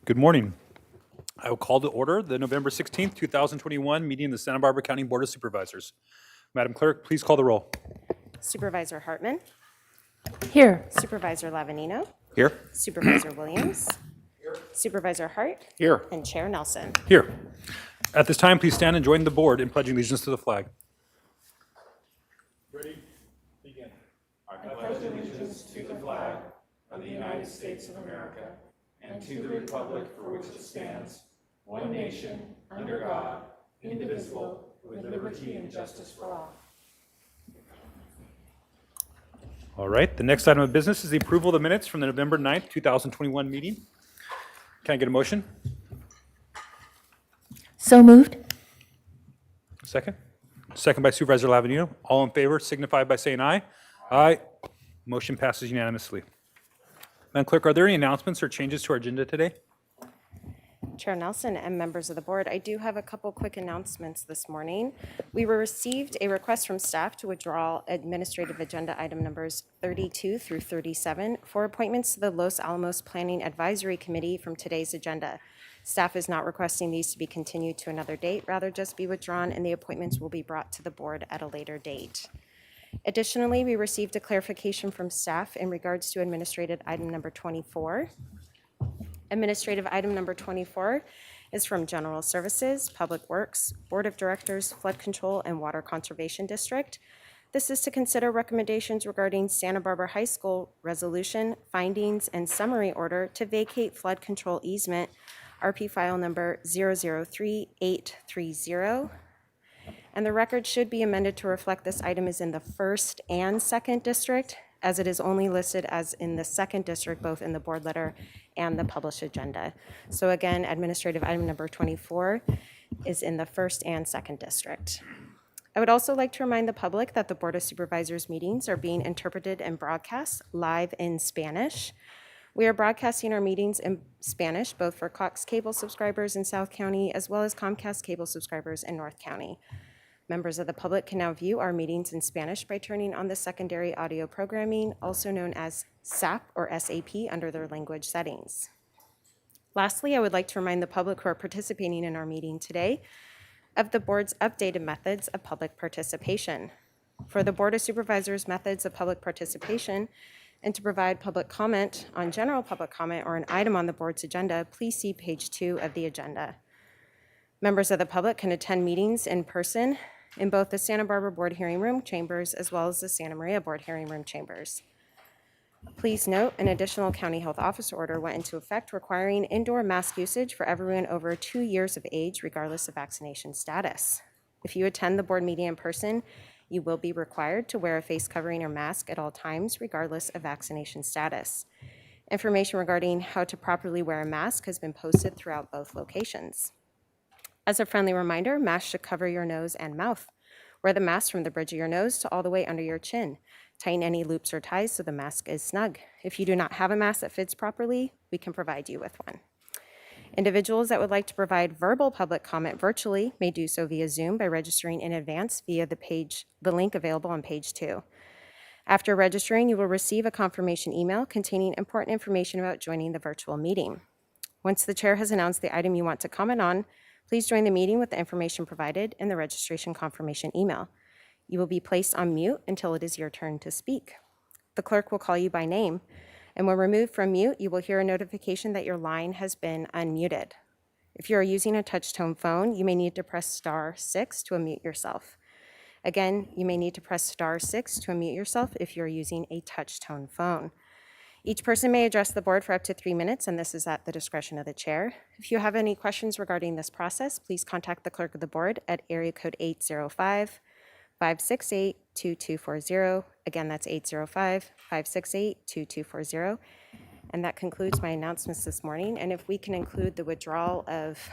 Good morning. I will call to order the November 16th, 2021 meeting of the Santa Barbara County Board of Supervisors. Madam Clerk, please call the roll. Supervisor Hartman, Here. Supervisor Lavanino, Here. Supervisor Williams, Supervisor Hart, Here. and Chair Nelson. Here. At this time, please stand and join the board in pledging allegiance to the flag. Ready? Begin. I pledge allegiance to the flag of the United States of America and to the republic for which it stands, one nation, under God, indivisible, with liberty and justice for all. All right, the next item of business is the approval of the minutes from the November 9th, 2021 meeting. Can I get a motion? So moved. Second? Second by Supervisor Lavanino. All in favor signify by saying aye. Aye. Motion passes unanimously. Madam Clerk, are there any announcements or changes to our agenda today? Chair Nelson and members of the board, I do have a couple quick announcements this morning. We received a request from staff to withdraw administrative agenda item numbers 32 through 37 for appointments to the Los Alamos Planning Advisory Committee from today's agenda. Staff is not requesting these to be continued to another date, rather just be withdrawn, and the appointments will be brought to the board at a later date. Additionally, we received a clarification from staff in regards to administrative item number 24. Administrative item number 24 is from General Services, Public Works, Board of Directors, Flood Control, and Water Conservation District. This is to consider recommendations regarding Santa Barbara High School resolution, findings, and summary order to vacate flood control easement, RP file number 003830. And the record should be amended to reflect this item is in the 1st and 2nd district, as it is only listed as in the 2nd district, both in the board letter and the published agenda. So again, administrative item number 24 is in the 1st and 2nd district. I would also like to remind the public that the Board of Supervisors meetings are being interpreted and broadcast live in Spanish. We are broadcasting our meetings in Spanish, both for Cox Cable subscribers in South County, as well as Comcast Cable subscribers in North County. Members of the public can now view our meetings in Spanish by turning on the secondary audio programming, also known as SAP or SAP, under their language settings. Lastly, I would like to remind the public who are participating in our meeting today of the board's updated methods of public participation. For the Board of Supervisors methods of public participation and to provide public comment on general public comment or an item on the board's agenda, please see page 2 of the agenda. Members of the public can attend meetings in person in both the Santa Barbara Board Hearing Room chambers as well as the Santa Maria Board Hearing Room chambers. Please note, an additional county health officer order went into effect requiring indoor mask usage for everyone over 2 years of age, regardless of vaccination status. If you attend the board meeting in person, you will be required to wear a face covering or mask at all times, regardless of vaccination status. Information regarding how to properly wear a mask has been posted throughout both locations. As a friendly reminder, masks should cover your nose and mouth. Wear the mask from the bridge of your nose to all the way under your chin. Tighten any loops or ties so the mask is snug. If you do not have a mask that fits properly, we can provide you with one. Individuals that would like to provide verbal public comment virtually may do so via Zoom by registering in advance via the link available on page 2. After registering, you will receive a confirmation email containing important information about joining the virtual meeting. Once the chair has announced the item you want to comment on, please join the meeting with the information provided in the registration confirmation email. You will be placed on mute until it is your turn to speak. The clerk will call you by name, and when removed from mute, you will hear a notification that your line has been unmuted. If you are using a touch-tone phone, you may need to press *6 to unmute yourself. Again, you may need to press *6 to unmute yourself if you're using a touch-tone phone. Each person may address the board for up to 3 minutes, and this is at the discretion of the chair. If you have any questions regarding this process, please contact the clerk of the board at area code 805-568-2240. Again, that's 805-568-2240. And that concludes my announcements this morning. And if we can include the withdrawal of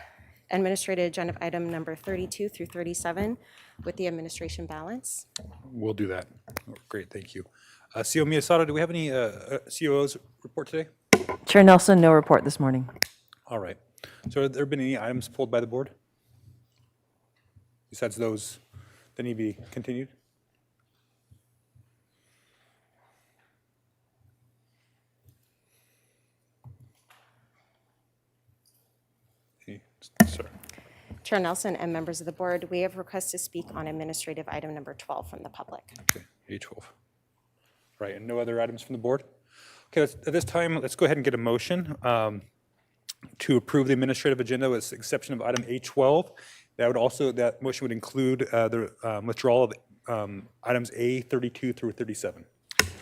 administrative agenda item number 32 through 37 with the administration balance. We'll do that. Oh, great, thank you. CO Miyasada, do we have any COOs report today? Chair Nelson, no report this morning. All right. So have there been any items pulled by the board? Besides those that need to be continued? Sir. Chair Nelson and members of the board, we have requests to speak on administrative item number 12 from the public. Okay, A12. Right, and no other items from the board? Okay, at this time, let's go ahead and get a motion to approve the administrative agenda with the exception of item A12. That motion would include the withdrawal of items A32 through 37.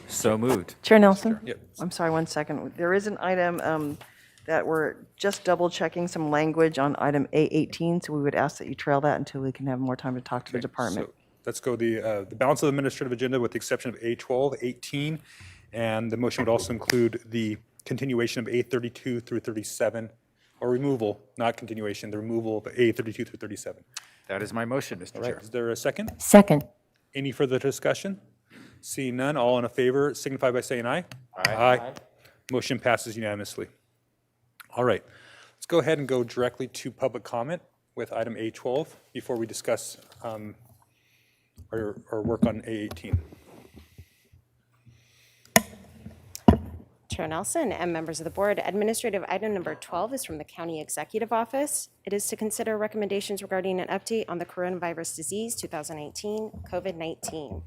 So moved. Chair Nelson? Yep. I'm sorry, 1 second. There is an item that we're just double checking some language on item A18, so we would ask that you trail that until we can have more time to talk to the department. So let's go the balance of the administrative agenda with the exception of A12, 18, and the motion would also include the continuation of A32 through 37, or removal, not continuation, the removal of A32 through 37. That is my motion, Mr. All Chair. right, is there a second? Second. Any further discussion? Seeing none, all in favor signify by saying aye. Aye. Motion passes unanimously. All right, let's go ahead and go directly to public comment with item A12 before we discuss our work on A18. Chair Nelson and members of the board, administrative item number 12 is from the County Executive Office. It is to consider recommendations regarding an update on the coronavirus disease 2018, COVID-19.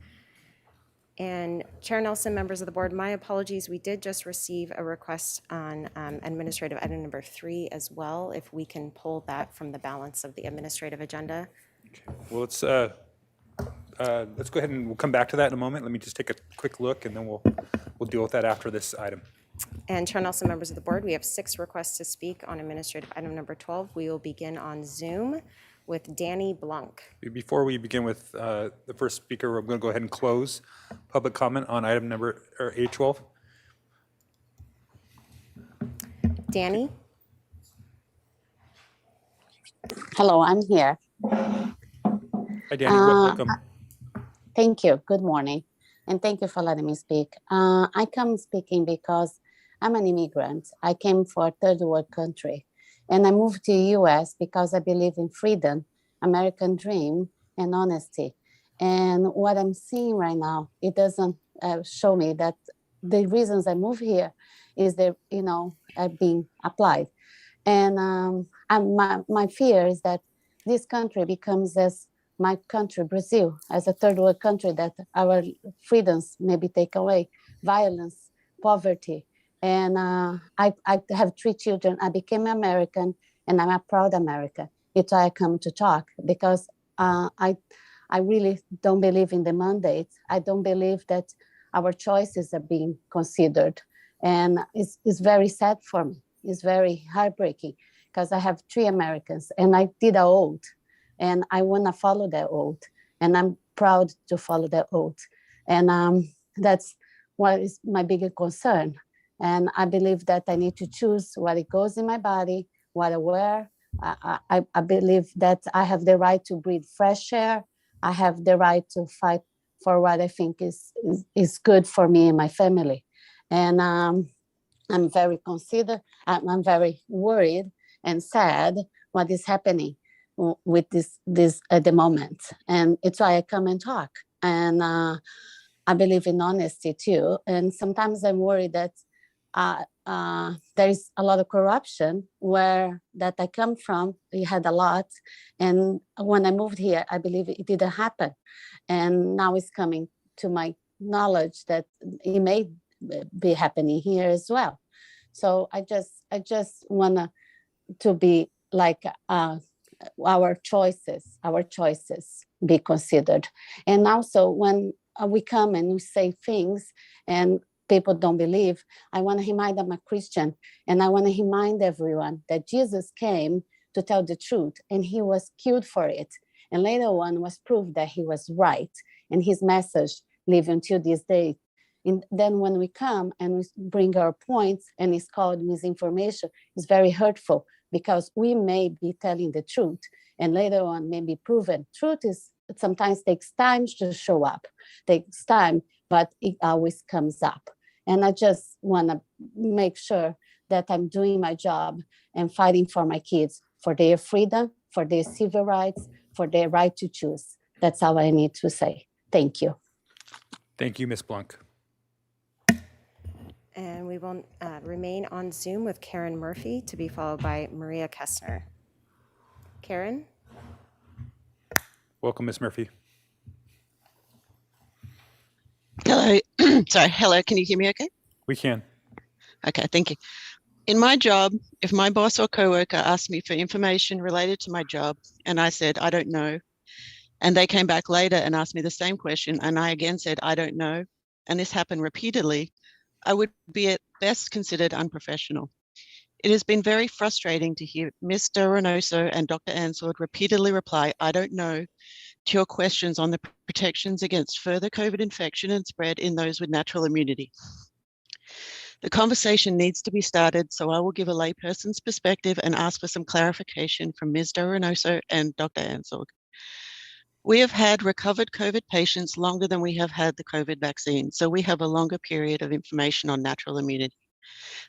And Chair Nelson, members of the board, my apologies, we did just receive a request on administrative item number 3 as well, if we can pull that from the balance of the administrative agenda. Well, let's go ahead and we'll come back to that in a moment. Let me just take a quick look and then we'll deal with that after this item. And Chair Nelson, members of the board, we have 6 requests to speak on administrative item number 12. We will begin on Zoom with Danny Blanc. Before we begin with the first speaker, I'm going to go ahead and close public comment on item number A12. Danny? Hello, I'm here. Hi, Danny. Welcome. Thank you. Good morning. And thank you for letting me speak. I come speaking because I'm an immigrant. I came for a third world country. And I moved to the US because I believe in freedom, American dream, and honesty. And what I'm seeing right now, it doesn't show me that the reasons I moved here is that, are being applied. And my fear is that this country becomes as my country, Brazil, as a third world country, that our freedoms may be taken away, violence, poverty. And I have 3 children. I became American, and I'm a proud American. It's why I come to talk, because I really don't believe in the mandate. I don't believe that our choices are being considered. And it's very sad for me. It's very heartbreaking, because I have 3 Americans, and I did an oath, and I want to follow that oath, and I'm proud to follow that oath. And that's what is my biggest concern. And I believe that I need to choose what it goes in my body, what I wear. I believe that I have the right to breathe fresh air. I have the right to fight for what I think is good for me and my family. And I'm very I'm very worried and sad what is happening with this at the moment. And it's why I come and talk. And I believe in honesty too. And sometimes I'm worried that there is a lot of corruption where that I come from. We had a lot, and when I moved here, I believe it didn't happen, and now it's coming to my knowledge that it may be happening here as well. So I just want to be like our choices be considered, and also when we come and we say things and people don't believe, I want to remind them I'm a Christian, and I want to remind everyone that Jesus came to tell the truth, and he was killed for it. And later on was proved that he was right, and his message lives until this day. And then when we come and we bring our points and it's called misinformation, it's very hurtful, because we may be telling the truth and later on may be proven. Truth is sometimes takes time to show up, takes time, but it always comes up. And I just want to make sure that I'm doing my job and fighting for my kids, for their freedom, for their civil rights, for their right to choose. That's all I need to say. Thank you. Thank you, Ms. Blanc. And we will remain on Zoom with Karen Murphy, to be followed by Maria Kessner. Karen? Welcome, Ms. Murphy. Hello. Sorry. Hello. Can you hear me okay? We can. Okay. Thank you. In my job, if my boss or coworker asked me for information related to my job and I said, I don't know, and they came back later and asked me the same question and I again said, I don't know, and this happened repeatedly, I would be at best considered unprofessional. It has been very frustrating to hear Mr. Reynoso and Dr. Ansord repeatedly reply, I don't know, to your questions on the protections against further COVID infection and spread in those with natural immunity. The conversation needs to be started, so I will give a layperson's perspective and ask for some clarification from Ms. Reynoso and Dr. Ansord. We have had recovered COVID patients longer than we have had the COVID vaccine, so we have a longer period of information on natural immunity.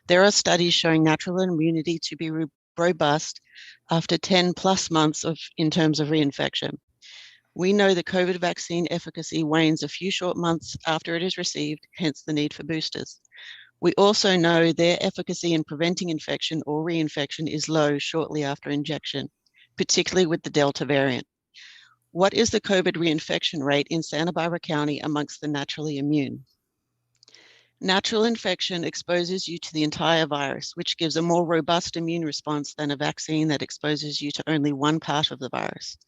There are studies showing natural immunity to be robust after 10 plus months in terms of reinfection. We know the COVID vaccine efficacy wanes a few short months after it is received, hence the need for boosters. We also know their efficacy in preventing infection or reinfection is low shortly after injection, particularly with the Delta variant. What is the COVID reinfection rate in Santa Barbara County amongst the naturally immune? Natural infection exposes you to the entire virus, which gives a more robust immune response than a vaccine that exposes you to only one part of the virus.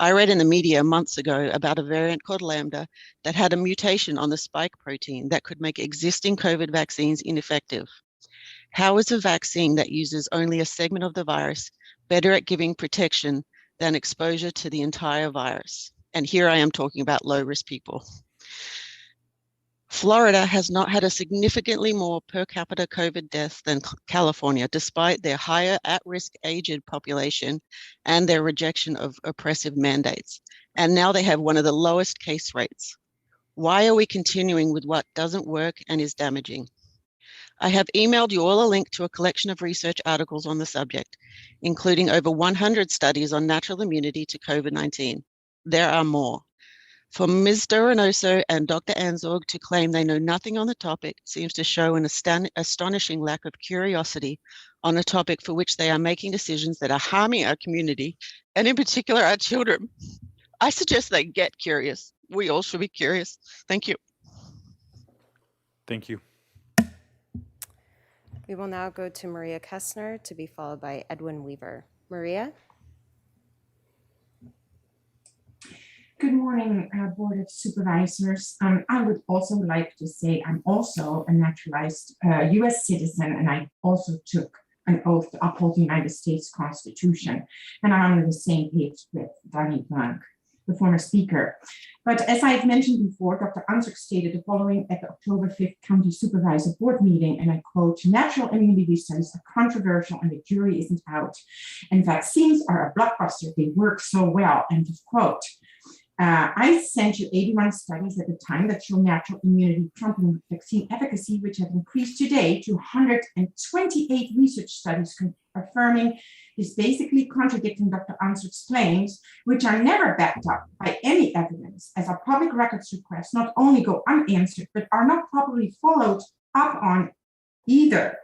I read in the media months ago about a variant called Lambda that had a mutation on the spike protein that could make existing COVID vaccines ineffective. How is a vaccine that uses only a segment of the virus better at giving protection than exposure to the entire virus? And here I am talking about low-risk people. Florida has not had a significantly more per capita COVID deaths than California, despite their higher at-risk aged population and their rejection of oppressive mandates. And now they have one of the lowest case rates. Why are we continuing with what doesn't work and is damaging? I have emailed you all a link to a collection of research articles on the subject, including over 100 studies on natural immunity to COVID-19. There are more. For Ms. Reynoso and Dr. Ansord to claim they know nothing on the topic seems to show an astonishing lack of curiosity on a topic for which they are making decisions that are harming our community, and in particular our children. I suggest they get curious. We all should be curious. Thank you. Thank you. We will now go to Maria Kessner to be followed by Edwin Weaver. Maria? Good morning, Board of Supervisors. I would also like to say I'm also a naturalized US citizen, and I also took an oath to uphold the United States Constitution. And I'm on the same page with Danny Blank, the former speaker. But as I've mentioned before, Dr. Ansord stated the following at the October 5th County Supervisor Board meeting, and I quote, "Natural immunity studies are controversial and the jury isn't out. And vaccines are a blockbuster. They work so well," end of quote. I sent you 81 studies at the time that show natural immunity trumping vaccine efficacy, which have increased today to 128 research studies affirming this, basically contradicting Dr. Ansord's claims, which are never backed up by any evidence, as our public records requests not only go unanswered, but are not properly followed up on either.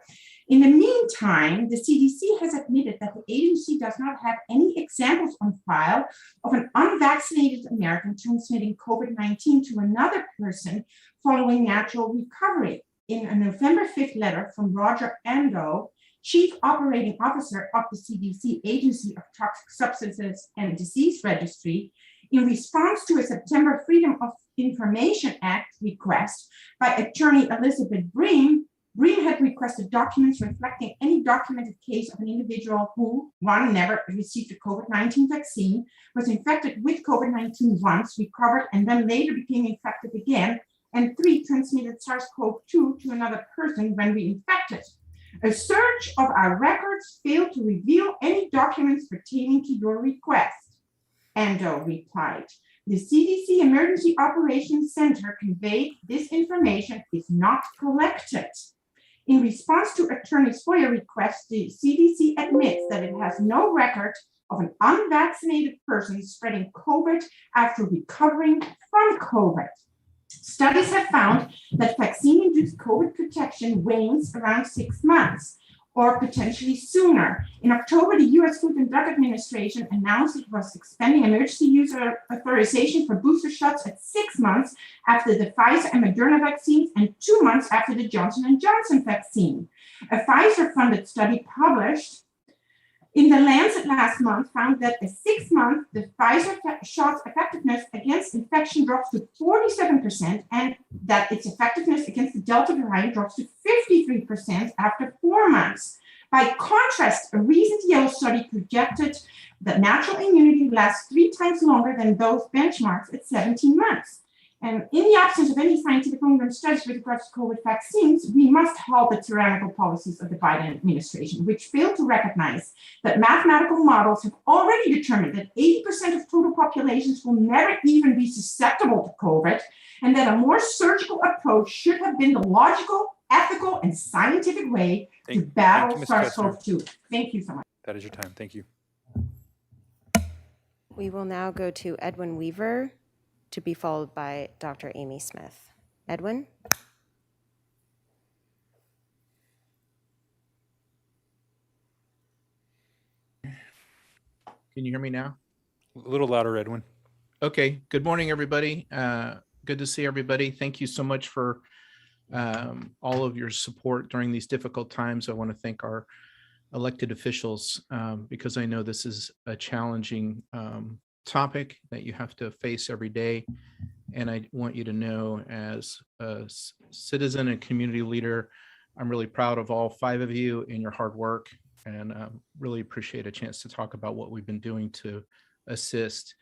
In the meantime, the CDC has admitted that the agency does not have any examples on file of an unvaccinated American transmitting COVID-19 to another person following natural recovery. In a November 5th letter from Roger Ando, Chief Operating Officer of the CDC Agency of Toxic Substances and Disease Registry, in response to a September Freedom of Information Act request by attorney Elizabeth Bream had requested documents reflecting any documented case of an individual who, one, never received a COVID-19 vaccine, was infected with COVID-19 once, recovered, and then later became infected again, and three, transmitted SARS-CoV-2 to another person when reinfected. A search of our records failed to reveal any documents pertaining to your request. Ando replied, "The CDC Emergency Operations Center conveyed this information is not collected." In response to attorney's FOIA requests, the CDC admits that it has no record of an unvaccinated person spreading COVID after recovering from COVID. Studies have found that vaccine-induced COVID protection wanes around 6 months. or potentially sooner. In October, the U.S. Food and Drug Administration announced it was expanding emergency use authorization for booster shots at 6 months after the Pfizer and Moderna vaccines and 2 months after the Johnson & Johnson vaccine. A Pfizer-funded study published in The Lancet last month found that at 6 months, the Pfizer shot's effectiveness against infection drops to 47%, and that its effectiveness against the Delta variant drops to 53% after 4 months. By contrast, a recent Yale study projected that natural immunity lasts 3 times longer than those benchmarks at 17 months. And in the absence of any scientific long-term studies with regards to COVID vaccines, we must halt the tyrannical policies of the Biden administration, which fail to recognize that mathematical models have already determined that 80% of total populations will never even be susceptible to COVID, and that a more surgical approach should have been the logical, ethical, and scientific way to battle Ms. SARS-CoV-2. Thank you so much. That is your time. Thank you. We will now go to Edwin Weaver, to be followed by Dr. Amy Smith. Edwin? Can you hear me now? A little louder, Edwin. Okay. Good morning, everybody. Good to see everybody. Thank you so much for all of your support during these difficult times. I want to thank our elected officials because I know this is a challenging topic that you have to face every day. And I want you to know, as a citizen and community leader, I'm really proud of all 5 of you and your hard work, and really appreciate a chance to talk about what we've been doing to assist.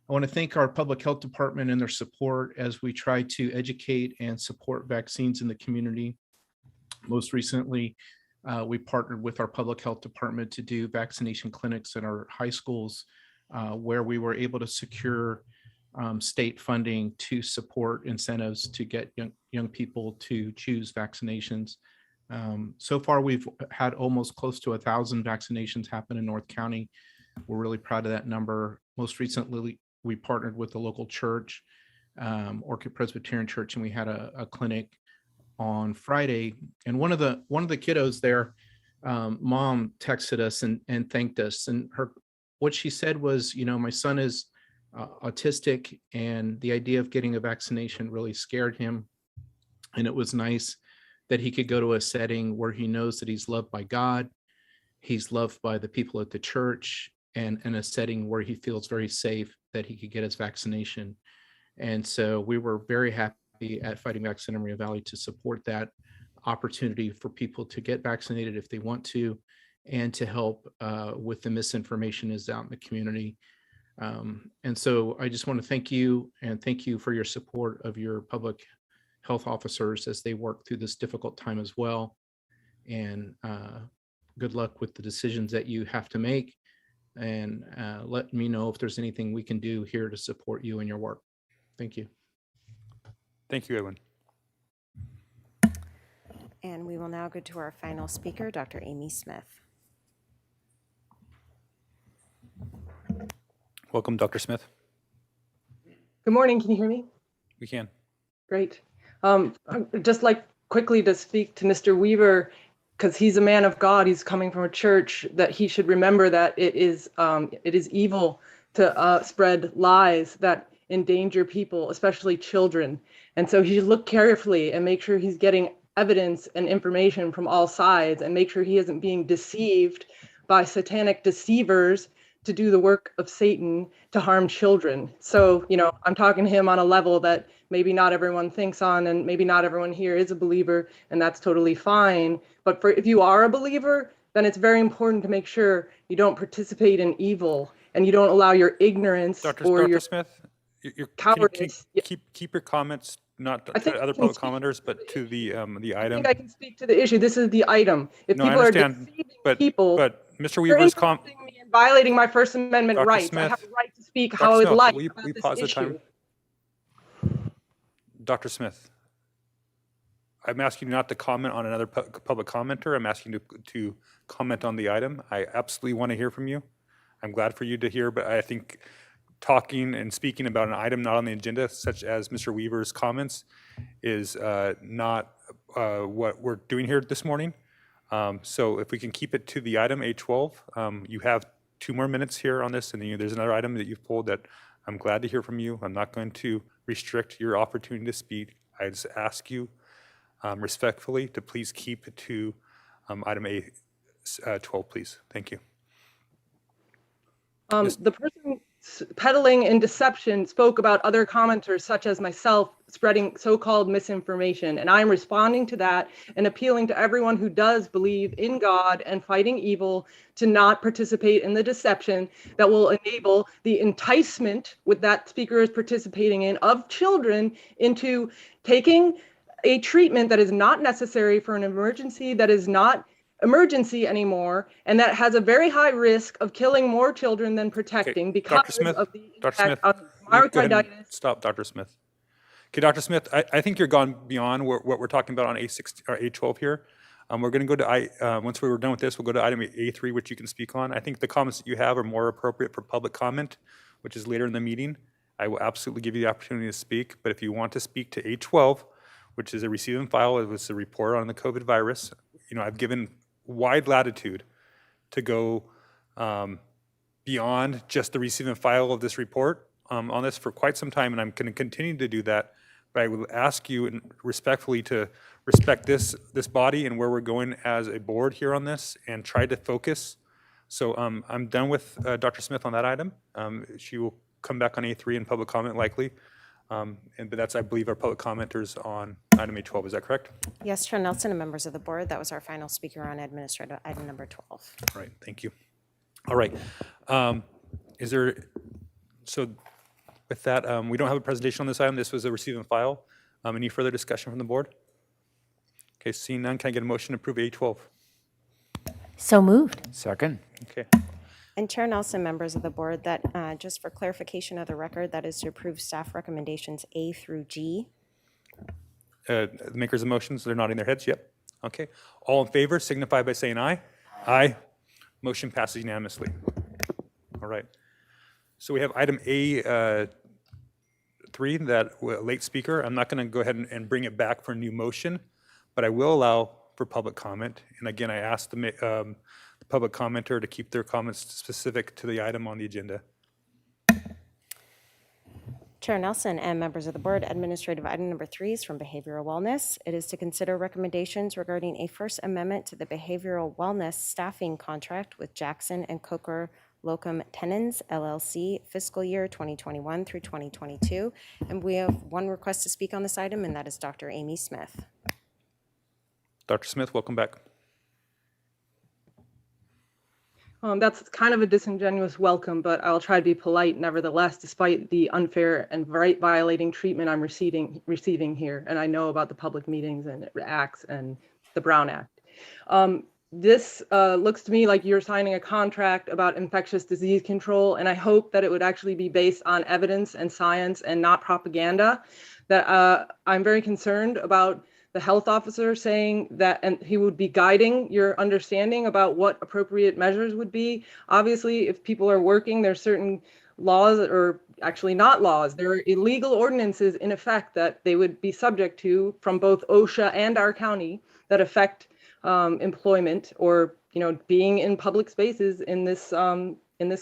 I want to thank our public health department and their support as we try to educate and support vaccines in the community. Most recently, we partnered with our public health department to do vaccination clinics in our high schools, where we were able to secure state funding to support incentives to get young people to choose vaccinations. So far, we've had almost close to 1,000 vaccinations happen in North County. We're really proud of that number. Most recently, we partnered with the local church, Orchid Presbyterian Church, and we had a clinic on Friday. And one of the kiddos there, mom texted us and thanked us. And what she said was, my son is autistic, and the idea of getting a vaccination really scared him. And it was nice that he could go to a setting where he knows that he's loved by God, he's loved by the people at the church, and in a setting where he feels very safe that he could get his vaccination. And so we were very happy at Fighting Back Santa Maria Valley to support that opportunity for people to get vaccinated if they want to, and to help with the misinformation is out in the community. And so I just want to thank you, and thank you for your support of your public health officers as they work through this difficult time as well. And good luck with the decisions that you have to make. And let me know if there's anything we can do here to support you in your work. Thank you. Thank you, Edwin. And we will now go to our final speaker, Dr. Amy Smith. Welcome, Dr. Smith. Good morning. Can you hear me? We can. Great. I'd just like quickly to speak to Mr. Weaver, because he's a man of God. He's coming from a church, that he should remember that it is evil to spread lies that endanger people, especially children. And so he should look carefully and make sure he's getting evidence and information from all sides, and make sure he isn't being deceived by satanic deceivers to do the work of Satan to harm children. So, I'm talking to him on a level that maybe not everyone thinks on, and maybe not everyone here is a believer, and that's totally fine. But if you are a believer, then it's very important to make sure you don't participate in evil, and you don't allow your ignorance or your Smith, cowardice. Keep your comments not I think to other public commenters, but to the I item. think I can speak to the issue. This is the item. If No, I people are understand, deceiving people, but Mr. you're Weaver's interrupting me and violating my First Amendment Dr. rights. I Smith, have a right to speak Dr. how I would Smith, like will about we this pause the issue. time? Dr. Smith, I'm asking you not to comment on another public commenter. I'm asking you to comment on the item. I absolutely want to hear from you. I'm glad for you to hear, but I think talking and speaking about an item not on the agenda, such as Mr. Weaver's comments, is not what we're doing here this morning. So if we can keep it to the item A12, you have 2 more minutes here on this, and then there's another item that you've pulled that I'm glad to hear from you. I'm not going to restrict your opportunity to speak. I just ask you respectfully to please keep it to item A12, please. Thank you. The person peddling in deception spoke about other commenters, such as myself, spreading so-called misinformation. And I'm responding to that and appealing to everyone who does believe in God and fighting evil to not participate in the deception that will enable the enticement with that speaker is participating in of children into taking a treatment that is not necessary for an emergency, that is not emergency anymore, and that has a very high risk of killing more children than protecting because of the impact of myocarditis. Stop, Dr. Smith. Okay, Dr. Smith, I think you're gone beyond what we're talking about on A6 or A12 here. We're going to go to once we're done with this, we'll go to item A3, which you can speak on. I think the comments that you have are more appropriate for public comment, which is later in the meeting. I will absolutely give you the opportunity to speak, but if you want to speak to A12, which is a receive and file, it was a report on the COVID virus. I've given wide latitude to go beyond just the receive and file of this report on this for quite some time, and I'm going to continue to do that. But I will ask you respectfully to respect this body and where we're going as a board here on this, and try to focus. So I'm done with Dr. Smith on that item. She will come back on A3 in public comment likely. But that's, I believe, our public commenters on item A12. Is that correct? Yes, Chair Nelson and members of the board, that was our final speaker on administrative item number 12. All right, thank you. All right. So with that, we don't have a presentation on this item. This was a receive and file. Any further discussion from the board? Okay, seeing none, can I get a motion to approve A12? So moved. Second. Okay. And Chair Nelson, members of the board, that just for clarification of the record, that is to approve staff recommendations A through G. The makers of motions, they're nodding their heads. Yep. Okay. All in favor signify by saying aye. Aye. Motion passes unanimously. All right. So we have item A3, that late speaker. I'm not going to go ahead and bring it back for a new motion, but I will allow for public comment. And again, I asked the public commenter to keep their comments specific to the item on the agenda. Chair Nelson and members of the board, administrative item number 3 is from Behavioral Wellness. It is to consider recommendations regarding a first amendment to the Behavioral Wellness staffing contract with Jackson and Coker Locum Tenens, LLC, fiscal year 2021 through 2022. And we have one request to speak on this item, and that is Dr. Amy Smith. Dr. Smith, welcome back. That's kind of a disingenuous welcome, but I'll try to be polite nevertheless, despite the unfair and right violating treatment I'm receiving here. And I know about the public meetings and acts and the Brown Act. This looks to me like you're signing a contract about infectious disease control, and I hope that it would actually be based on evidence and science and not propaganda. That I'm very concerned about the health officer saying that, and he would be guiding your understanding about what appropriate measures would be. Obviously, if people are working, there's certain laws, or actually not laws, there are illegal ordinances in effect that they would be subject to from both OSHA and our county that affect employment or being in public spaces in this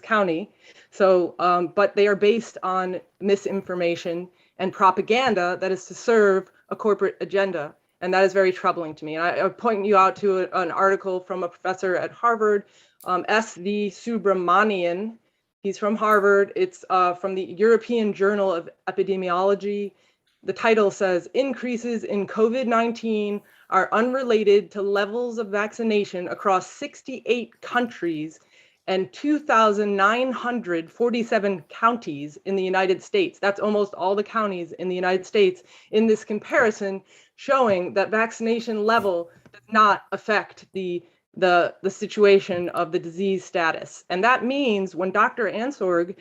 county. So, but they are based on misinformation and propaganda that is to serve a corporate agenda. And that is very troubling to me. And I point you out to an article from a professor at Harvard, S.V. Subramanian. He's from Harvard. It's from the European Journal of Epidemiology. The title says, "Increases in COVID-19 are unrelated to levels of vaccination across 68 countries and 2,947 counties in the United States." That's almost all the counties in the United States in this comparison, showing that vaccination level does not affect the situation of the disease status. And that means when Dr. Ansorg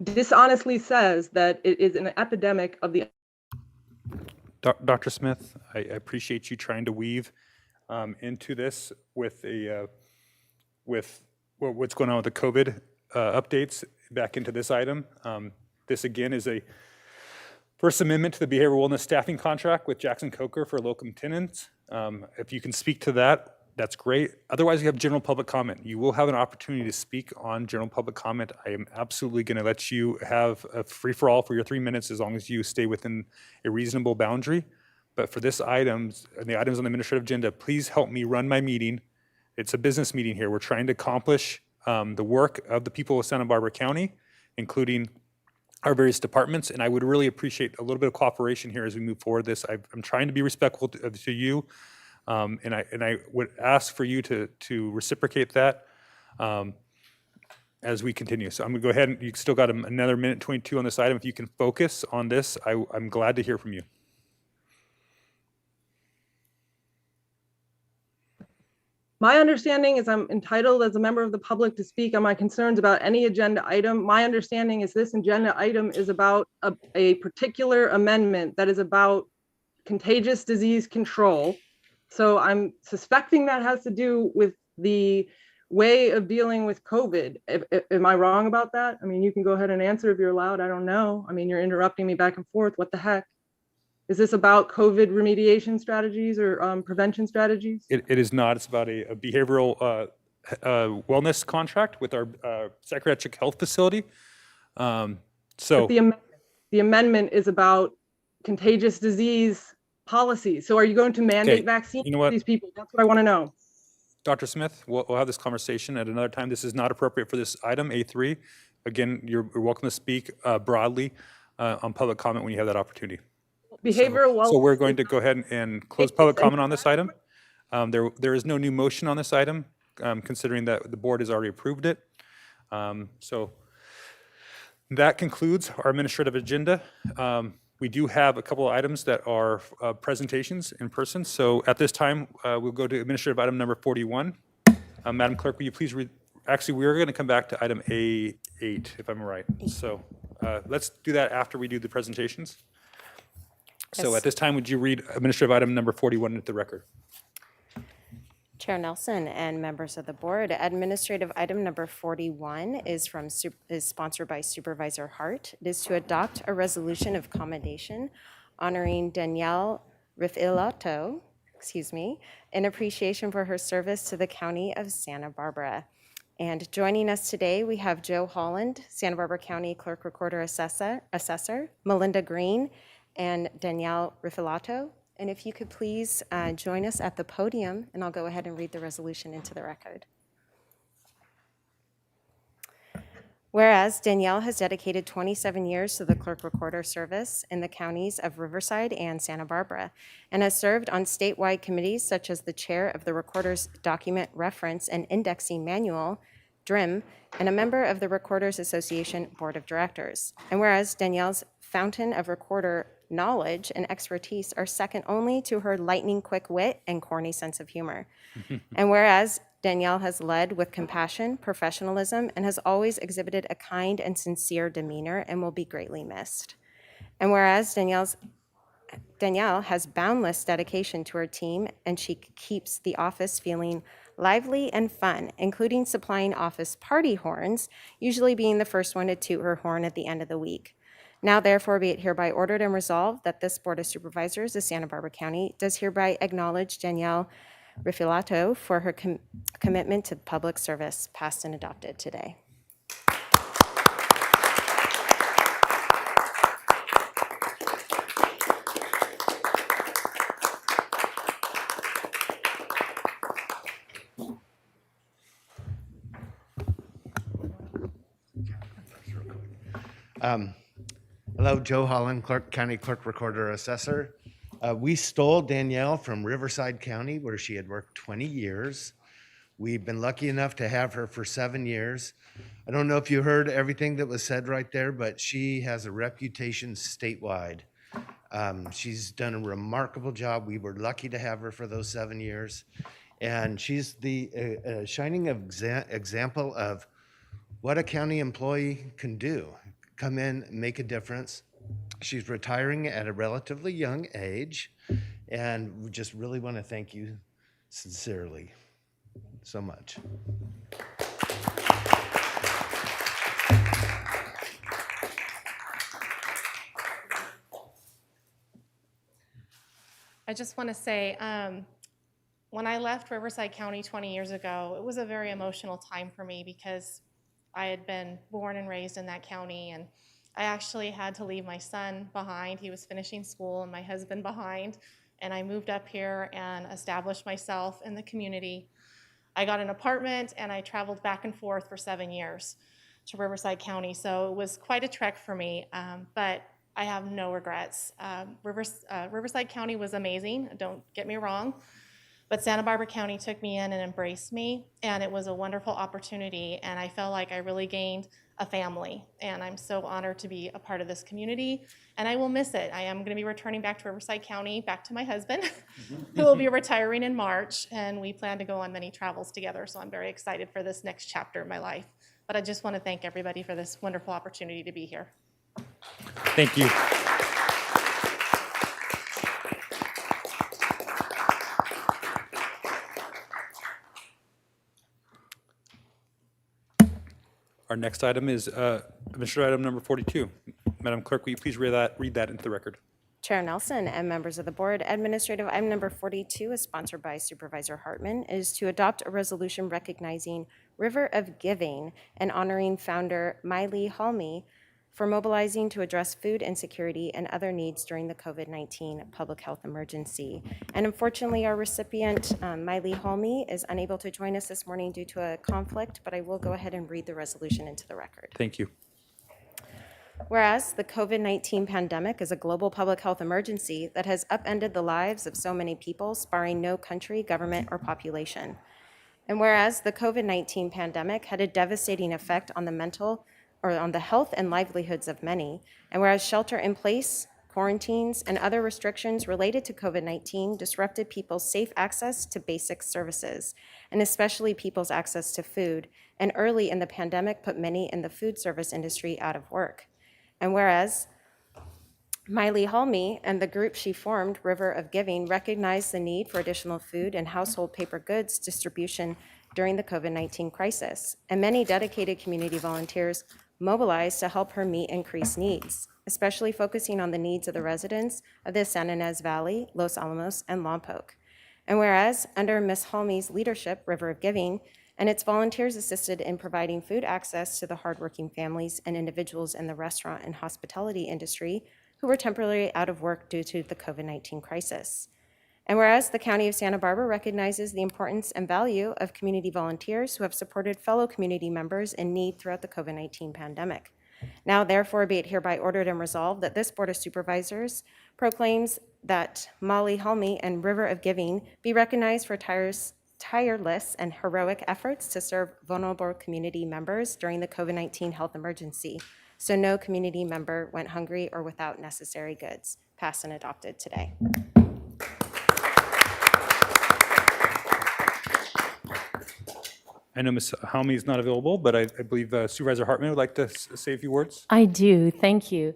dishonestly says that it is an epidemic of the... Dr. Smith, I appreciate you trying to weave into this with what's going on with the COVID updates back into this item. This again is a First Amendment to the Behavioral Wellness Staffing Contract with Jackson Coker for locum tenens. If you can speak to that that's great. Otherwise, we have general public comment. You will have an opportunity to speak on general public comment. I am absolutely going to let you have a free-for-all for your 3 minutes as long as you stay within a reasonable boundary. But for this items, and the items on the administrative agenda, please help me run my meeting. It's a business meeting here. We're trying to accomplish the work of the people of Santa Barbara County, including our various departments, and I would really appreciate a little bit of cooperation here as we move forward this. I'm trying to be respectful to you, and I would ask for you to reciprocate that as we continue. So I'm gonna go ahead, and you still got another minute 22 on this item. If you can focus on this, I'm glad to hear from you. My understanding is I'm entitled as a member of the public to speak on my concerns about any agenda item. My understanding is this agenda item is about a particular amendment that is about contagious disease control. So I'm suspecting that has to do with the way of dealing with COVID. Am I wrong about that? I mean, you can go ahead and answer if you're allowed. I don't know. I mean, you're interrupting me back and forth. What the heck? Is this about COVID remediation strategies or prevention strategies? It is not. It's about a behavioral wellness contract with our psychiatric health facility. But the amendment is about contagious disease policies. So are you going to mandate vaccines for these people? That's what I want to know. Dr. Smith, we'll have this conversation at another time. This is not appropriate for this item, A3. Again, you're welcome to speak broadly on public comment when you have that opportunity. Behavioral wellness. So we're going to go ahead and close public comment on this item. There is no new motion on this item, considering that the board has already approved it. So that concludes our administrative agenda. We do have a couple of items that are presentations in person. So at this time, we'll go to administrative item number 41. Madam Clerk, will you please read? Actually, we're going to come back to item A8, if I'm right. So let's do that after we do the presentations. So at this time, would you read administrative item number 41 into the record? Chair Nelson and members of the board, administrative item number 41 is sponsored by Supervisor Hart. It is to adopt a resolution of commendation honoring Danielle Rifilato, in appreciation for her service to the County of Santa Barbara. And joining us today, we have Joe Holland, Santa Barbara County Clerk Recorder Assessor, Melinda Green, and Danielle Rifilato. And if you could please join us at the podium, and I'll go ahead and read the resolution into the record. Whereas Danielle has dedicated 27 years to the clerk recorder service in the counties of Riverside and Santa Barbara, and has served on statewide committees such as the chair of the Recorder's Document Reference and Indexing Manual, DRIM, and a member of the Recorders Association Board of Directors. And whereas Danielle's fountain of recorder knowledge and expertise are second only to her lightning quick wit and corny sense of humor. And whereas Danielle has led with compassion, professionalism, and has always exhibited a kind and sincere demeanor and will be greatly missed. And whereas Danielle has boundless dedication to her team, and she keeps the office feeling lively and fun, including supplying office party horns, usually being the first one to toot her horn at the end of the week. Now, therefore, be it hereby ordered and resolved that this Board of Supervisors of Santa Barbara County does hereby acknowledge Danielle Rifilato for her commitment to public service, passed and adopted today. Hello, Joe Holland, County Clerk Recorder Assessor. We stole Danielle from Riverside County, where she had worked 20 years. We've been lucky enough to have her for 7 years. I don't know if you heard everything that was said right there, but she has a reputation statewide. She's done a remarkable job. We were lucky to have her for those 7 years. And she's the shining example of what a county employee can do. Come in, make a difference. She's retiring at a relatively young age, and we just really want to thank you sincerely so much. I just want to say when I left Riverside County 20 years ago, it was a very emotional time for me because I had been born and raised in that county, and I actually had to leave my son behind. He was finishing school, and my husband behind, and I moved up here and established myself in the community. I got an apartment, and I traveled back and forth for 7 years to Riverside County, so it was quite a trek for me, but I have no regrets. Riverside County was amazing, don't get me wrong, but Santa Barbara County took me in and embraced me, and it was a wonderful opportunity, and I felt like I really gained a family, and I'm so honored to be a part of this community, and I will miss it. I am going to be returning back to Riverside County, back to my husband, who will be retiring in March, and we plan to go on many travels together, so I'm very excited for this next chapter of my life. But I just want to thank everybody for this wonderful opportunity to be here. Thank you. Our next item is administrative item number 42. Madam Clerk, will you please read that into the record? Chair Nelson and members of the board, administrative item number 42 is sponsored by Supervisor Hartman, is to adopt a resolution recognizing River of Giving and honoring founder Miley Halmy for mobilizing to address food insecurity and other needs during the COVID-19 public health emergency. And unfortunately, our recipient, Miley Halmy, is unable to join us this morning due to a conflict, but I will go ahead and read the resolution into the record. Thank you. Whereas the COVID-19 pandemic is a global public health emergency that has upended the lives of so many people, sparing no country, government, or population. And whereas the COVID-19 pandemic had a devastating effect on the health and livelihoods of many, and whereas shelter-in-place, quarantines, and other restrictions related to COVID-19 disrupted people's safe access to basic services, and especially people's access to food, and early in the pandemic put many in the food service industry out of work. And whereas Miley Halmy and the group she formed, River of Giving, recognized the need for additional food and household paper goods distribution during the COVID-19 crisis, and many dedicated community volunteers mobilized to help her meet increased needs, especially focusing on the needs of the residents of the San Ynez Valley, Los Alamos, and Lompoc. And whereas, under Ms. Halmy's leadership, River of Giving, and its volunteers assisted in providing food access to the hardworking families and individuals in the restaurant and hospitality industry who were temporarily out of work due to the COVID-19 crisis. And whereas the County of Santa Barbara recognizes the importance and value of community volunteers who have supported fellow community members in need throughout the COVID-19 pandemic. Now, therefore, be it hereby ordered and resolved that this Board of Supervisors proclaims that Miley Halmy and River of Giving be recognized for tireless and heroic efforts to serve vulnerable community members during the COVID-19 health emergency, so no community member went hungry or without necessary goods. Passed and adopted today. I know Ms. Halmy is not available, but I believe Supervisor Hartman would like to say a few words. I do, thank you.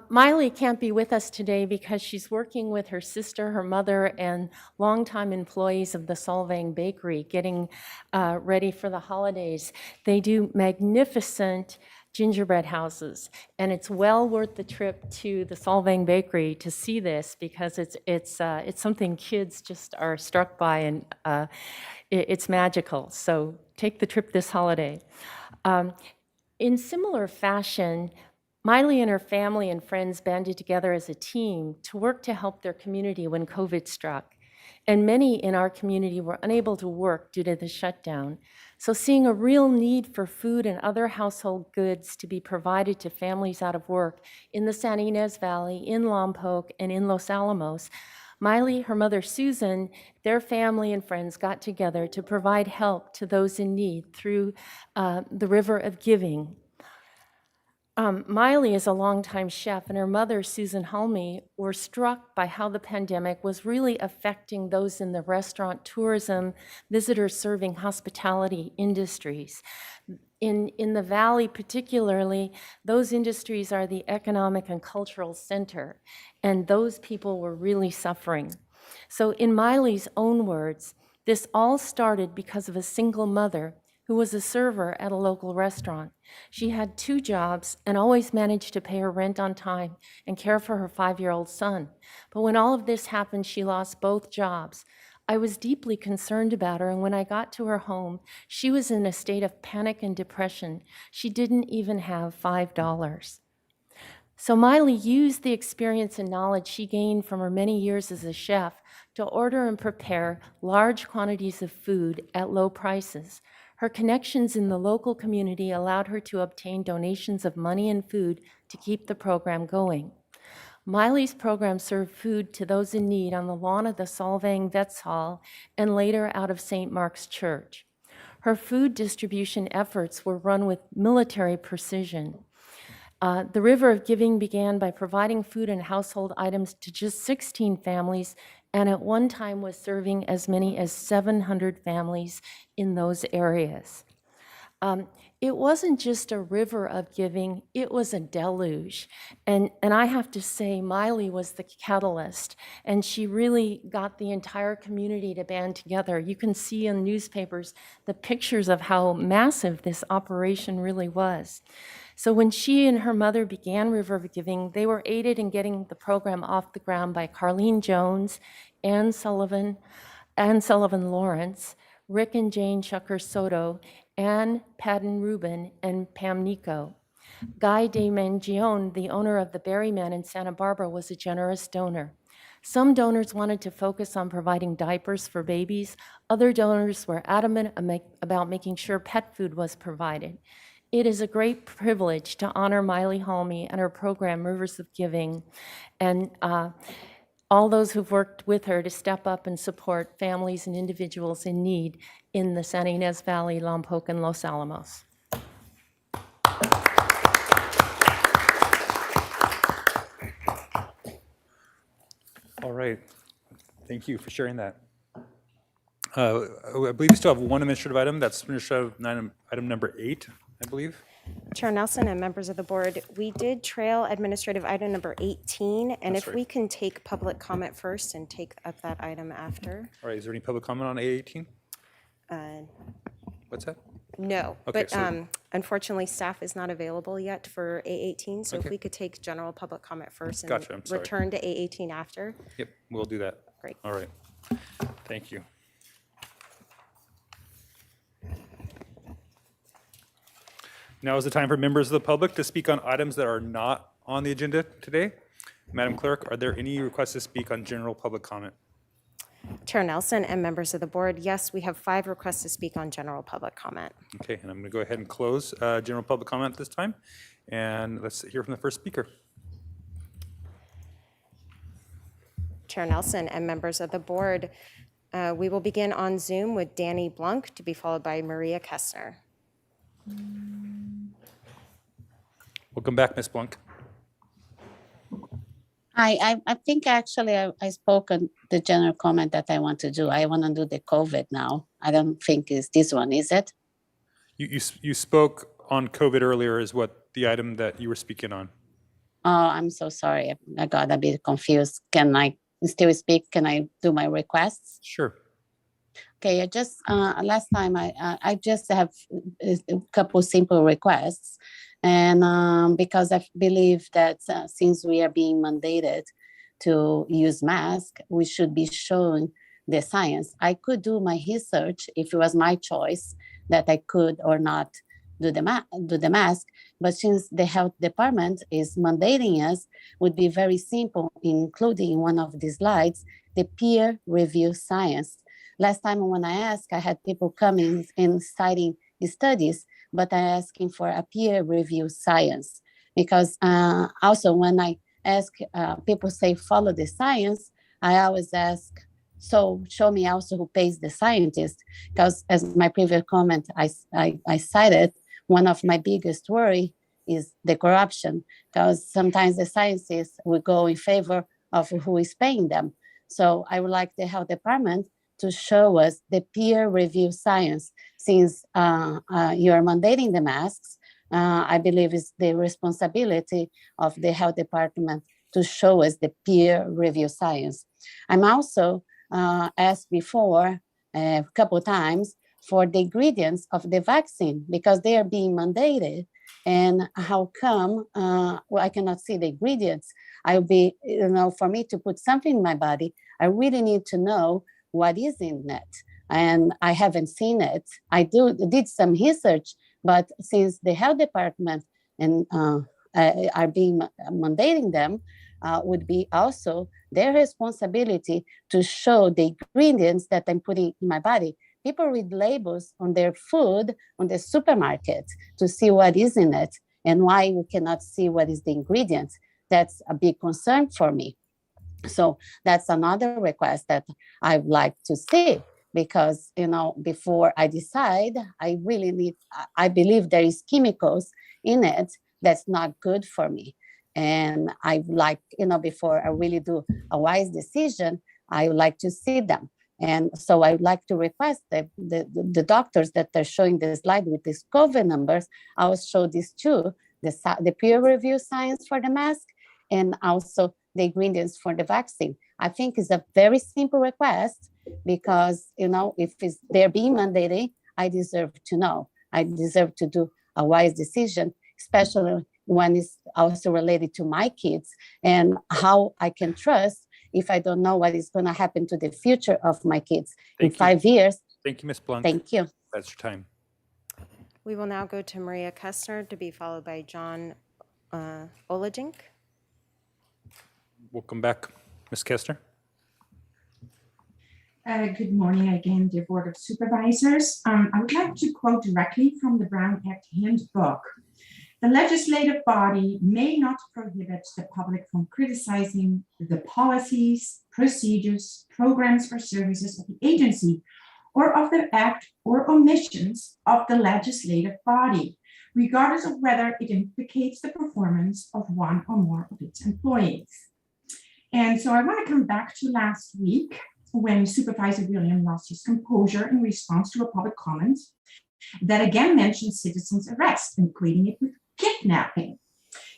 Miley can't be with us today because she's working with her sister, her mother, and longtime employees of the Solvang Bakery getting ready for the holidays. They do magnificent gingerbread houses, and it's well worth the trip to the Solvang Bakery to see this because it's something kids just are struck by, and it's magical. So take the trip this holiday. In similar fashion, Miley and her family and friends banded together as a team to work to help their community when COVID struck. And many in our community were unable to work due to the shutdown. So seeing a real need for food and other household goods to be provided to families out of work in the San Ynez Valley, in Lompoc, and in Los Alamos, Miley, her mother Susan, their family and friends got together to provide help to those in need through the River of Giving. Miley is a longtime chef, and her mother, Susan Halmy, were struck by how the pandemic was really affecting those in the restaurant, tourism, visitor serving, hospitality industries. In the Valley particularly, those industries are the economic and cultural center, and those people were really suffering. So in Miley's own words, this all started because of a single mother who was a server at a local restaurant. She had 2 jobs and always managed to pay her rent on time and care for her 5-year-old son. But when all of this happened, she lost both jobs. I was deeply concerned about her, and when I got to her home, she was in a state of panic and depression. She didn't even have $5. So Miley used the experience and knowledge she gained from her many years as a chef to order and prepare large quantities of food at low prices. Her connections in the local community allowed her to obtain donations of money and food to keep the program going. Miley's program served food to those in need on the lawn of the Solvang Vets Hall and later out of St. Mark's Church. Her food distribution efforts were run with military precision. The River of Giving began by providing food and household items to just 16 families, and at one time was serving as many as 700 families in those areas. It wasn't just a river of giving, it was a deluge. And I have to say, Miley was the catalyst, and she really got the entire community to band together. You can see in newspapers the pictures of how massive this operation really was. So when she and her mother began River of Giving, they were aided in getting the program off the ground by Carlene Jones, Ann Sullivan Lawrence, Rick and Jane Shucker Soto, Ann Padden Rubin, and Pam Nico. Guy De Mangione, the owner of the Berryman in Santa Barbara, was a generous donor. Some donors wanted to focus on providing diapers for babies. Other donors were adamant about making sure pet food was provided. It is a great privilege to honor Miley Halmy and her program, Rivers of Giving, and all those who've worked with her to step up and support families and individuals in need in the San Ynez Valley, Lompoc, and Los Alamos. All right. Thank you for sharing that. I believe we still have one administrative item. That's administrative item number 8, I believe. Chair Nelson and members of the board, we did trail administrative item number 18, and That's if right. we can take public comment first and take up that item after. All right, is there any public comment on A18? Uh, What's that? No, Okay, but so- unfortunately, staff is not available yet for A18, so if Okay. we could take general public comment first and Gotcha, I'm sorry. return to A18 after. Yep, we'll do that. Great. All right. Thank you. Now is the time for members of the public to speak on items that are not on the agenda today. Madam Clerk, are there any requests to speak on general public comment? Chair Nelson and members of the board, yes, we have 5 requests to speak on general public comment. Okay, and I'm going to go ahead and close general public comment this time. And let's hear from the first speaker. Chair Nelson and members of the board, we will begin on Zoom with Danny Blunk, to be followed by Maria Kessner. Welcome back, Ms. Blanc. Hi, I think actually I spoke on the general comment that I want to do. I want to do the COVID now. I don't think it's this one, is it? You spoke on COVID earlier is what the item that you were speaking on. Oh, I'm so sorry. I got a bit confused. Can I still speak? Can I do my requests? Sure. Okay, I just last time I just have a couple simple requests, and because I believe that since we are being mandated to use mask, we should be showing the science. I could do my research if it was my choice that I could or not do the mask, but since the health department is mandating us, would be very simple, including in one of the slides the peer review science. Last time when I asked, I had people coming and citing studies, but I asking for a peer review science because also when I ask people say follow the science, I always ask, so show me also who pays the scientist, because as my previous comment I cited, one of my biggest worry is the corruption, because sometimes the scientists will go in favor of who is paying them. So I would like the health department to show us the peer review science. Since you are mandating the masks, I believe it's the responsibility of the health department to show us the peer review science. I'm also asked before a couple of times for the ingredients of the vaccine because they are being mandated. And how come I cannot see the ingredients? I'll be, for me to put something in my body, I really need to know what is in it. And I haven't seen it. I did some research, but since the health department and are being mandating them, would be also their responsibility to show the ingredients that I'm putting in my body. People read labels on their food on the supermarket to see what is in it and why we cannot see what is the ingredients. That's a big concern for me. So that's another request that I'd like to see, because, before I decide, I believe there is chemicals in it that's not good for me. And I like, before I really do a wise decision, I would like to see them. And so I would like to request that the doctors that are showing the slide with these COVID numbers, I will show this too, the peer review science for the mask, and also the ingredients for the vaccine. I think it's a very simple request because, if they're being mandated, I deserve to know. I deserve to do a wise decision, especially when it's also related to my kids and how I can trust if I don't know what is going to happen to the future of my kids in 5 years. Thank you, Ms. Blanc. Thank you. That's your time. We will now go to Maria Kestner, to be followed by John Olajink. Welcome back, Ms. Kestner. Good morning again, dear Board of Supervisors. I would like to quote directly from the Brown Act Handbook. The legislative body may not prohibit the public from criticizing the policies, procedures, programs, or services of the agency, or of the act or omissions of the legislative body, regardless of whether it implicates the performance of one or more of its employees. And so I want to come back to last week when Supervisor William lost his composure in response to a public comment that again mentioned citizens' arrest and equating it with kidnapping.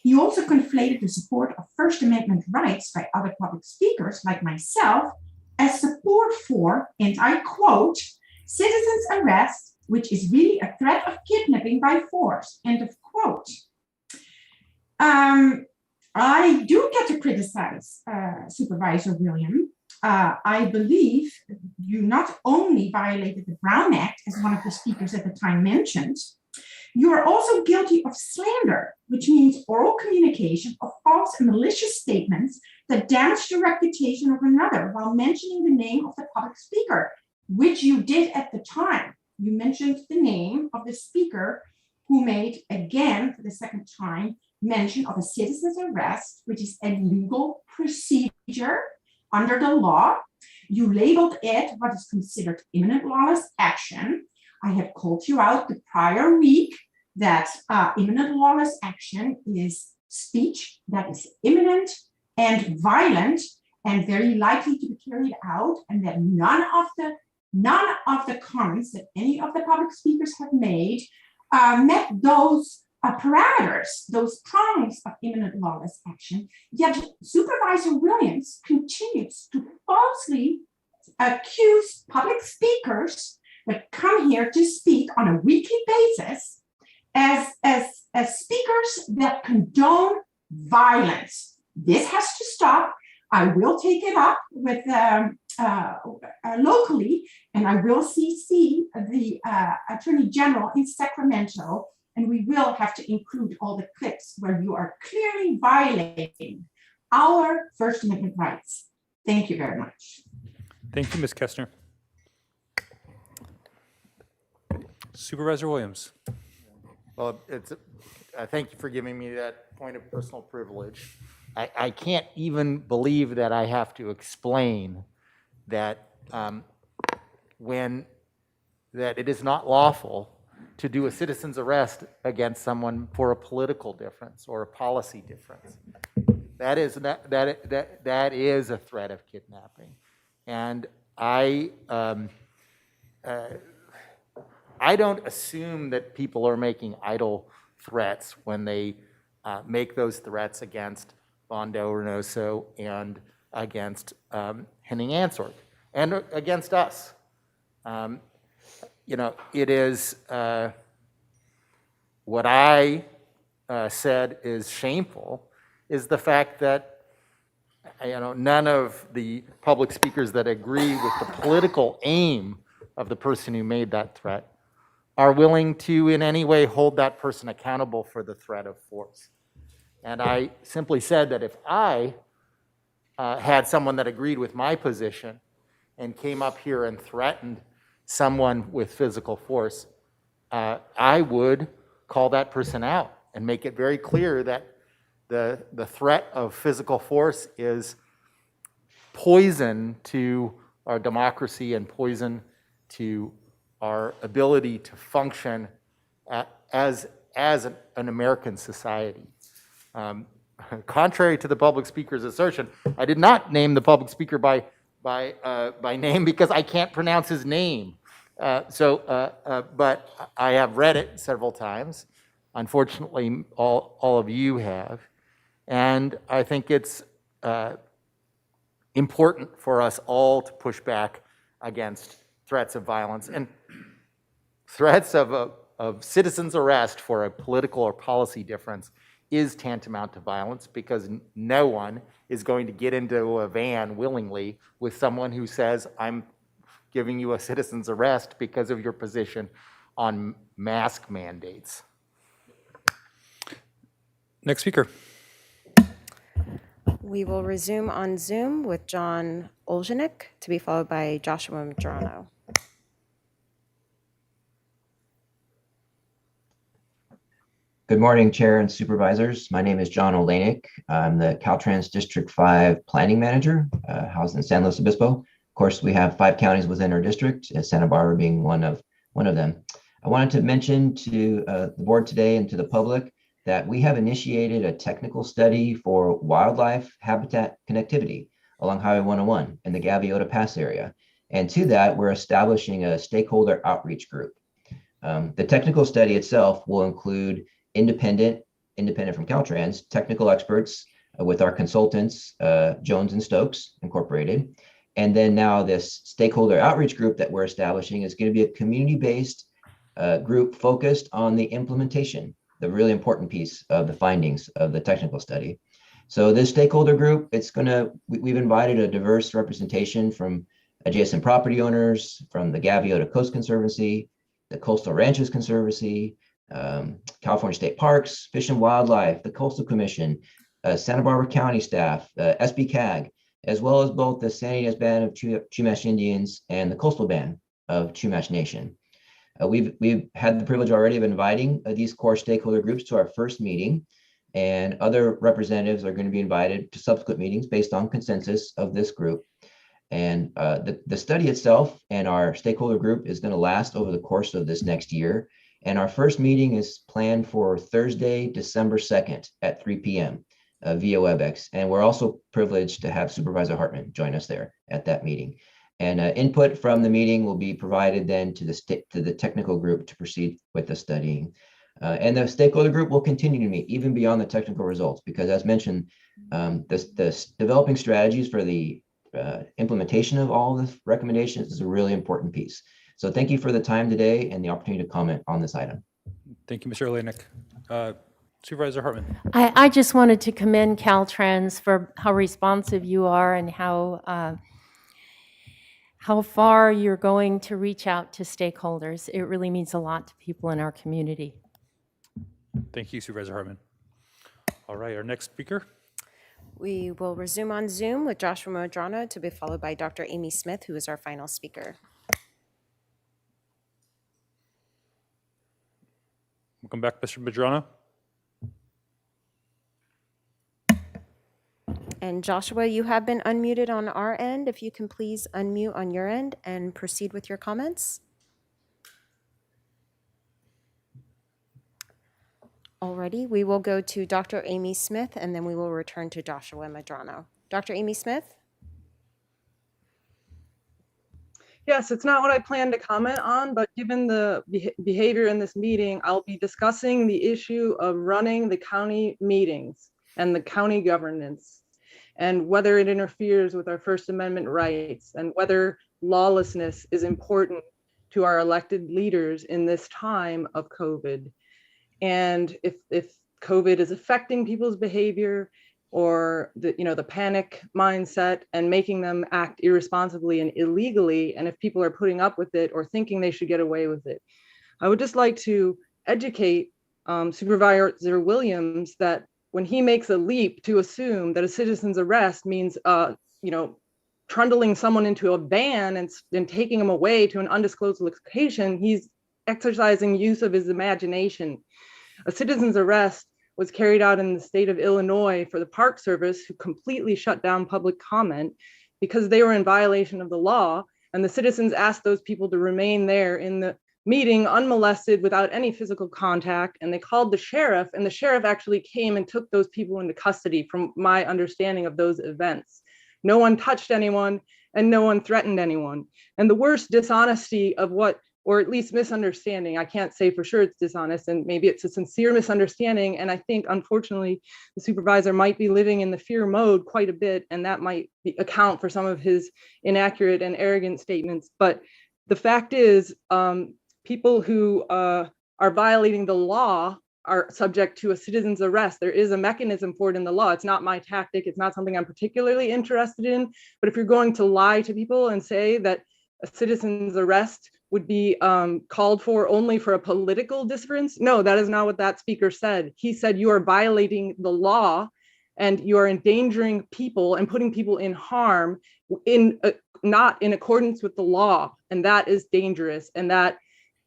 He also conflated the support of First Amendment rights by other public speakers like myself as support for, and I quote, citizens' arrest, which is really a threat of kidnapping by force, end of quote. I do get to criticize Supervisor William. I believe you not only violated the Brown Act, as one of the speakers at the time mentioned, you are also guilty of slander, which means oral communication of false and malicious statements that damage the reputation of another while mentioning the name of the public speaker, which you did at the time. You mentioned the name of the speaker who made, again, for the second time, mention of a citizen's arrest, which is a legal procedure under the law. You labeled it what is considered imminent lawless action. I had called you out the prior week that imminent lawless action is speech that is imminent and violent and very likely to be carried out, and that none of the comments that any of the public speakers have made met those parameters, those prongs of imminent lawless action. Yet Supervisor Williams continues to falsely accuse public speakers that come here to speak on a weekly basis as speakers that condone violence. This has to stop. I will take it up with locally, and I will CC the Attorney General in Sacramento, and we will have to include all the clips where you are clearly violating our First Amendment rights. Thank you very much. Thank you, Ms. Kestner. Supervisor Williams. Well, thank you for giving me that point of personal privilege. I can't even believe that I have to explain that that it is not lawful to do a citizen's arrest against someone for a political difference or a policy difference. That is a threat of kidnapping, and I don't assume that people are making idle threats when they make those threats against Bondo Reynoso and against Henning Answorth and against us. It is what I said is shameful is the fact that none of the public speakers that agree with the political aim of the person who made that threat are willing to in any way hold that person accountable for the threat of force. And I simply said that if I had someone that agreed with my position and came up here and threatened someone with physical force, I would call that person out and make it very clear that the threat of physical force is poison to our democracy and poison to our ability to function as an American society. Contrary to the public speaker's assertion, I did not name the public speaker by name because I can't pronounce his name. But I have read it several times. Unfortunately, all of you have. And I think it's important for us all to push back against threats of violence and threats of citizens' arrest for a political or policy difference is tantamount to violence, because no one is going to get into a van willingly with someone who says, I'm giving you a citizen's arrest because of your position on mask mandates. Next speaker. We will resume on Zoom with John Oljanik, to be followed by Joshua Madrano. Good morning, Chair and Supervisors. My name is John Olenek. I'm the Caltrans District 5 Planning Manager, housed in San Luis Obispo. Of course, we have 5 counties within our district, Santa Barbara being one of them. I wanted to mention to the board today and to the public that we have initiated a technical study for wildlife habitat connectivity along Highway 101 in the Gaviota Pass area. And to that, we're establishing a stakeholder outreach group. The technical study itself will include independent from Caltrans, technical experts with our consultants, Jones and Stokes Incorporated. And then now this stakeholder outreach group that we're establishing is going to be a community-based group focused on the implementation, the really important piece of the findings of the technical study. So this stakeholder group, we've invited a diverse representation from adjacent property owners, from the Gaviota Coast Conservancy, the Coastal Ranches Conservancy, California State Parks, Fish and Wildlife, the Coastal Commission, Santa Barbara County staff, SBCAG, as well as both the San Ynez Band of Chumash Indians and the Coastal Band of Chumash Nation. We've had the privilege already of inviting these core stakeholder groups to our first meeting, and other representatives are going to be invited to subsequent meetings based on consensus of this group. And the study itself and our stakeholder group is going to last over the course of this next year. And our first meeting is planned for Thursday, December 2nd at 3 p.m. Via WebEx. And we're also privileged to have Supervisor Hartman join us there at that meeting. And input from the meeting will be provided then to the technical group to proceed with the studying. And the stakeholder group will continue to meet even beyond the technical results, because as mentioned, the developing strategies for the implementation of all the recommendations is a really important piece. So thank you for the time today and the opportunity to comment on this item. Thank you, Mr. Olenek. Supervisor Hartman. I just wanted to commend Caltrans for how responsive you are and how far you're going to reach out to stakeholders. It really means a lot to people in our community. Thank you, Supervisor Hartman. All right, our next speaker. We will resume on Zoom with Joshua Madrano, to be followed by Dr. Amy Smith, who is our final speaker. Welcome back, Mr. Madrano. And Joshua, you have been unmuted on our end. If you can please unmute on your end and proceed with your comments. Alrighty, we will go to Dr. Amy Smith, and then we will return to Joshua Madrano. Dr. Amy Smith? Yes, it's not what I planned to comment on, but given the behavior in this meeting, I'll be discussing the issue of running the county meetings and the county governance, and whether it interferes with our First Amendment rights, and whether lawlessness is important to our elected leaders in this time of COVID. And if COVID is affecting people's behavior, or the panic mindset and making them act irresponsibly and illegally. And if people are putting up with it or thinking they should get away with it, I would just like to educate Supervisor Williams that when he makes a leap to assume that a citizen's arrest means, trundling someone into a van and taking them away to an undisclosed location, he's exercising use of his imagination. A citizen's arrest was carried out in the state of Illinois for the Park Service, who completely shut down public comment because they were in violation of the law. And the citizens asked those people to remain there in the meeting unmolested without any physical contact. And they called the sheriff, and the sheriff actually came and took those people into custody, from my understanding of those events. No one touched anyone and no one threatened anyone. And the worst dishonesty of what, or at least misunderstanding, I can't say for sure it's dishonest, and maybe it's a sincere misunderstanding. And I think, unfortunately, the supervisor might be living in the fear mode quite a bit, and that might account for some of his inaccurate and arrogant statements. But the fact is, people who are violating the law are subject to a citizen's arrest. There is a mechanism for it in the law. It's not my tactic. It's not something I'm particularly interested in. But if you're going to lie to people and say that a citizen's arrest would be called for only for a political difference, no, that is not what that speaker said. He said you are violating the law and you are endangering people and putting people in harm not in accordance with the law. And that is dangerous. And that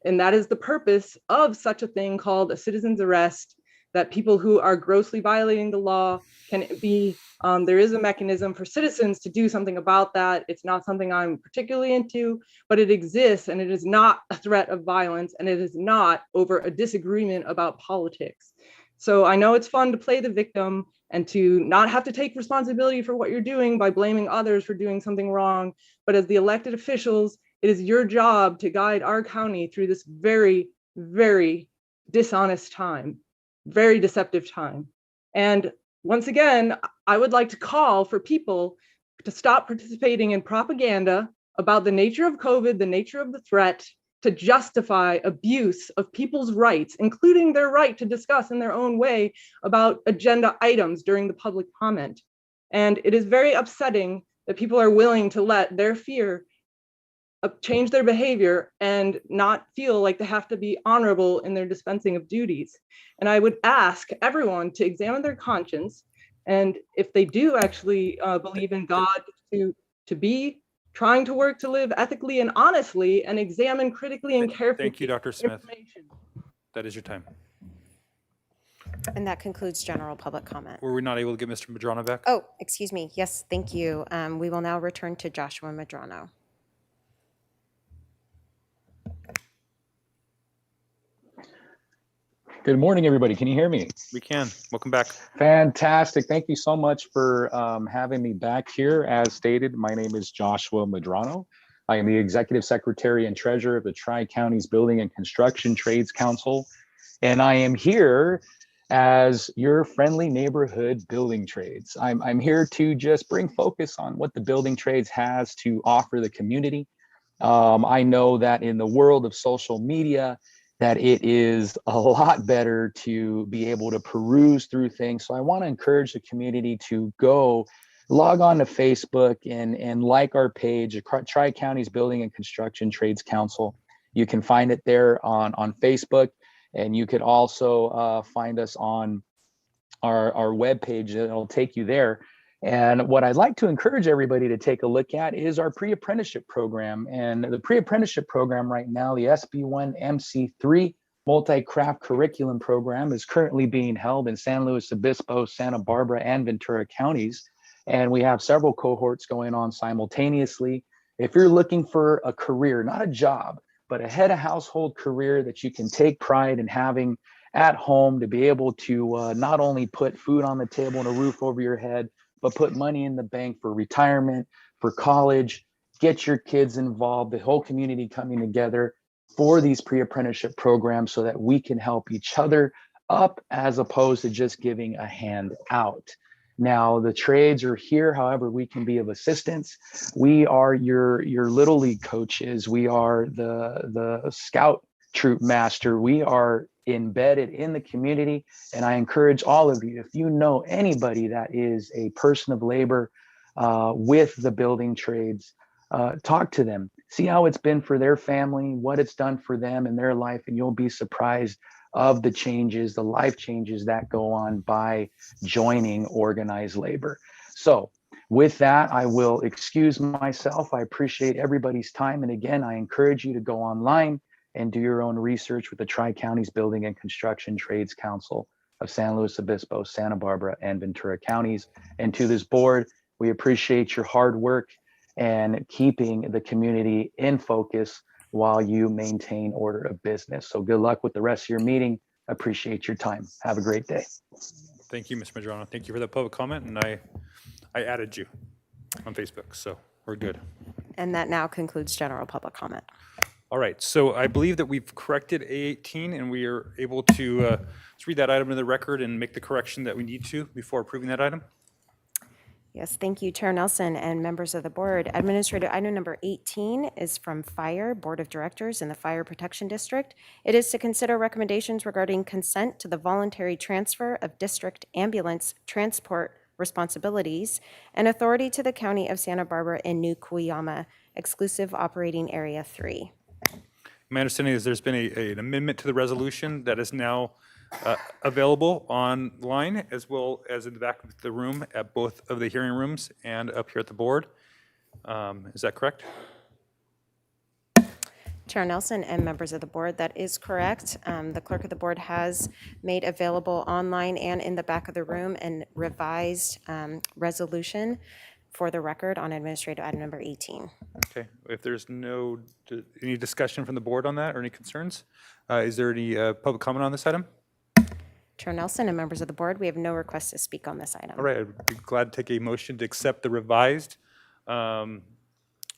is the purpose of such a thing called a citizen's arrest, that people who are grossly violating the law can be, there is a mechanism for citizens to do something about that. It's not something I'm particularly into, but it exists, and it is not a threat of violence, and it is not over a disagreement about politics. So I know it's fun to play the victim and to not have to take responsibility for what you're doing by blaming others for doing something wrong. But as the elected officials, it is your job to guide our county through this very, very dishonest time, very deceptive time. And once again, I would like to call for people to stop participating in propaganda about the nature of COVID, the nature of the threat, to justify abuse of people's rights, including their right to discuss in their own way about agenda items during the public comment. And it is very upsetting that people are willing to let their fear change their behavior and not feel like they have to be honorable in their dispensing of duties. And I would ask everyone to examine their conscience, and if they do actually believe in God, to be trying to work to live ethically and honestly, and examine critically and carefully. Thank you, Dr. Smith. That is your time. And that concludes general public comment. Were we not able to get Mr. Madrano back? Oh, excuse me. Yes, thank you. We will now return to Joshua Madrano. Good morning, everybody. Can you hear me? We can. Welcome back. Fantastic. Thank you so much for having me back here. As stated, my name is Joshua Madrano. I am the Executive Secretary and Treasurer of the Tri-Counties Building and Construction Trades Council, and I am here as your friendly neighborhood building trades. I'm here to just bring focus on what the building trades has to offer the community. I know that in the world of social media, that it is a lot better to be able to peruse through things. So I want to encourage the community to go log on to Facebook and like our page, Tri-Counties Building and Construction Trades Council. You can find it there on Facebook, and you could also find us on our webpage. It'll take you there. And what I'd like to encourage everybody to take a look at is our pre-apprenticeship program. And the pre-apprenticeship program right now, the SB1 MC3 multi-craft curriculum program, is currently being held in San Luis Obispo, Santa Barbara, and Ventura counties. And we have several cohorts going on simultaneously. If you're looking for a career, not a job, but a head of household career that you can take pride in having at home, to be able to not only put food on the table and a roof over your head, but put money in the bank for retirement, for college, get your kids involved, the whole community coming together for these pre-apprenticeship programs so that we can help each other up, as opposed to just giving a hand out. Now, the trades are here, however we can be of assistance. We are your Little League coaches. We are the scout troop master. We are embedded in the community. And I encourage all of you, if you know anybody that is a person of labor with the building trades, talk to them, see how it's been for their family, what it's done for them in their life, and you'll be surprised of the changes, the life changes that go on by joining organized labor. So with that, I will excuse myself. I appreciate everybody's time. And again, I encourage you to go online and do your own research with the Tri-Counties Building and Construction Trades Council of San Luis Obispo, Santa Barbara, and Ventura counties. And to this board, we appreciate your hard work and keeping the community in focus while you maintain order of business. So good luck with the rest of your meeting. Appreciate your time. Have a great day. Thank you, Mr. Medrano. Thank you for that public comment, and I added you on Facebook, so we're good. And that now concludes general public comment. All right, so I believe that we've corrected A18, and we are able to let's read that item into the record and make the correction that we need to before approving that item. Yes, thank you, Chair Nelson and members of the board. Administrative item number 18 is from Fire Board of Directors in the Fire Protection District. It is to consider recommendations regarding consent to the voluntary transfer of district ambulance transport responsibilities and authority to the County of Santa Barbara in New Cuyama, exclusive operating area 3. My understanding is there's been an amendment to the resolution that is now available online, as well as in the back of the room at both of the hearing rooms and up here at the board. Is that correct? Chair Nelson and members of the board, that is correct. The clerk of the board has made available online and in the back of the room a revised resolution for the record on administrative item number 18. Okay, if there's any discussion from the board on that or any concerns, is there any public comment on this item? Chair Nelson and members of the board, we have no requests to speak on this item. All right, I'd be glad to take a motion to accept the revised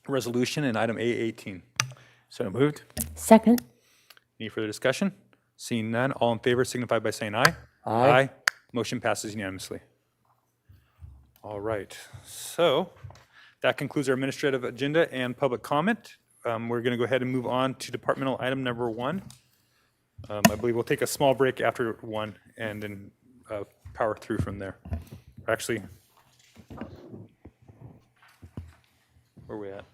resolution in item A18. So moved. Second. Any further discussion? Seeing none, all in favor signify by saying aye. Aye. Motion passes unanimously. All right, so that concludes our administrative agenda and public comment. We're going to go ahead and move on to departmental item number 1. I believe we'll take a small break after 1 and then power through from there. Actually, where are we at?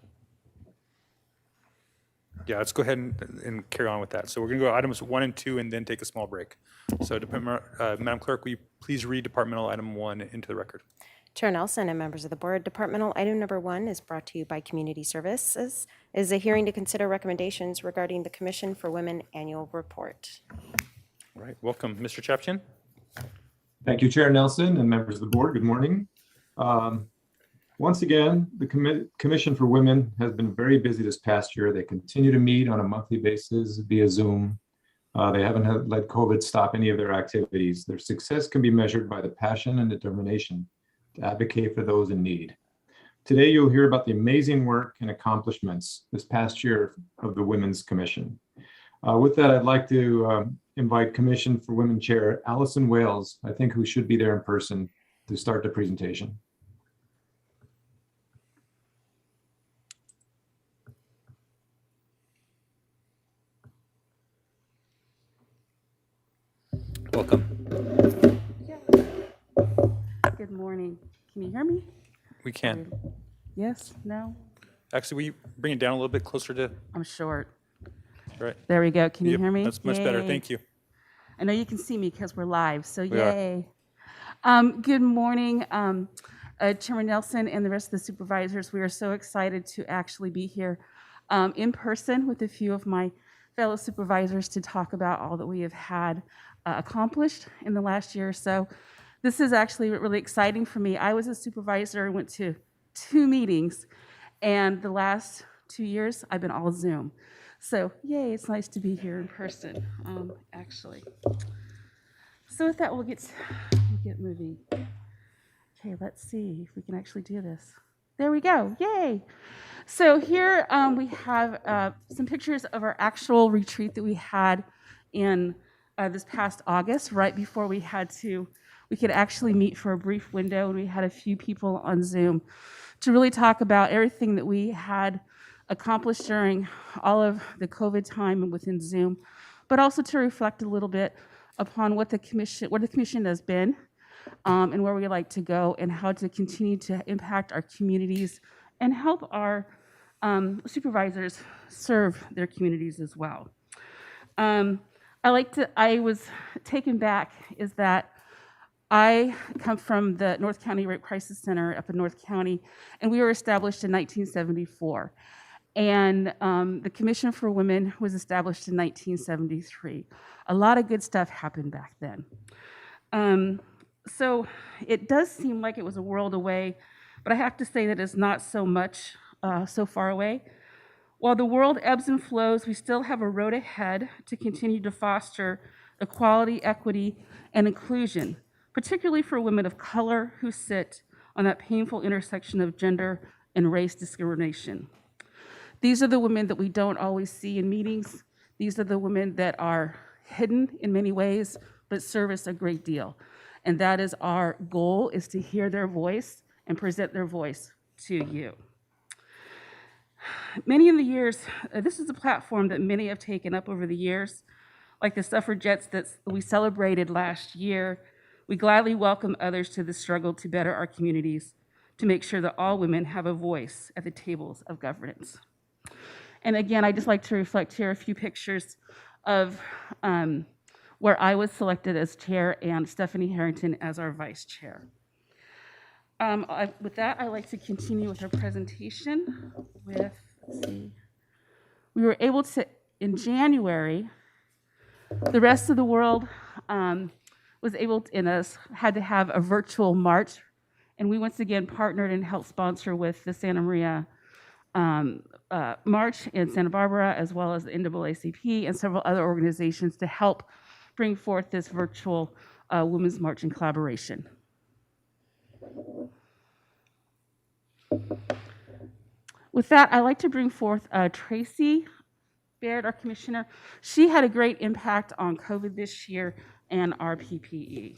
Yeah, let's go ahead and carry on with that. So we're going to go items 1 and 2 and then take a small break. So Madam Clerk, will you please read departmental item 1 into the record? Chair Nelson and members of the board, departmental item number 1 is brought to you by Community Services. It is a hearing to consider recommendations regarding the Commission for Women annual report. All right, welcome. Mr. Chapchin. Thank you, Chair Nelson and members of the board. Good morning. Once again, the Commission for Women has been very busy this past year. They continue to meet on a monthly basis via Zoom. They haven't let COVID stop any of their activities. Their success can be measured by the passion and determination to advocate for those in need. Today, you'll hear about the amazing work and accomplishments this past year of the Women's Commission. With that, I'd like to invite Commission for Women Chair Allison Wales, I think who should be there in person, to start the presentation. Welcome. Good morning. Can you hear me? We can. Yes? No? Actually, will you bring it down a little bit closer to? I'm short. Right. There we go. Can you Yep, hear me? that's much better. Yay. Thank you. I know you can see me because we're live, so We are. yay. Good morning, Chairman Nelson and the rest of the supervisors. We are so excited to actually be here in person with a few of my fellow supervisors to talk about all that we have had accomplished in the last year or so. This is actually really exciting for me. I was a supervisor and went to 2 meetings, and the last 2 years I've been all Zoom. So yay, it's nice to be here in person, actually. So with that, we'll get moving. Okay, let's see if we can actually do this. There we go, yay. So here we have some pictures of our actual retreat that we had in this past August, right before we could actually meet for a brief window, and we had a few people on Zoom to really talk about everything that we had accomplished during all of the COVID time and within Zoom, but also to reflect a little bit upon what the commission has been, and where we like to go, and how to continue to impact our communities and help our supervisors serve their communities as well. I was taken back is that I come from the North County Rape Crisis Center up in North County, and we were established in 1974. And the Commission for Women was established in 1973. A lot of good stuff happened back then. So it does seem like it was a world away, but I have to say that it's not so much so far away. While the world ebbs and flows, we still have a road ahead to continue to foster equality, equity, and inclusion, particularly for women of color who sit on that painful intersection of gender and race discrimination. These are the women that we don't always see in meetings. These are the women that are hidden in many ways, but serve us a great deal. And that is our goal, is to hear their voice and present their voice to you. Many in the years, this is a platform that many have taken up over the years, like the suffragettes that we celebrated last year. We gladly welcome others to the struggle to better our communities, to make sure that all women have a voice at the tables of governance. And again, I just like to reflect here a few pictures of where I was selected as chair and Stephanie Harrington as our vice chair. With that, I'd like to continue with our presentation with, let's see. We were able to, in January, the rest of the world was able to, had to have a virtual march, and we once again partnered and helped sponsor with the Santa Maria March in Santa Barbara, as well as the NAACP and several other organizations to help bring forth this virtual Women's March in collaboration. With that, I'd like to bring forth Tracy Baird, our commissioner. She had a great impact on COVID this year and our PPE.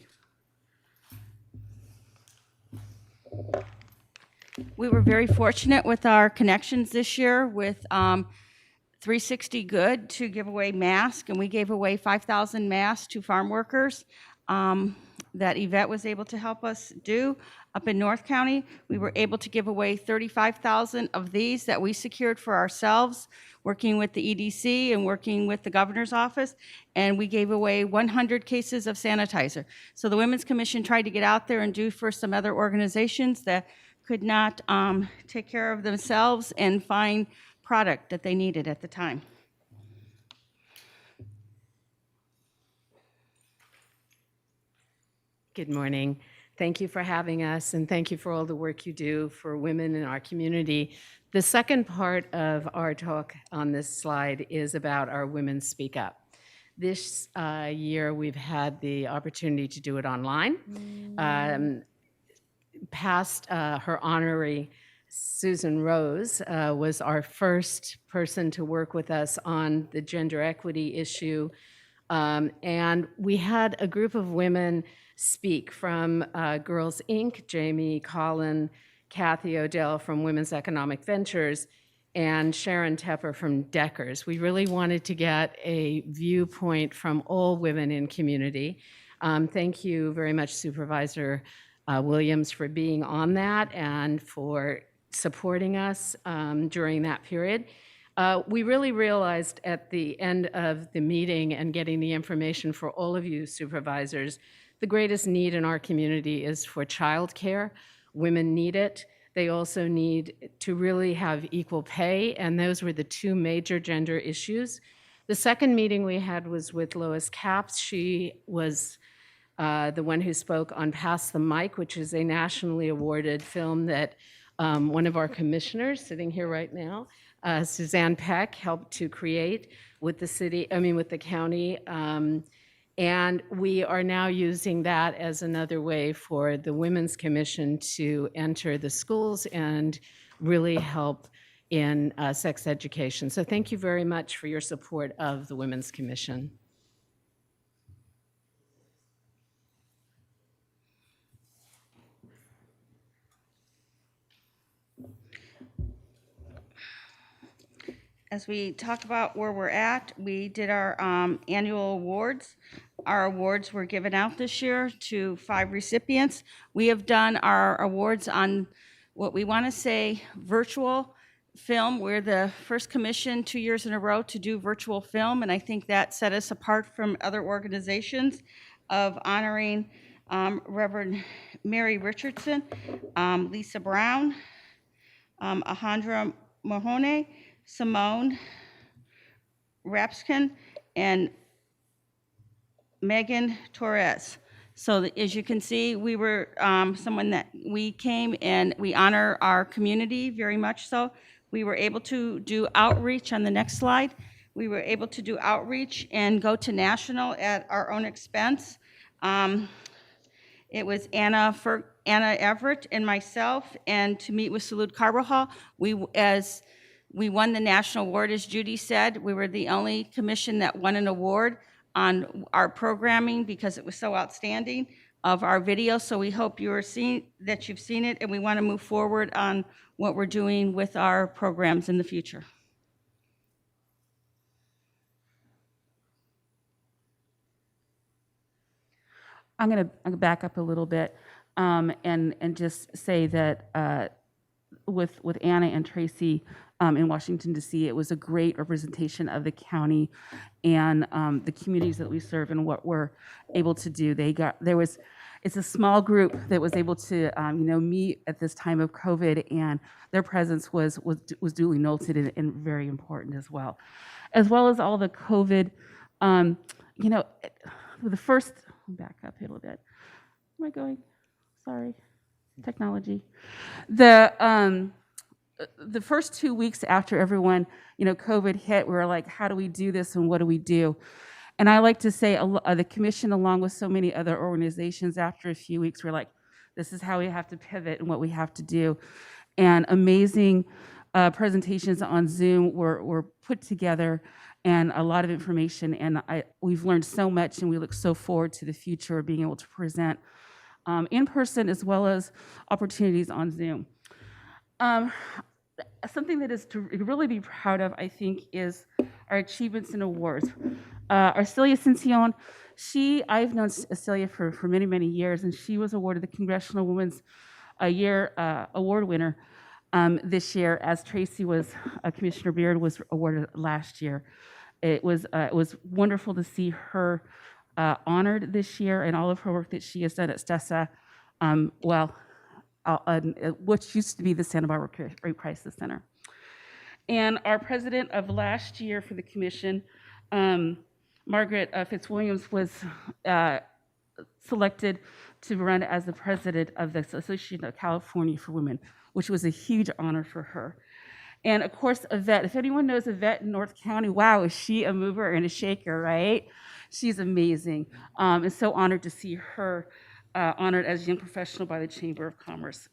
We were very fortunate with our connections this year with 360 Good to give away masks, and we gave away 5,000 masks to farm workers that Yvette was able to help us do. Up in North County, we were able to give away 35,000 of these that we secured for ourselves, working with the EDC and working with the governor's office, and we gave away 100 cases of sanitizer. So the Women's Commission tried to get out there and do for some other organizations that could not take care of themselves and find product that they needed at the time. Good morning. Thank you for having us, and thank you for all the work you do for women in our community. The second part of our talk on this slide is about our Women Speak Up. This year, we've had the opportunity to do it online. Past her honorary, Susan Rose, was our first person to work with us on the gender equity issue. And we had a group of women speak from Girls Inc., Jamie Collin, Kathy Odell from Women's Economic Ventures, and Sharon Tepper from Deckers. We really wanted to get a viewpoint from all women in community. Thank you very much, Supervisor Williams, for being on that and for supporting us during that period. We really realized at the end of the meeting and getting the information for all of you supervisors, the greatest need in our community is for childcare. Women need it. They also need to really have equal pay, and those were the two major gender issues. The second meeting we had was with Lois Capps. She was the one who spoke on Pass the Mic, which is a nationally awarded film that one of our commissioners sitting here right now, Suzanne Peck, helped to create with the county. And we are now using that as another way for the Women's Commission to enter the schools and really help in sex education. So thank you very much for your support of the Women's Commission. as we talk about where we're at, we did our annual awards. Our awards were given out this year to 5 recipients. We have done our awards on what we want to say virtual film. We're the first commission 2 years in a row to do virtual film, and I think that set us apart from other organizations of honoring Reverend Mary Richardson, Lisa Brown, Alejandra Mahoney, Simone Rapskin, and Megan Torres. So as you can see, we were someone that we came and we honor our community very much so. We were able to do outreach on the next slide. We were able to do outreach and go to national at our own expense. It was Anna Everett and myself, and to meet with Salud Carvajal. We won the national award, as Judy said. We were the only commission that won an award on our programming because it was so outstanding of our video. So we hope you've seen it, and we want to move forward on what we're doing with our programs in the future. I'm going to back up a little bit and just say that with Anna and Tracy in Washington, D.C., it was a great representation of the county and the communities that we serve and what we're able to do. It's a small group that was able to meet at this time of COVID, and their presence was duly noted and very important as well as all the COVID. The first. Back up a little bit. Am I going? Sorry, technology. The first 2 weeks after everyone, COVID hit, we were like, how do we do this and what do we do? And I like to say the commission, along with so many other organizations, after a few weeks, we're like, this is how we have to pivot and what we have to do. And amazing presentations on Zoom were put together, and a lot of information, and we've learned so much, and we look so forward to the future of being able to present in person as well as opportunities on Zoom. Something that is to really be proud of, I think, is our achievements and awards. Arcelia Cincion, I've known Arcelia for many, many years, and she was awarded the Congressional Women's Year Award winner this year, as Tracy Commissioner Beard was awarded last year. It was wonderful to see her honored this year and all of her work that she has done at STESA, which used to be the Santa Barbara Rape Crisis Center. And our president of last year for the commission, Margaret Fitzwilliams, was selected to run as the president of the Association of California for Women, which was a huge honor for her. And of course, Yvette, if anyone knows Yvette in North County, wow, is she a mover and a shaker, right? She's amazing. And so honored to see her honored as Young Professional by the Chamber of Commerce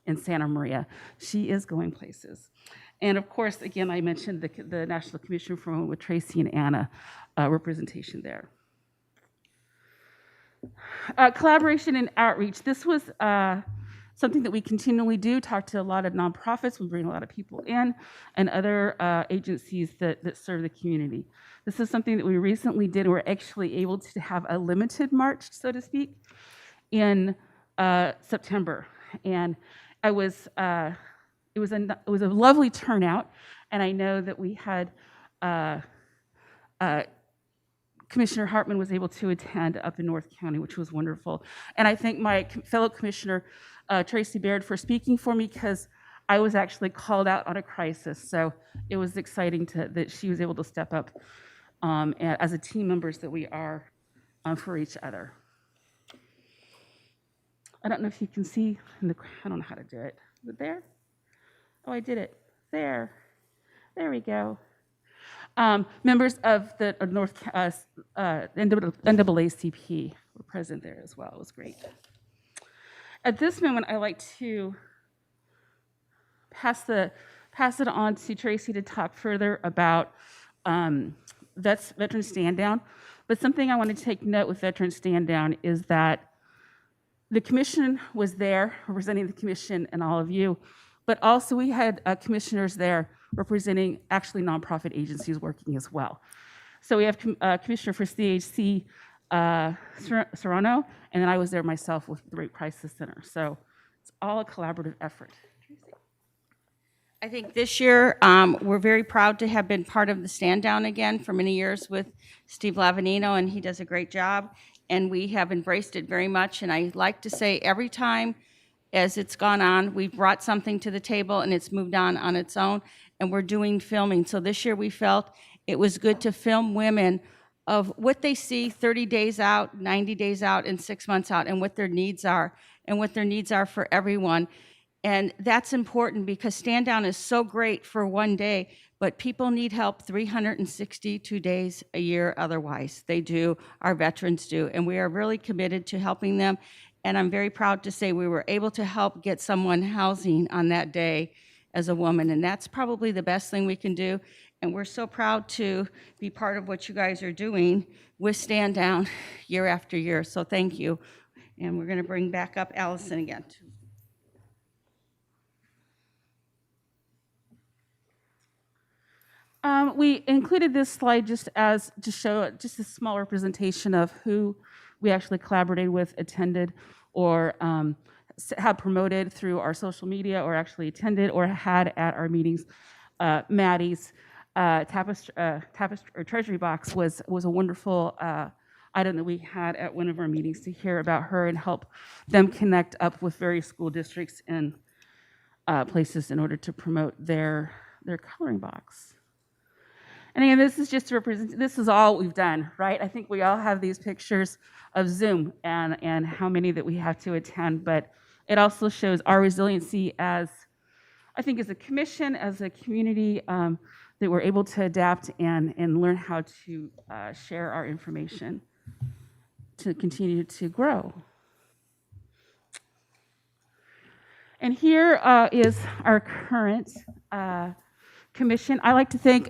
in Santa Maria. She is going places. And of course, again, I mentioned the National Commission for Women with Tracy and Anna representation there. Collaboration and outreach. This was something that we continually do, talk to a lot of nonprofits, we bring a lot of people in, and other agencies that serve the community. This is something that we recently did. We're actually able to have a limited march, so to speak, in September. And it was a lovely turnout, and I know that we had Commissioner Hartman was able to attend up in North County, which was wonderful. And I thank my fellow Commissioner Tracy Baird for speaking for me, because I was actually called out on a crisis. So it was exciting that she was able to step up as a team members that we are for each other. I don't know if you can see, I don't know how to do it. Is it there? Oh, I did it. There we go. Members of the NAACP were present there as well. It was great. At this moment, I'd like to pass it on to Tracy to talk further about Veteran Stand Down. But something I want to take note with Veteran Stand Down is that the commission was there, representing the commission and all of you, but also we had commissioners there representing actually nonprofit agencies working as well. So we have Commissioner for CHC Serrano, and then I was there myself with the Rape Crisis Center. So it's all a collaborative effort. I think this year, we're very proud to have been part of the Stand Down again for many years with Steve Lavanino, and he does a great job. And we have embraced it very much. And I like to say every time as it's gone on, we've brought something to the table and it's moved on its own, and we're doing filming. So this year we felt it was good to film women of what they see 30 days out, 90 days out, and 6 months out, and what their needs are, and what their needs are for everyone. And that's important because Stand Down is so great for one day, but people need help 362 days a year otherwise. They do, our veterans do, and we are really committed to helping them. And I'm very proud to say we were able to help get someone housing on that day as a woman, and that's probably the best thing we can do. And we're so proud to be part of what you guys are doing with Stand Down year after year, so thank you. And we're gonna bring back up Allison again. We included this slide just to show just a small representation of who we actually collaborated with, attended, or have promoted through our social media, or actually attended or had at our meetings. Maddie's treasury box was a wonderful item that we had at one of our meetings to hear about her and help them connect up with various school districts and places in order to promote their coloring box. And again, this is just to represent, this is all we've done, right? I think we all have these pictures of Zoom and how many that we have to attend, but it also shows our resiliency as, I think, as a commission, as a community, that we're able to adapt and learn how to share our information to continue to grow. And here is our current commission. I like to thank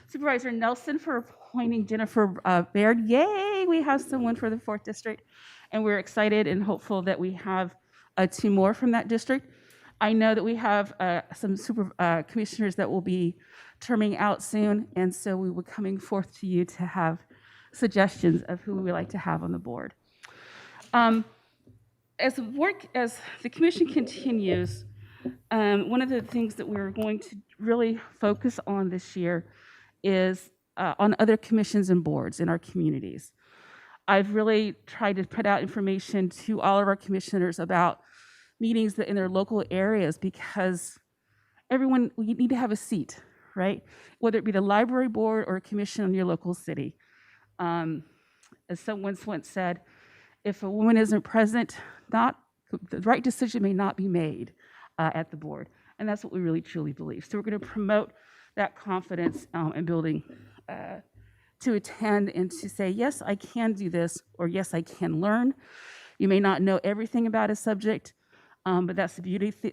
Supervisor Nelson for appointing Jennifer Baird. Yay, we have someone for the 4th District, and we're excited and hopeful that we have 2 more from that district. I know that we have some commissioners that will be terming out soon, and so we will be coming forth to you to have suggestions of who we would like to have on the board. As the commission continues, one of the things that we're going to really focus on this year is on other commissions and boards in our communities. I've really tried to put out information to all of our commissioners about meetings that in their local areas, because we need to have a seat, right? Whether it be the library board or a commission in your local city. As someone once said, if a woman isn't present, the right decision may not be made at the board. And that's what we really truly believe. So we're going to promote that confidence and building to attend and to say, yes, I can do this, or yes, I can learn. You may not know everything about a subject, but that's the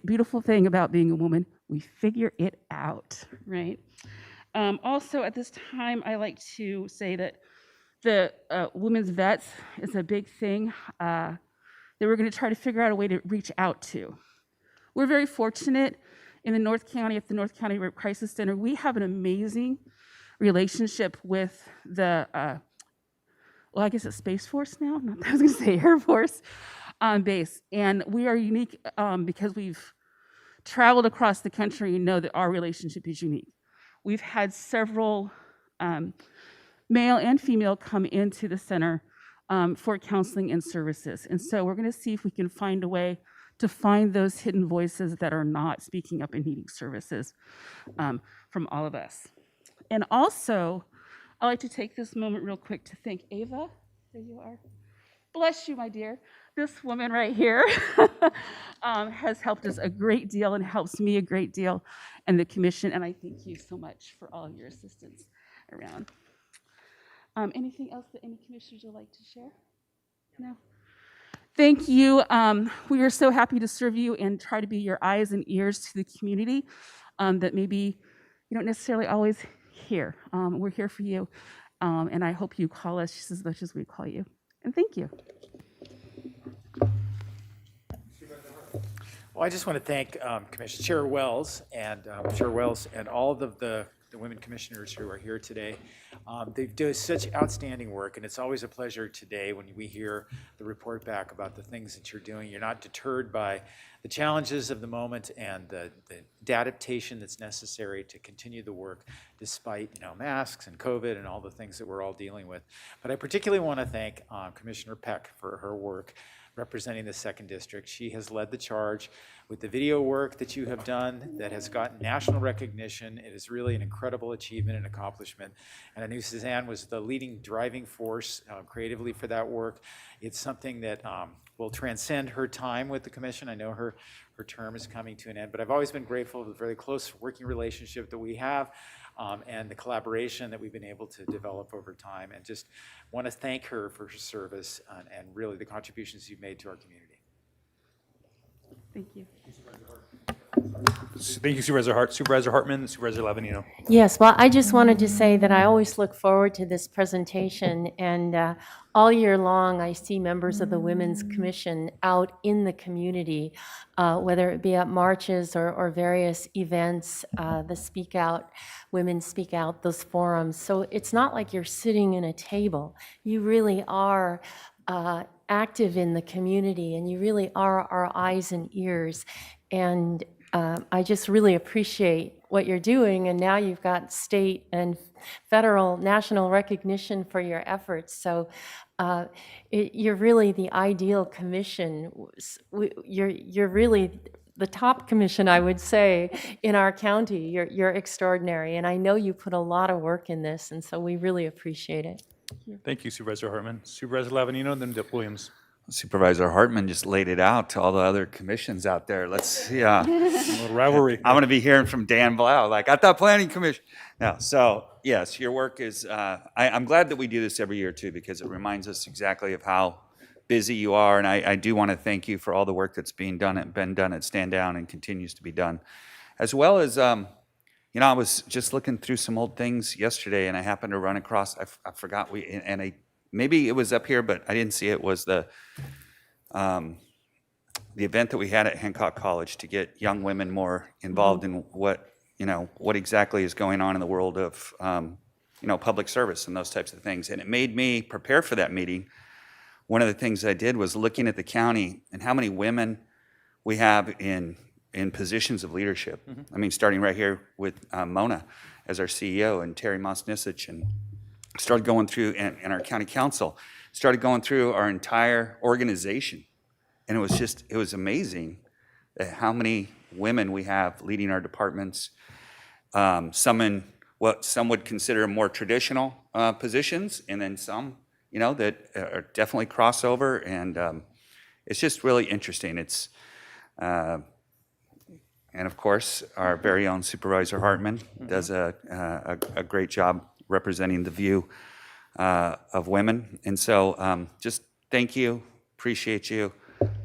beautiful thing about being a woman. We figure it out, right? Also, at this time, I like to say that the women's vets is a big thing that we're going to try to figure out a way to reach out to. We're very fortunate in the North County, at the North County Rape Crisis Center. We have an amazing relationship with the, well, I guess it's Space Force now. I was going to say Air Force base. And we are unique because we've traveled across the country and know that our relationship is unique. We've had several male and female come into the center for counseling and services. And so we're going to see if we can find a way to find those hidden voices that are not speaking up and needing services from all of us. And also, I'd like to take this moment real quick to thank Ava. There you are. Bless you, my dear. This woman right here has helped us a great deal and helps me a great deal, and the commission, and I thank you so much for all of your assistance around. Anything else that any commissioners would like to share? No? Thank you. We are so happy to serve you and try to be your eyes and ears to the community that maybe you don't necessarily always hear. We're here for you, and I hope you call us just as much as we call you. And thank you. Well, I just want to thank Commissioner Chair Wells and all of the women commissioners who are here today. They do such outstanding work, and it's always a pleasure today when we hear the report back about the things that you're doing. You're not deterred by the challenges of the moment and the adaptation that's necessary to continue the work despite masks and COVID and all the things that we're all dealing with. But I particularly want to thank Commissioner Peck for her work representing the 2nd District. She has led the charge with the video work that you have done that has gotten national recognition. It is really an incredible achievement and accomplishment. And I knew Suzanne was the leading driving force creatively for that work. It's something that will transcend her time with the commission. I know her term is coming to an end, but I've always been grateful for the very close working relationship that we have and the collaboration that we've been able to develop over time, and just want to thank her for her service and really the contributions you've made to our community. Thank you. Thank you, Supervisor Hart. Supervisor Hartman, Supervisor Lavanino. Yes, well, I just wanted to say that I always look forward to this presentation, and all year long I see members of the Women's Commission out in the community, whether it be at marches or various events, the Speak Out, Women Speak Out, those forums. So it's not like you're sitting in a table. You really are active in the community, and you really are our eyes and ears. And I just really appreciate what you're doing, and now you've got state and federal, national recognition for your efforts. So you're really the ideal commission. You're really the top commission, I would say, in our county. You're extraordinary, and I know you put a lot of work in this, and so we really appreciate it. Thank you, Supervisor Hartman. Supervisor Lavanino, then Dip Williams. Supervisor Hartman just laid it out to all the other commissions out there. Let's, yeah. Rivalry. I'm going to be hearing from Dan Blau, like, I thought planning commission. No, so yes, your work is, I'm glad that we do this every year too, because it reminds us exactly of how busy you are. And I do want to thank you for all the work that's been done at Stand Down and continues to be done. As well as, I was just looking through some old things yesterday, and I happened to run across, I forgot, maybe it was up here, but I didn't see it, was the event that we had at Hancock College to get young women more involved in what exactly is going on in the world of, public service and those types of things. And it made me prepare for that meeting. One of the things I did was looking at the county and how many women we have in positions of leadership. I mean, starting right here with Mona as our CEO and Terry Mosnisich, and started going through, and our county council, started going through our entire organization. And it was amazing how many women we have leading our departments, some in what some would consider more traditional positions, and then some, that are definitely crossover. And it's just really interesting. It's, and of course, our very own Supervisor Hartman does a great job representing the view of women. And so just thank you, appreciate you.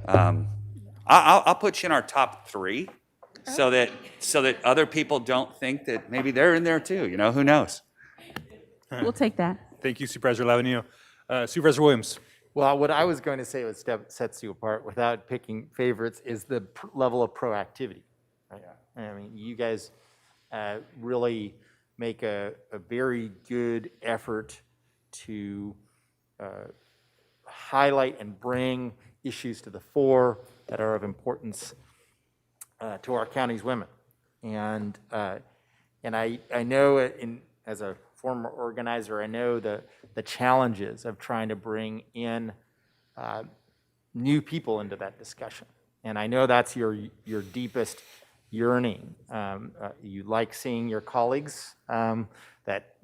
I'll put you in our top 3 so that other people don't think that maybe they're in there too, who knows? We'll take that. Thank you, Supervisor Lavanino. Supervisor Williams. Well, what I was going to say, what sets you apart without picking favorites, is the level of proactivity. Right? I mean, you guys really make a very good effort to highlight and bring issues to the fore that are of importance to our county's women. And I know, as a former organizer, I know the challenges of trying to bring in new people into that discussion. And I know that's your deepest yearning. You like seeing your colleagues that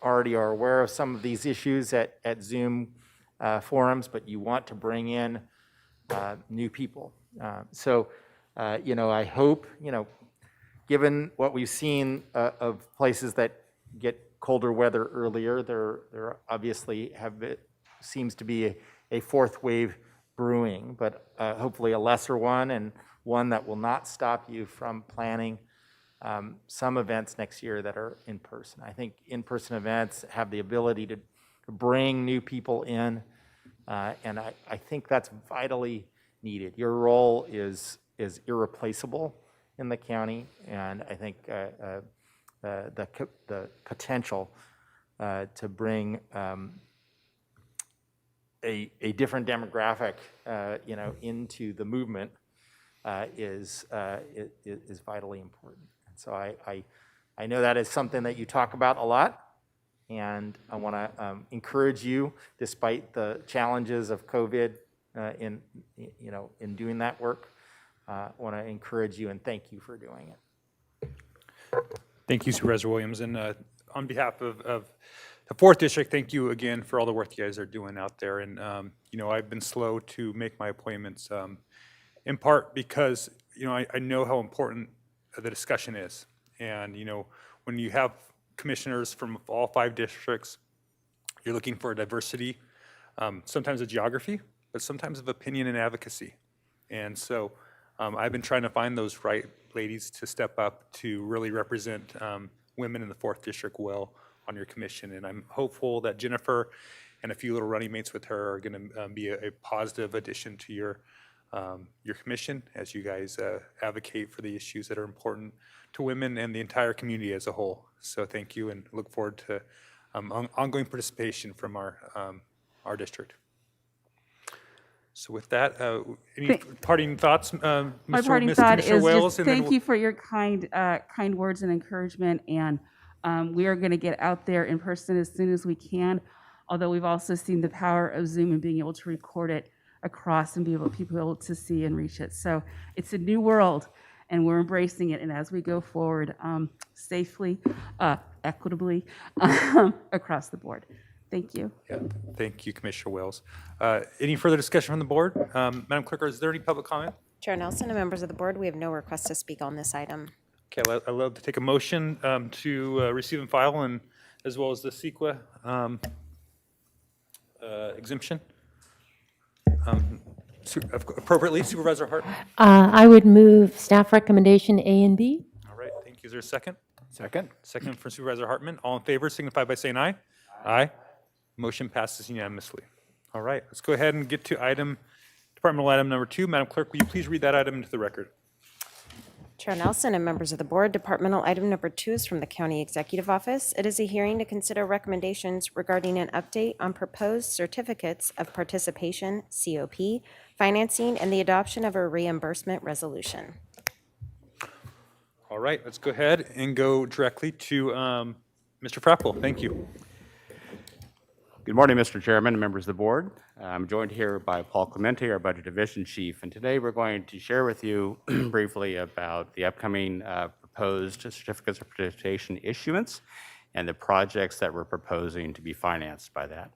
already are aware of some of these issues at Zoom forums, but you want to bring in new people. I hope, given what we've seen of places that get colder weather earlier, there obviously seems to be a 4th wave brewing, but hopefully a lesser one, and one that will not stop you from planning some events next year that are in person. I think in-person events have the ability to bring new people in, and I think that's vitally needed. Your role is is irreplaceable in the county, and I think the potential to bring a different demographic, into the movement is vitally important. And so I know that is something that you talk about a lot, and I want to encourage you, despite the challenges of COVID, in doing that work. I want to encourage you and thank you for doing it. Thank you, Supervisor Williams. And on behalf of the 4th District, thank you again for all the work you guys are doing out there. And, I've been slow to make my appointments, in part because, I know how important the discussion is. And, when you have commissioners from all 5 districts, you're looking for a diversity, sometimes of geography, but sometimes of opinion and advocacy. And so I've been trying to find those right ladies to step up to really represent women in the 4th District well on your commission. And I'm hopeful that Jennifer and a few little running mates with her are going to be a positive addition to your commission as you guys advocate for the issues that are important to women and the entire community as a whole. So thank you, and look forward to ongoing participation from our district. So with that, any parting thoughts, My parting thought is Wells? just thank you for your kind words and encouragement, and we are going to get out there in person as soon as we can, although we've also seen the power of Zoom and being able to record it across and people able to see and reach it. So it's a new world, and we're embracing it, and as we go forward safely, equitably, across the board. Thank you. Yeah, thank you, Commissioner Wells. Any further discussion from the board? Madam Clerk, is there any public comment? Chair Nelson and members of the board, we have no requests to speak on this item. Okay, I'd love to take a motion to receive and file, and as well as the CEQA exemption. Appropriately, Supervisor Hartman. I would move staff recommendation A and B. All right, thank you. Is there a second? Second. Second from Supervisor Hartman. All in favor signify by saying aye. Aye. Motion passes unanimously. All right, let's go ahead and get to departmental item number 2. Madam Clerk, will you please read that item into the record? Chair Nelson and members of the board, departmental item number 2 is from the County Executive Office. It is a hearing to consider recommendations regarding an update on proposed certificates of participation, COP, financing, and the adoption of a reimbursement resolution. All right, let's go ahead and go directly to Mr. Frappel. Thank you. Good morning, Mr. Chairman and members of the board. I'm joined here by Paul Clemente, our Budget Division Chief, and today we're going to share with you briefly about the upcoming proposed certificates of participation issuance and the projects that we're proposing to be financed by that,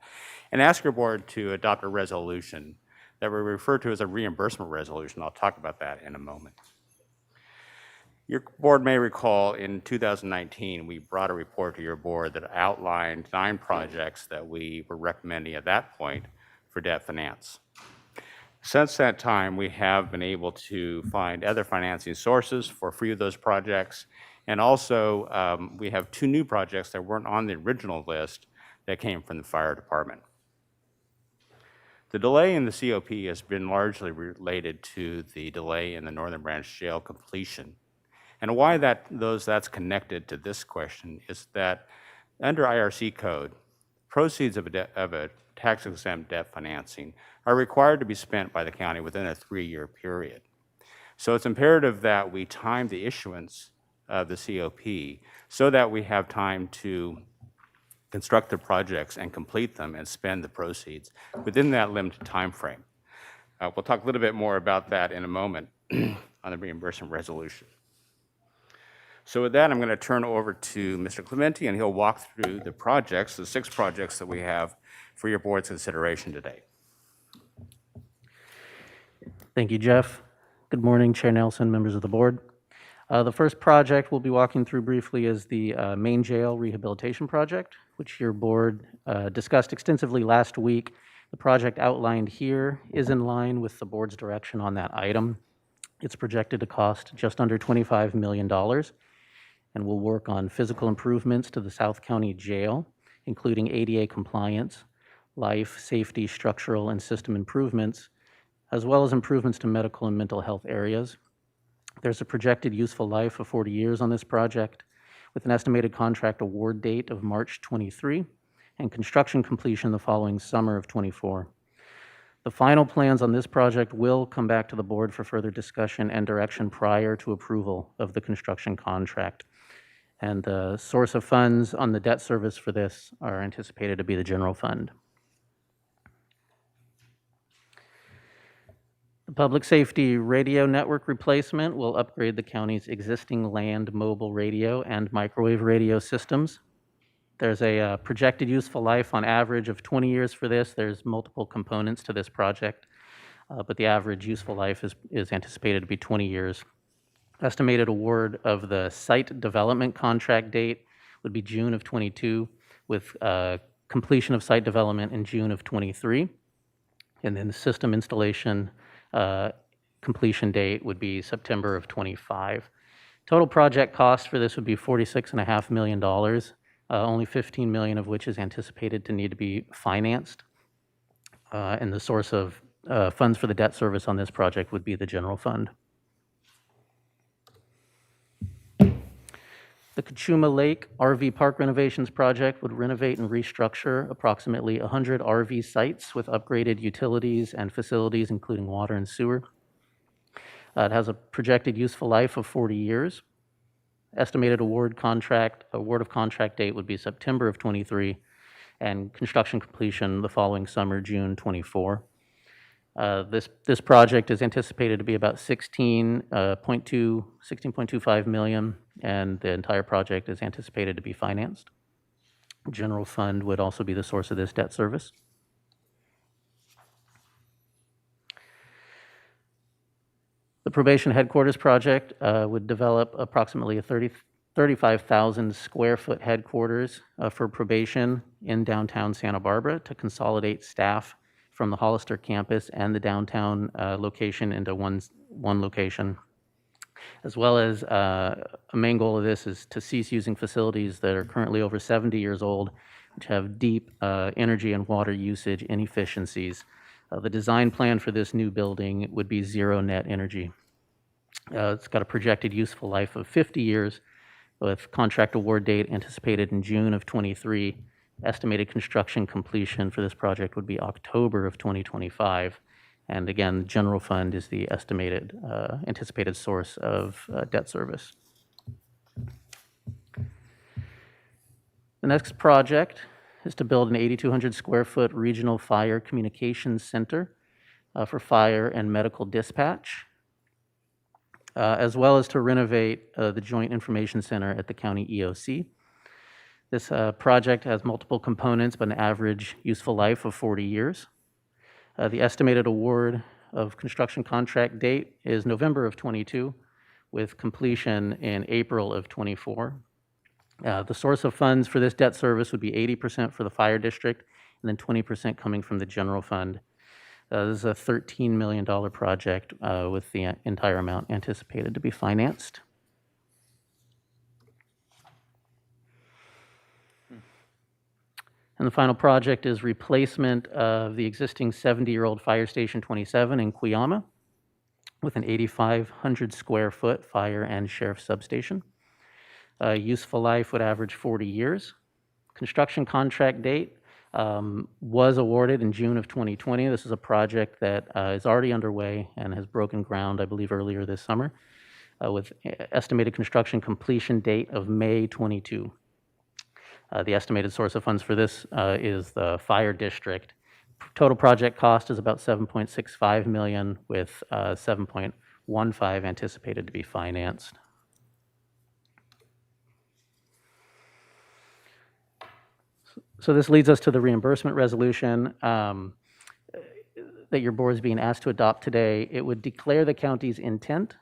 and ask your board to adopt a resolution that we refer to as a reimbursement resolution. I'll talk about that in a moment. Your board may recall in 2019, we brought a report to your board that outlined 9 projects that we were recommending at that point for debt finance. Since that time, we have been able to find other financing sources for a few of those projects. And also, we have 2 new projects that weren't on the original list that came from the fire department. The delay in the COP has been largely related to the delay in the Northern Branch Jail completion. And why that's connected to this question is that under IRC code, proceeds of a tax-exempt debt financing are required to be spent by the county within a 3-year period. So it's imperative that we time the issuance of the COP so that we have time to construct the projects and complete them and spend the proceeds within that limited time frame. We'll talk a little bit more about that in a moment on the reimbursement resolution. So with that, I'm going to turn over to Mr. Clemente, and he'll walk through the projects, the 6 projects that we have for your board's consideration today. Thank you, Jeff. Good morning, Chair Nelson, members of the board. The first project we'll be walking through briefly is the main jail rehabilitation project, which your board discussed extensively last week. The project outlined here is in line with the board's direction on that item. It's projected to cost just under $25 million. And will work on physical improvements to the South County Jail, including ADA compliance, life, safety, structural, and system improvements, as well as improvements to medical and mental health areas, There's a projected useful life of 40 years on this project, with an estimated contract award date of March 23 and construction completion the following summer of 24. The final plans on this project will come back to the board for further discussion and direction prior to approval of the construction contract. And the source of funds on the debt service for this are anticipated to be the general fund. The public safety radio network replacement will upgrade the county's existing land mobile radio and microwave radio systems. There's a projected useful life on average of 20 years for this. There's multiple components to this project, but the average useful life is anticipated to be 20 years. Estimated award of the site development contract date would be June of 22, with completion of site development in June of 23. And then the system installation completion date would be September of 25. Total project cost for this would be $46.5 million, only $15 million of which is anticipated to need to be financed. And the source of funds for the debt service on this project would be the general fund. The Kachuma Lake RV Park renovations project would renovate and restructure approximately 100 RV sites with upgraded utilities and facilities, including water and sewer. It has a projected useful life of 40 years. Estimated award of contract date would be September of 23, and construction completion the following summer, June 24. This project is anticipated to be about $16.25 million, and the entire project is anticipated to be financed. General fund would also be the source of this debt service. The probation headquarters project would develop approximately a 35,000 square foot headquarters for probation in downtown Santa Barbara to consolidate staff from the Hollister campus and the downtown location into one location. As well as a main goal of this is to cease using facilities that are currently over 70 years old, which have deep energy and water usage inefficiencies. The design plan for this new building would be zero net energy. It's got a projected useful life of 50 years, with contract award date anticipated in June of 23. Estimated construction completion for this project would be October of 2025. And again, the general fund is the estimated, anticipated source of debt service. The next project is to build an 8,200 square foot regional fire communications center for fire and medical dispatch, as well as to renovate the Joint Information Center at the county EOC. This project has multiple components, but an average useful life of 40 years. The estimated award of construction contract date is November of 22, with completion in April of 24. The source of funds for this debt service would be 80% for the fire district and then 20% coming from the general fund. This is a $13 million project with the entire amount anticipated to be financed. And the final project is replacement of the existing 70-year-old Fire Station 27 in Cuyama with an 8,500 square foot fire and sheriff substation. Useful life would average 40 years. Construction contract date was awarded in June of 2020. This is a project that is already underway and has broken ground, I believe, earlier this summer, with estimated construction completion date of May 22. The estimated source of funds for this is the fire district. Total project cost is about $7.65 million, with $7.15 anticipated to be financed. So this leads us to the reimbursement resolution that your board is being asked to adopt today. It would declare the county's intent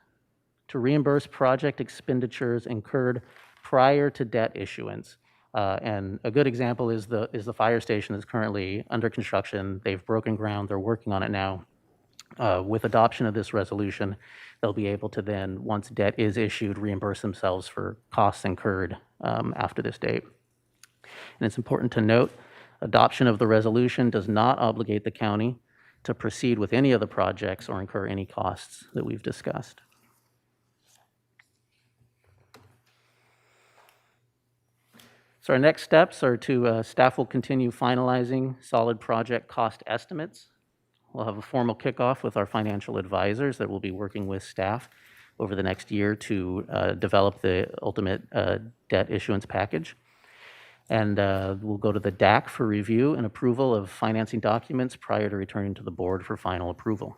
to reimburse project expenditures incurred prior to debt issuance. And a good example is the fire station that's currently under construction. They've broken ground. They're working on it now. With adoption of this resolution, they'll be able to then, once debt is issued, reimburse themselves for costs incurred after this date. And it's important to note, adoption of the resolution does not obligate the county to proceed with any of the projects or incur any costs that we've discussed. So our next steps are to, staff will continue finalizing solid project cost estimates. We'll have a formal kickoff with our financial advisors that will be working with staff over the next year to develop the ultimate debt issuance package. And we'll go to the DAC for review and approval of financing documents prior to returning to the board for final approval.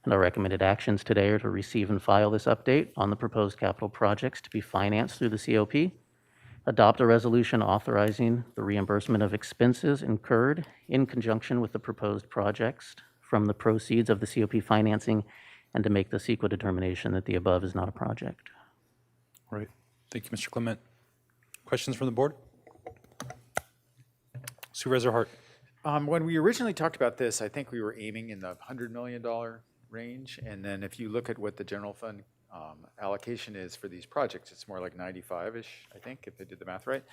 And our recommended actions today are to receive and file this update on the proposed capital projects to be financed through the COP, adopt a resolution authorizing the reimbursement of expenses incurred in conjunction with the proposed projects from the proceeds of the COP financing, and to make the CEQA determination that the above is not a project. All right. Thank you, Mr. Clement. Questions from the board? Supervisor Hart. When we originally talked about this, I think we were aiming in the $100 million range. And then if you look at what the general fund allocation is for these projects, it's more like 95-ish, I think, if I did the math right.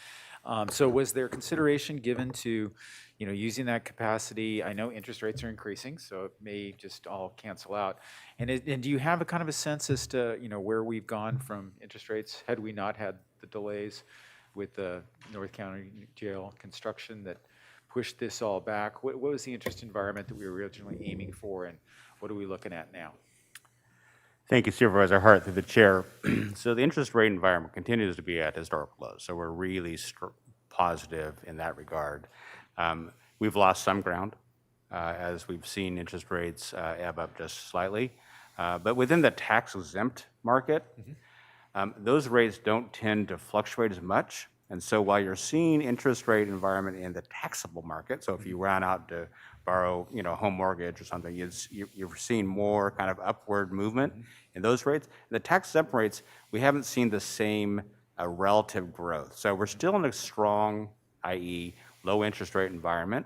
So was there consideration given to, using that capacity? I know interest rates are increasing, so it may just all cancel out. And do you have a kind of a sense as to, where we've gone from interest rates had we not had the delays with the North County Jail construction that pushed this all back? What was the interest environment that we were originally aiming for, and what are we looking at now? Thank you, Supervisor Hart, through the chair. So the interest rate environment continues to be at historical lows. So we're really positive in that regard. We've lost some ground as we've seen interest rates ebb up just slightly. But within the tax-exempt market, those rates don't tend to fluctuate as much. And so while you're seeing interest rate environment in the taxable market, so if you ran out to borrow, a home mortgage or something, you're seeing more kind of upward movement in those rates. In the tax-exempt rates, we haven't seen the same relative growth. So we're still in a strong, i.e., low interest rate environment.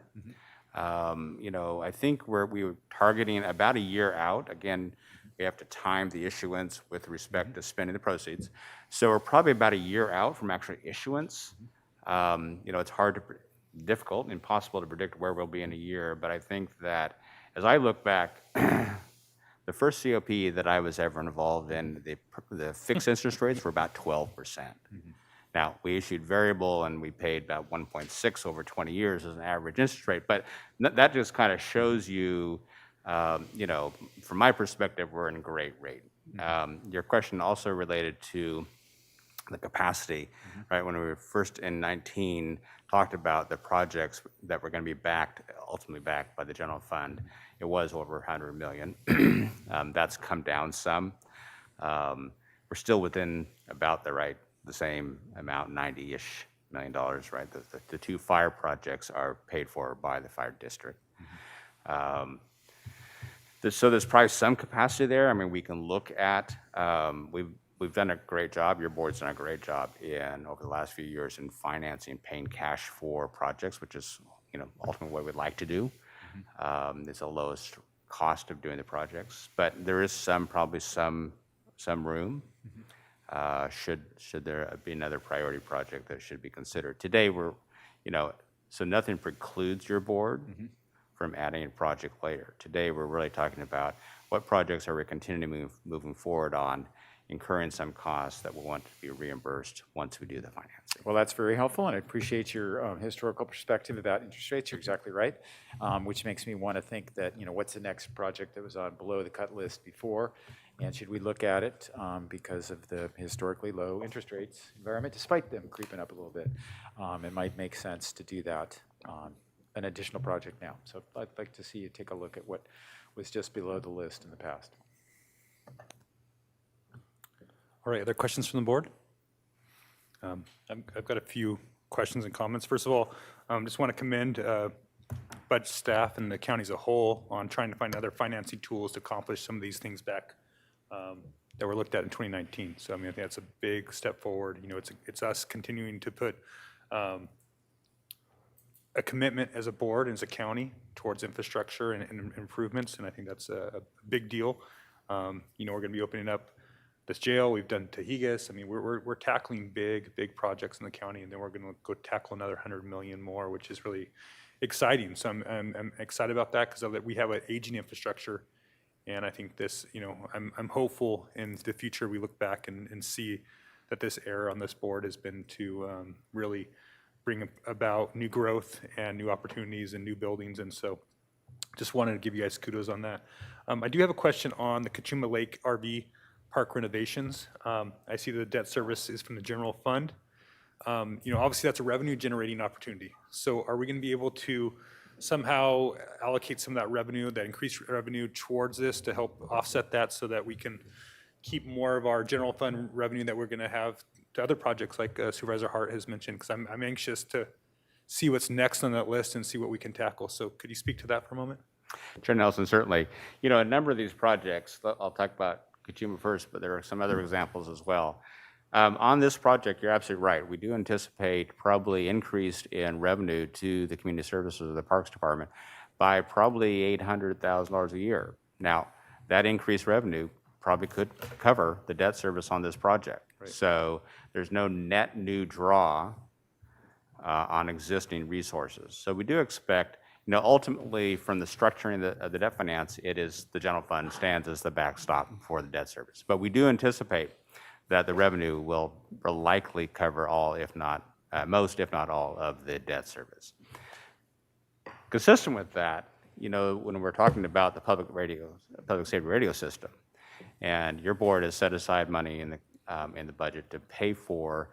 I think we were targeting about a year out. Again, we have to time the issuance with respect to spending the proceeds. So we're probably about a year out from actual issuance. It's hard to difficult, impossible to predict where we'll be in a year, but I think that as I look back, the first COP that I was ever involved in, the fixed interest rates were about 12%. Now, we issued variable and we paid about 1.6 over 20 years as an average interest rate, but that just kind of shows you, from my perspective, we're in great rate. Your question also related to the capacity, right? When we were first in 19, talked about the projects that were going to be ultimately backed by the general fund, it was over 100 million. That's come down some. We're still within about the same amount, $90-ish million, right? The two fire projects are paid for by the fire district. So there's probably some capacity there. I mean, we can look at, we've done a great job, your board's done a great job over the last few years in financing, paying cash for projects, which is, ultimately what we'd like to do. It's the lowest cost of doing the projects, but there is probably some room. Should there be another priority project that should be considered. Today so nothing precludes your board from adding a project later. Today we're really talking about what projects are we continuing moving forward on, incurring some costs that will want to be reimbursed once we do the financing. Well, that's very helpful, and I appreciate your historical perspective about interest rates. You're exactly right, which makes me want to think that, what's the next project that was on below the cut list before, and should we look at it because of the historically low interest rates environment, despite them creeping up a little bit. It might make sense to do that, an additional project now. So I'd like to see you take a look at what was just below the list in the past. All right, other questions from the board? I've got a few questions and comments. First of all, just want to commend budget staff and the county as a whole on trying to find other financing tools to accomplish some of these things back that were looked at in 2019. So I mean, I think that's a big step forward. It's us continuing to put a commitment as a board and as a county towards infrastructure and improvements, and I think that's a big deal. We're going to be opening up this jail. We've done Tahigas. I mean, we're tackling big projects in the county, and then we're going to go tackle another 100 million more, which is really exciting. So I'm excited about that because we have an aging infrastructure, and I think this, I'm hopeful in the future we look back and see that this error on this board has been to really bring about new growth and new opportunities and new buildings. And so just wanted to give you guys kudos on that. I do have a question on the Kachuma Lake RV Park renovations. I see the debt service is from the general fund. Obviously that's a revenue generating opportunity. So are we going to be able to somehow allocate some of that revenue, that increased revenue towards this to help offset that so that we can keep more of our general fund revenue that we're going to have to other projects like Supervisor Hart has mentioned? Because I'm anxious to see what's next on that list and see what we can tackle. So could you speak to that for a moment? Chair Nelson, certainly. A number of these projects, I'll talk about Kachuma first, but there are some other examples as well. On this project, you're absolutely right. We do anticipate probably increased in revenue to the community services of the Parks Department by probably $800,000 a year. Now, that increased revenue probably could cover the debt service on this project. Right. So there's no net new draw on existing resources. So we do expect, ultimately from the structuring of the debt finance, it is the general fund stands as the backstop for the debt service. But we do anticipate that the revenue will likely cover all, if not most, if not all, of the debt service. Consistent with that, when we're talking about the public safety radio system, and your board has set aside money in the budget to pay for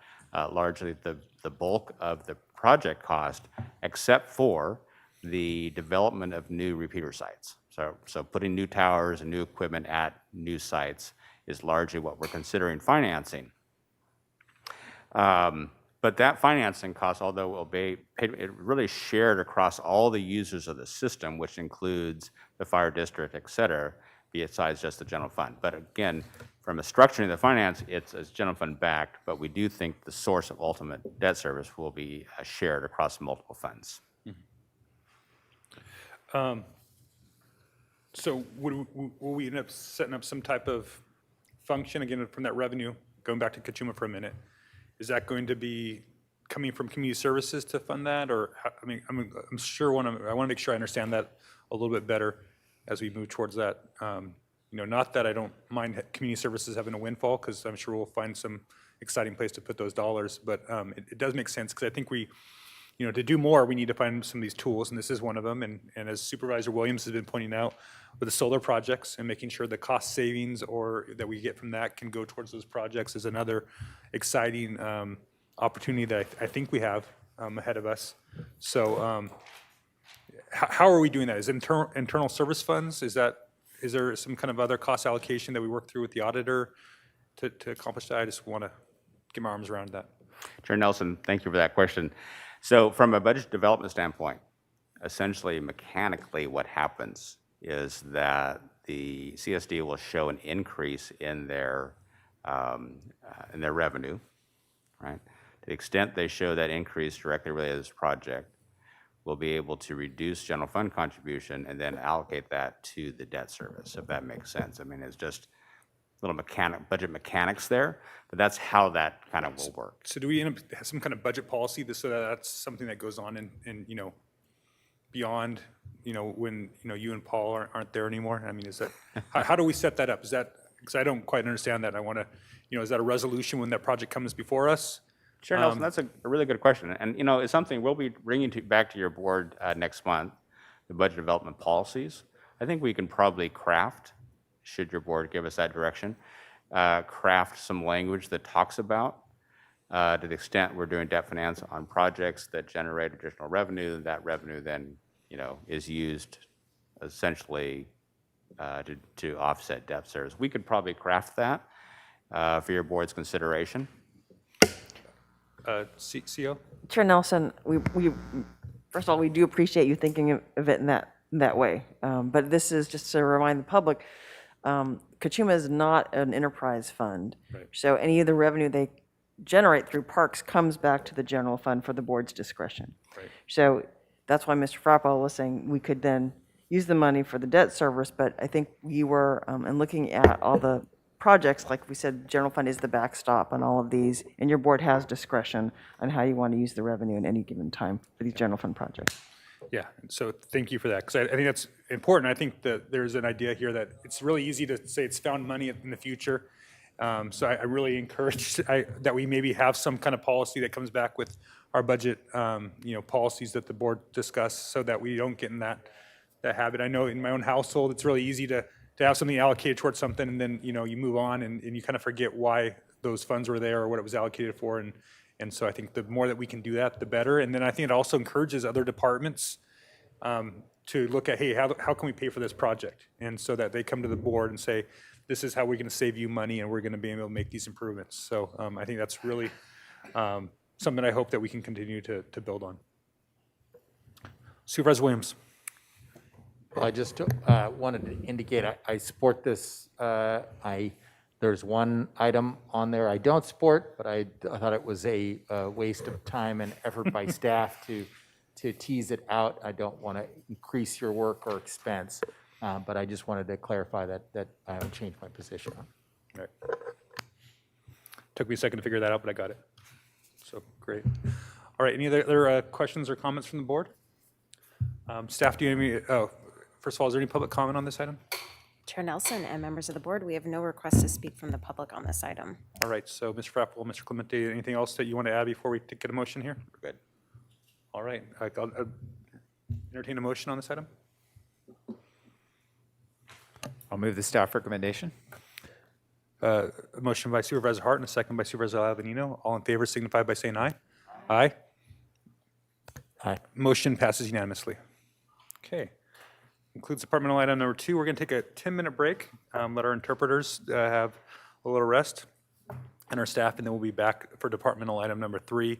largely the bulk of the project cost, except for the development of new repeater sites. So putting new towers and new equipment at new sites is largely what we're considering financing. But that financing cost, although will be paid, it really shared across all the users of the system, which includes the fire district, et cetera, besides just the general fund. But again, from a structuring of the finance, it's general fund backed, but we do think the source of ultimate debt service will be shared across multiple funds. So will we end up setting up some type of function, again, from that revenue, going back to Kachuma for a minute? Is that going to be coming from community services to fund that? Or, I'm sure I want to make sure I understand that a little bit better as we move towards that. Not that I don't mind community services having a windfall, because I'm sure we'll find some exciting place to put those dollars, but it does make sense, because I think we, to do more, we need to find some of these tools, and this is one of them. And as Supervisor Williams has been pointing out, with the solar projects and making sure the cost savings or that we get from that can go towards those projects is another exciting opportunity that I think we have ahead of us. So how are we doing that? Is it internal service funds? Is there some kind of other cost allocation that we work through with the auditor to accomplish that? I just want to get my arms around that. Chair Nelson, thank you for that question. So from a budget development standpoint, essentially mechanically what happens is that the CSD will show an increase in their revenue, right? To the extent they show that increase directly related to this project, we'll be able to reduce general fund contribution and then allocate that to the debt service, if that makes sense. It's just little budget mechanics there, but that's how that kind of will work. So do we end up have some kind of budget policy so that that's something that goes on and beyond, when, you and Paul aren't there anymore? Is that, how do we set that up? Is that, because I don't quite understand that. I want to, is that a resolution when that project comes before us? Chair Nelson, that's a really good question. And, it's something we'll be bringing back to your board next month, the budget development policies. I think we can probably craft, should your board give us that direction, craft some language that talks about, to the extent we're doing debt finance on projects that generate additional revenue, that revenue then, is used essentially to offset debt service. We could probably craft that for your board's consideration. CO? Chair Nelson, we first of all, we do appreciate you thinking of it in that way. But this is just to remind the public, Kachuma is not an enterprise fund. Right. So any of the revenue they generate through parks comes back to the general fund for the board's discretion. Right. So that's why Mr. Frappel was saying we could then use the money for the debt service, but I think we were, and looking at all the projects, like we said, general fund is the backstop on all of these, and your board has discretion on how you want to use the revenue in any given time for these general fund projects. Yeah, so thank you for that, because I think that's important. I think that there's an idea here that it's really easy to say it's found money in the future, So I really encourage that we maybe have some kind of policy that comes back with our budget, policies that the board discuss, so that we don't get in that habit. I know in my own household, it's really easy to have something allocated towards something, and then, you move on and you kind of forget why those funds were there or what it was allocated for. And so I think the more that we can do that, the better. And then I think it also encourages other departments to look at, hey, how can we pay for this project? And so that they come to the board and say, this is how we're going to save you money, and we're going to be able to make these improvements. So I think that's really something I hope that we can continue to build on. Supervisor Williams. Well, I just wanted to indicate I support this. There's one item on there I don't support, but I thought it was a waste of time and effort by staff to tease it out. I don't want to increase your work or expense, but I just wanted to clarify that I haven't changed my position on it. All right. Took me a second to figure that out, but I got it. So great. All right, any other questions or comments from the board? Staff, do you have any, first of all, is there any public comment on this item? Chair Nelson and members of the board, we have no requests to speak from the public on this item. All right, so Mr. Frappel, Mr. Clemente, anything else that you want to add before we get a motion here? We're good. All right, I'll entertain a motion on this item. I'll move the staff recommendation. A motion by Supervisor Hart and a second by Supervisor Avenino. All in favor signify by saying aye. Aye. Aye. Motion passes unanimously. Okay. Concludes departmental item number 2. We're going to take a 10-minute break, let our interpreters have a little rest, and our staff, and then we'll be back for departmental item number 3.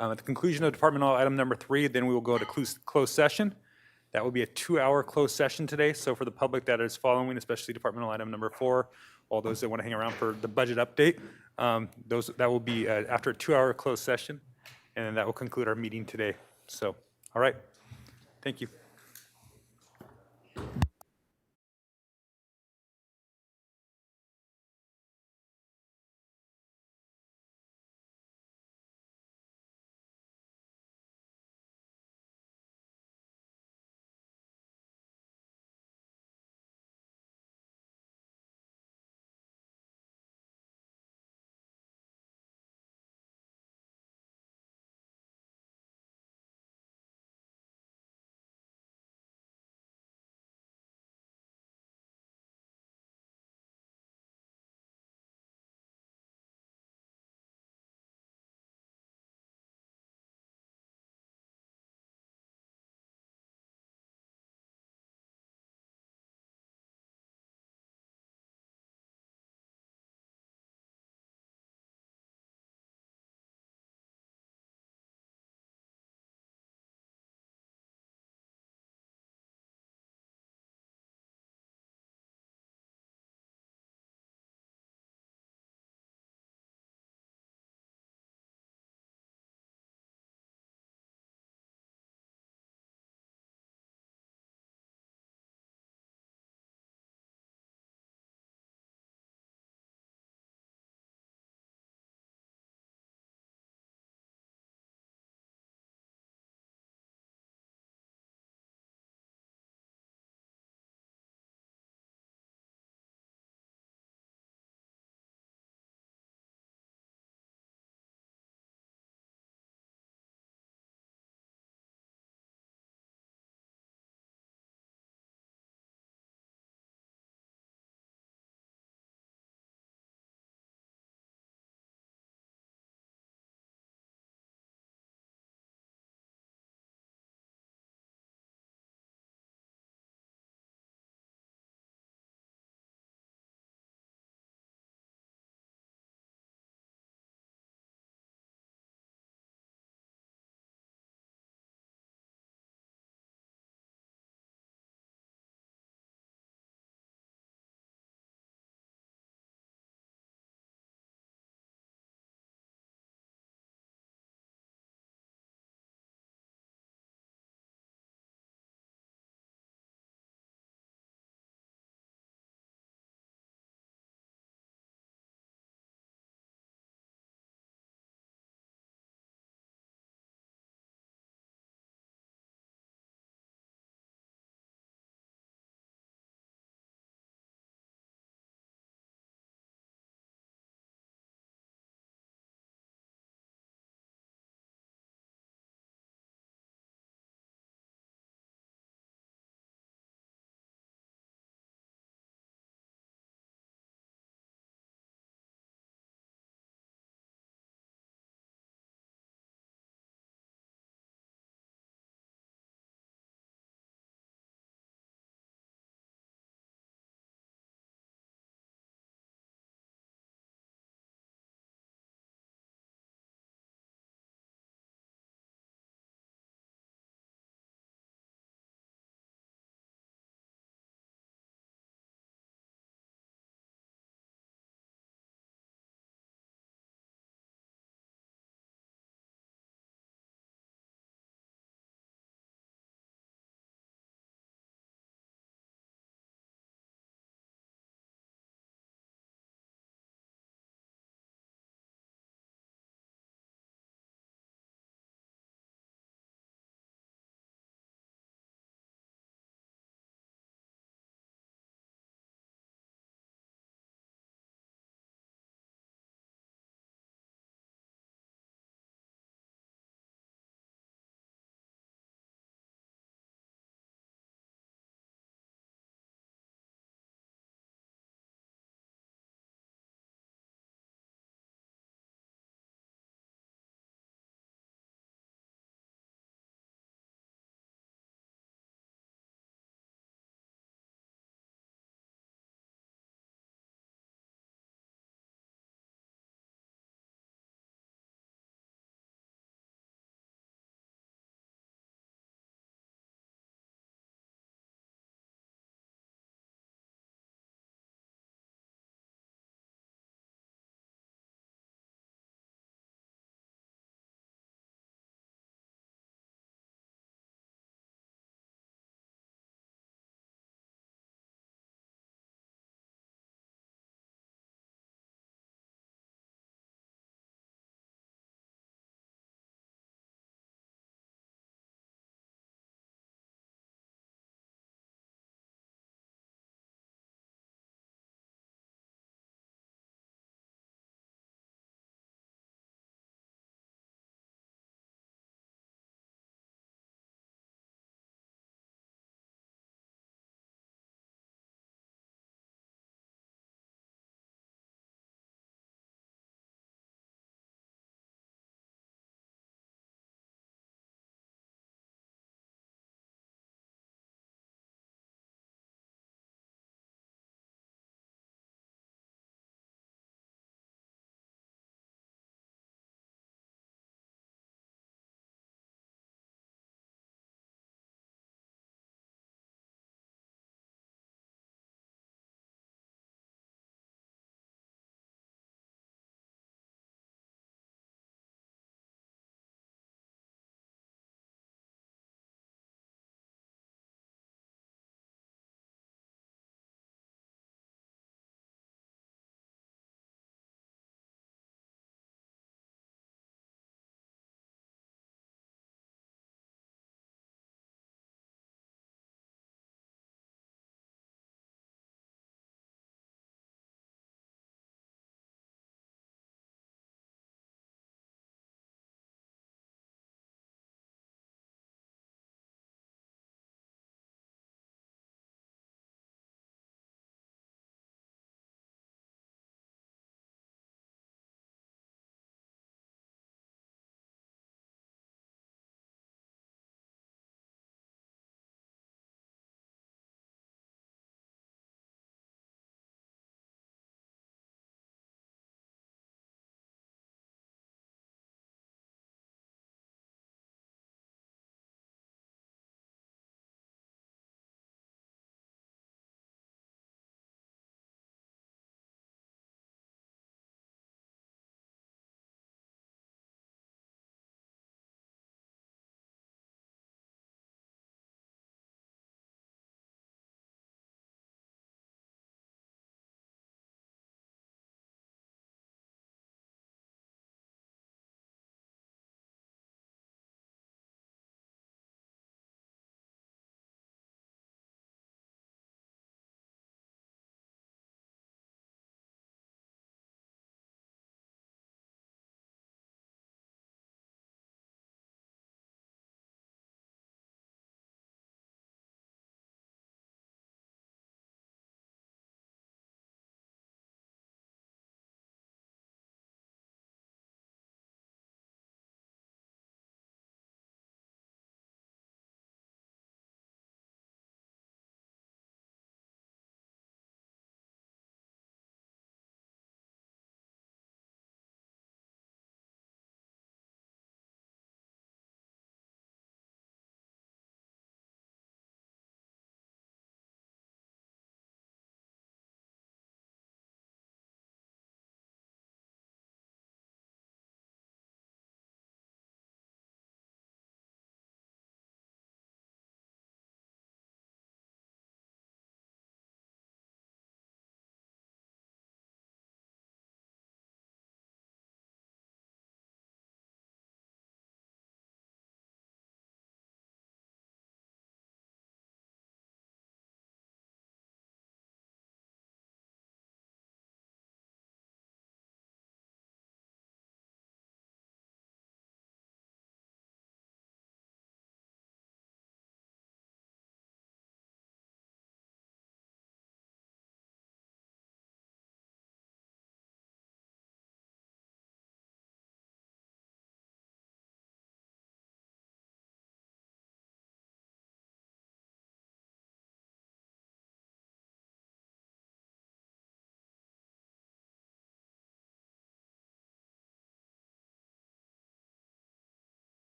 At the conclusion of departmental item number 3, then we will go to closed session. That will be a 2-hour closed session today. So for the public that is following, especially departmental item number 4, all those that want to hang around for the budget update, that will be after a 2-hour closed session, and then that will conclude our meeting today. So, all right. Thank you.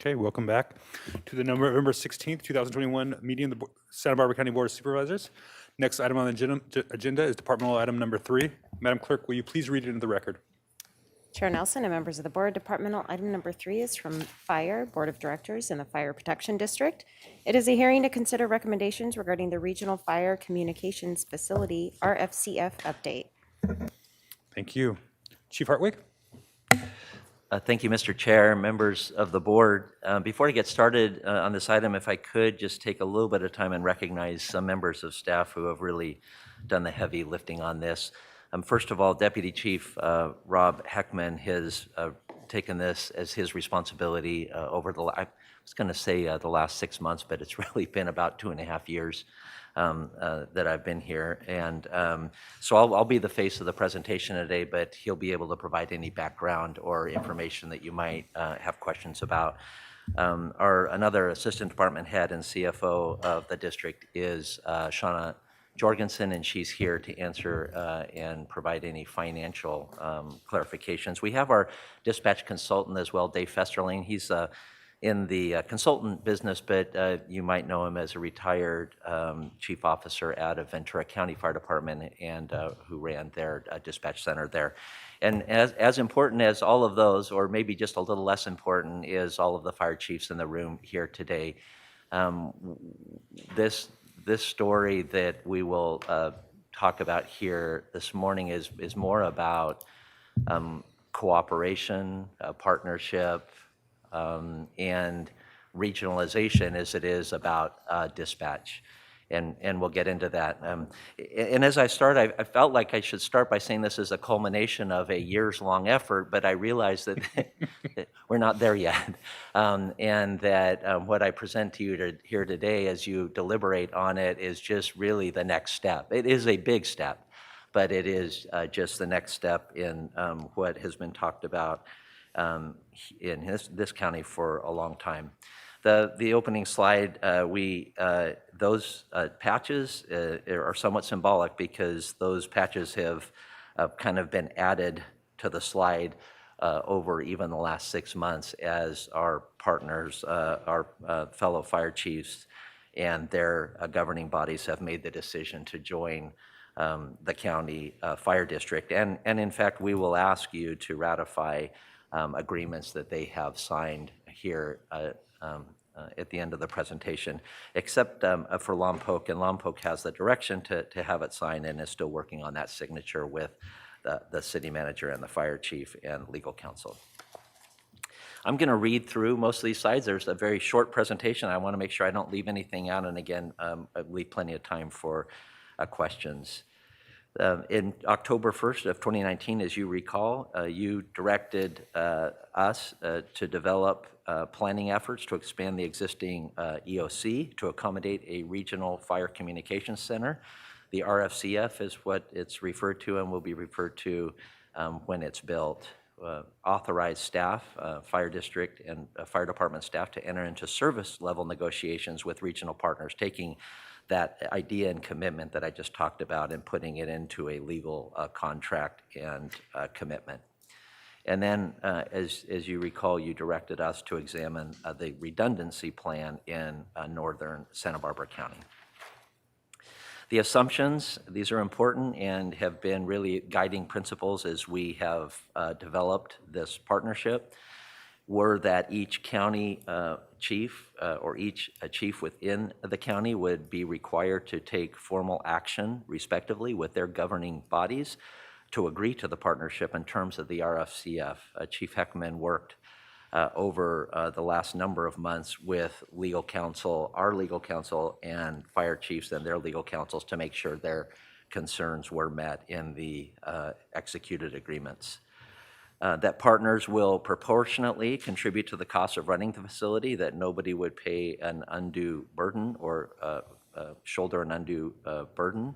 Okay, welcome back to the November 16th, 2021 meeting of the Santa Barbara County Board of Supervisors. Next item on the agenda is departmental item number 3. Madam Clerk, will you please read it into the record? Chair Nelson and members of the board, departmental item number 3 is from Fire Board of Directors in the Fire Protection District. It is a hearing to consider recommendations regarding the Regional Fire Communications Facility RFCF update. Thank you. Chief Hartwig? Thank you, Mr. Chair, members of the board. Before I get started on this item, if I could just take a little bit of time and recognize some members of staff who have really done the heavy lifting on this. First of all, Deputy Chief Rob Heckman has taken this as his responsibility over the, I was going to say the last 6 months, but it's really been about 2.5 years that I've been here. And so I'll be the face of the presentation today, but he'll be able to provide any background or information that you might have questions about. Another assistant department head and CFO of the district is Shauna Jorgensen, and she's here to answer and provide any financial clarifications. We have our dispatch consultant as well, Dave Festerling. He's in the consultant business, but you might know him as a retired chief officer out of Ventura County Fire Department and who ran their dispatch center there. And as important as all of those, or maybe just a little less important, is all of the fire chiefs in the room here today. This story that we will talk about here this morning is more about cooperation, partnership, and regionalization as it is about dispatch. And we'll get into that. And as I start, I felt like I should start by saying this is a culmination of a years-long effort, but I realize that we're not there yet. And that what I present to you here today as you deliberate on it is just really the next step. It is a big step, but it is just the next step in what has been talked about in this county for a long time. The opening slide, those patches are somewhat symbolic because those patches have kind of been added to the slide over even the last 6 months as our partners, our fellow fire chiefs and their governing bodies have made the decision to join the county fire district. And in fact, we will ask you to ratify agreements that they have signed here at the end of the presentation, except for Lompoc, and Lompoc has the direction to have it signed and is still working on that signature with the city manager and the fire chief and legal counsel. I'm going to read through most of these slides. There's a very short presentation. I want to make sure I don't leave anything out, and again, leave plenty of time for questions. In October 1st of 2019, as you recall, you directed us to develop planning efforts to expand the existing EOC to accommodate a regional fire communications center. The RFCF is what it's referred to and will be referred to when it's built. Authorized staff, fire district and fire department staff to enter into service level negotiations with regional partners, taking that idea and commitment that I just talked about and putting it into a legal contract and commitment. And then, as you recall, you directed us to examine the redundancy plan in northern Santa Barbara County. The assumptions, these are important and have been really guiding principles as we have developed this partnership, were that each county chief or each chief within the county would be required to take formal action, respectively, with their governing bodies to agree to the partnership in terms of the RFCF. Chief Heckman worked over the last number of months with legal counsel, our legal counsel, and fire chiefs and their legal counsels to make sure their concerns were met in the executed agreements. That partners will proportionately contribute to the cost of running the facility, that nobody would pay an undue burden or shoulder an undue burden.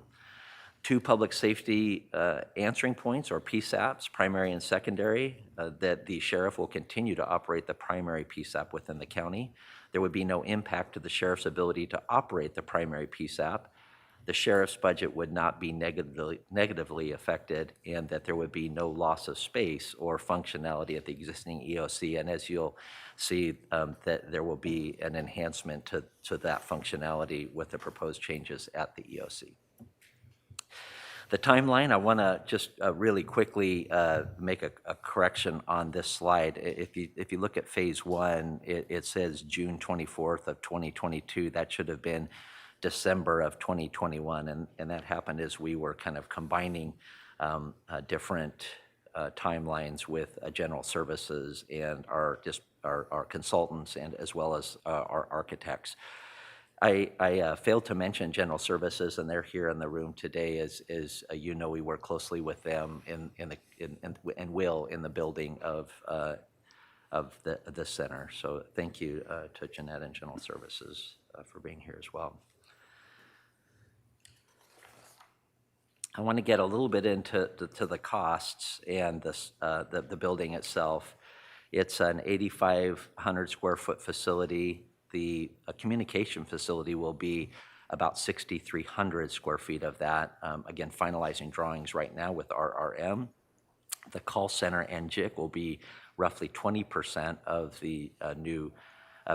2 public safety answering points, or PSAPs, primary and secondary, that the sheriff will continue to operate the primary PSAP within the county. There would be no impact to the sheriff's ability to operate the primary PSAP. the sheriff's budget would not be negatively affected, and that there would be no loss of space or functionality at the existing EOC. And as you'll see, that there will be an enhancement to that functionality with the proposed changes at the EOC. The timeline, I want to just really quickly make a correction on this slide. If you look at phase one, it says June 24th of 2022. That should have been December of 2021, and that happened as we were kind of combining different timelines with general services and our consultants, and as well as our architects. I failed to mention general services, and they're here in the room today. As you know, we work closely with them and will in the building of the center. So thank you to Jeanette and general services for being here as well. I want to get a little bit into the costs and the building itself. It's an 8,500 square foot facility. The communication facility will be about 6,300 square feet of that. Again, finalizing drawings right now with RRM. The call center and JIC will be roughly 20% of the new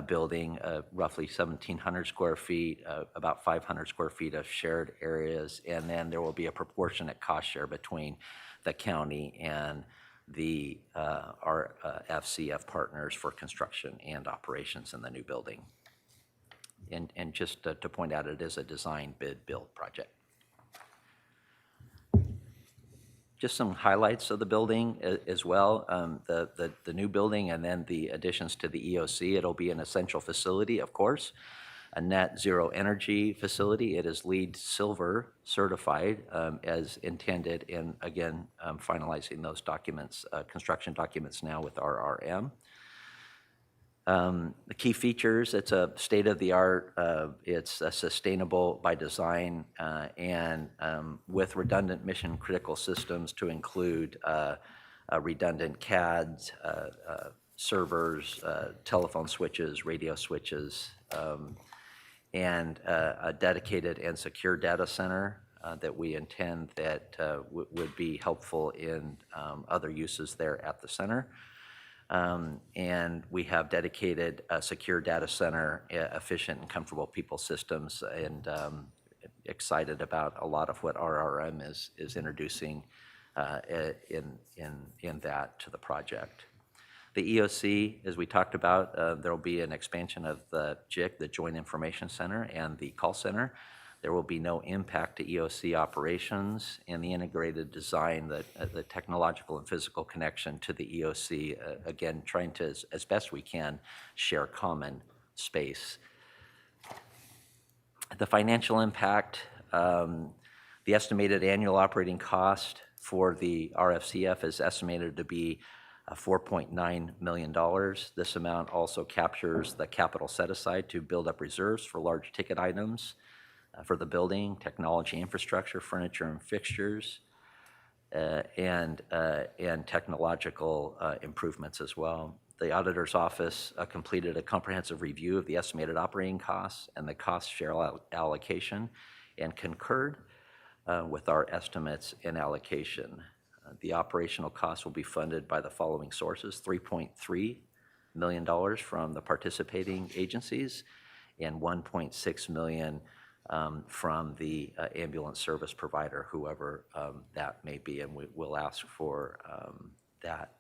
building, roughly 1,700 square feet, about 500 square feet of shared areas, and then there will be a proportionate cost share between the county and our FCF partners for construction and operations in the new building. And just to point out, it is a design bid build project. Just some highlights of the building as well. The new building and then the additions to the EOC. It'll be an essential facility, of course, a net zero energy facility. It is LEED Silver certified as intended, and again, finalizing those documents, construction documents now with RRM. The key features, it's a state-of-the-art, it's sustainable by design, and with redundant mission-critical systems to include redundant CADs, servers, telephone switches, radio switches, and a dedicated and secure data center that we intend that would be helpful in other uses there at the center. And we have dedicated secure data center, efficient and comfortable people systems, and excited about a lot of what RRM is introducing in that to the project. The EOC, as we talked about, there will be an expansion of the JIC, the Joint Information Center, and the call center. There will be no impact to EOC operations, and the integrated design, the technological and physical connection to the EOC, again, trying to, as best we can, share common space. The financial impact, the estimated annual operating cost for the RFCF is estimated to be $4.9 million. This amount also captures the capital set aside to build up reserves for large ticket items for the building, technology infrastructure, furniture and fixtures, and technological improvements as well. The auditor's office completed a comprehensive review of the estimated operating costs and the cost share allocation, and concurred with our estimates and allocation. The operational costs will be funded by the following sources: $3.3 million from the participating agencies and $1.6 million from the ambulance service provider, whoever that may be, and we will ask for that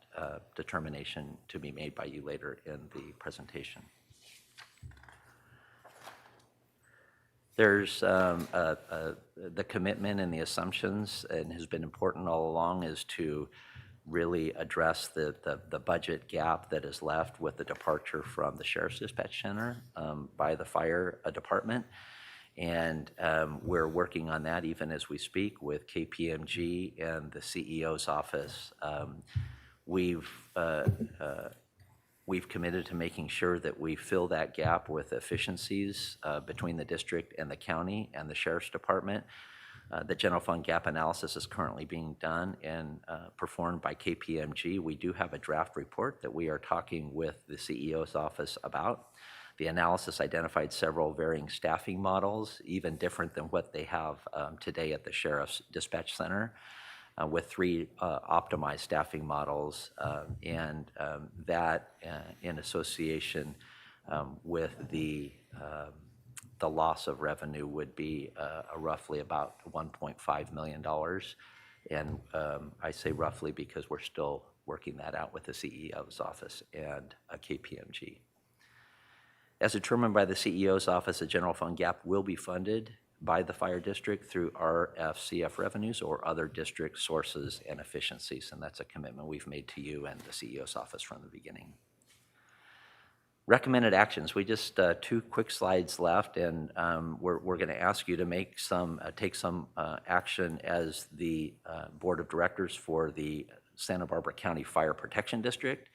determination to be made by you later in the presentation. There's the commitment and the assumptions, and has been important all along, is to really address the budget gap that is left with the departure from the Sheriff's Dispatch Center by the fire department. And we're working on that even as we speak with KPMG and the CEO's office. We've committed to making sure that we fill that gap with efficiencies between the district and the county and the Sheriff's Department. The general fund gap analysis is currently being done and performed by KPMG. We do have a draft report that we are talking with the CEO's office about. The analysis identified several varying staffing models, even different than what they have today at the Sheriff's Dispatch Center, with 3 optimized staffing models, and that in association with the loss of revenue would be roughly about $1.5 million. And I say roughly because we're still working that out with the CEO's office and KPMG. As determined by the CEO's office, the general fund gap will be funded by the fire district through RFCF revenues or other district sources and efficiencies, and that's a commitment we've made to you and the CEO's office from the beginning. Recommended actions. We just 2 quick slides left, and we're going to ask you to make take some action as the board of directors for the Santa Barbara County Fire Protection District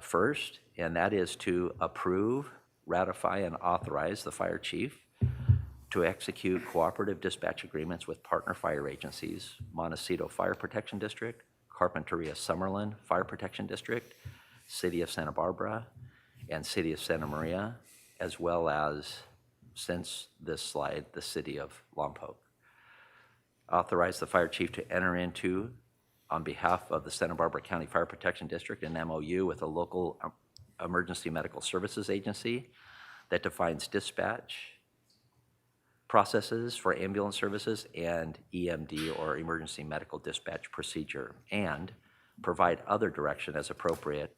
first, and that is to approve, ratify, and authorize the fire chief to execute cooperative dispatch agreements with partner fire agencies, Montecito Fire Protection District, Carpinteria Summerlin Fire Protection District, City of Santa Barbara, and City of Santa Maria, as well as, since this slide, the City of Lompoc. Authorize the fire chief to enter into, on behalf of the Santa Barbara County Fire Protection District, an MOU with a local emergency medical services agency that defines dispatch processes for ambulance services and EMD, or emergency medical dispatch procedure, and provide other direction as appropriate,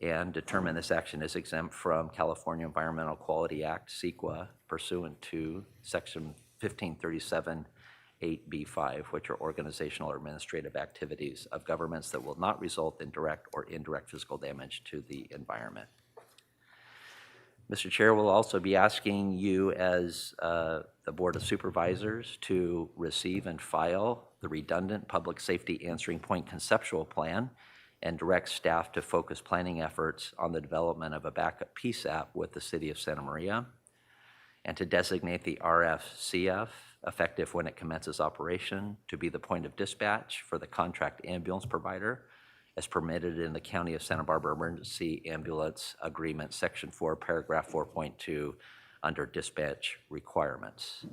and determine this action is exempt from California Environmental Quality Act, CEQA, pursuant to Section 1537 8B5, which are organizational or administrative activities of governments that will not result in direct or indirect physical damage to the environment. Mr. Chair, we'll also be asking you as the Board of Supervisors to receive and file the redundant public safety answering point conceptual plan and direct staff to focus planning efforts on the development of a backup PSAP with the City of Santa Maria, and to designate the RFCF, effective when it commences operation, to be the point of dispatch for the contract ambulance provider as permitted in the County of Santa Barbara Emergency Ambulance Agreement, Section 4, Paragraph 4.2, under dispatch requirements.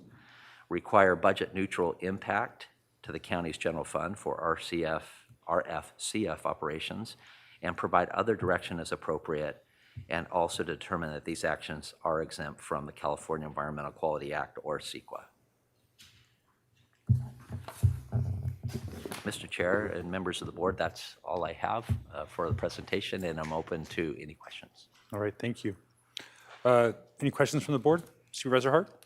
Require budget neutral impact to the county's general fund for RFCF operations, and provide other direction as appropriate, and also determine that these actions are exempt from the California Environmental Quality Act, or CEQA. Mr. Chair and members of the board, that's all I have for the presentation, and I'm open to any questions. All right, thank you. Any questions from the board? Supervisor Hart?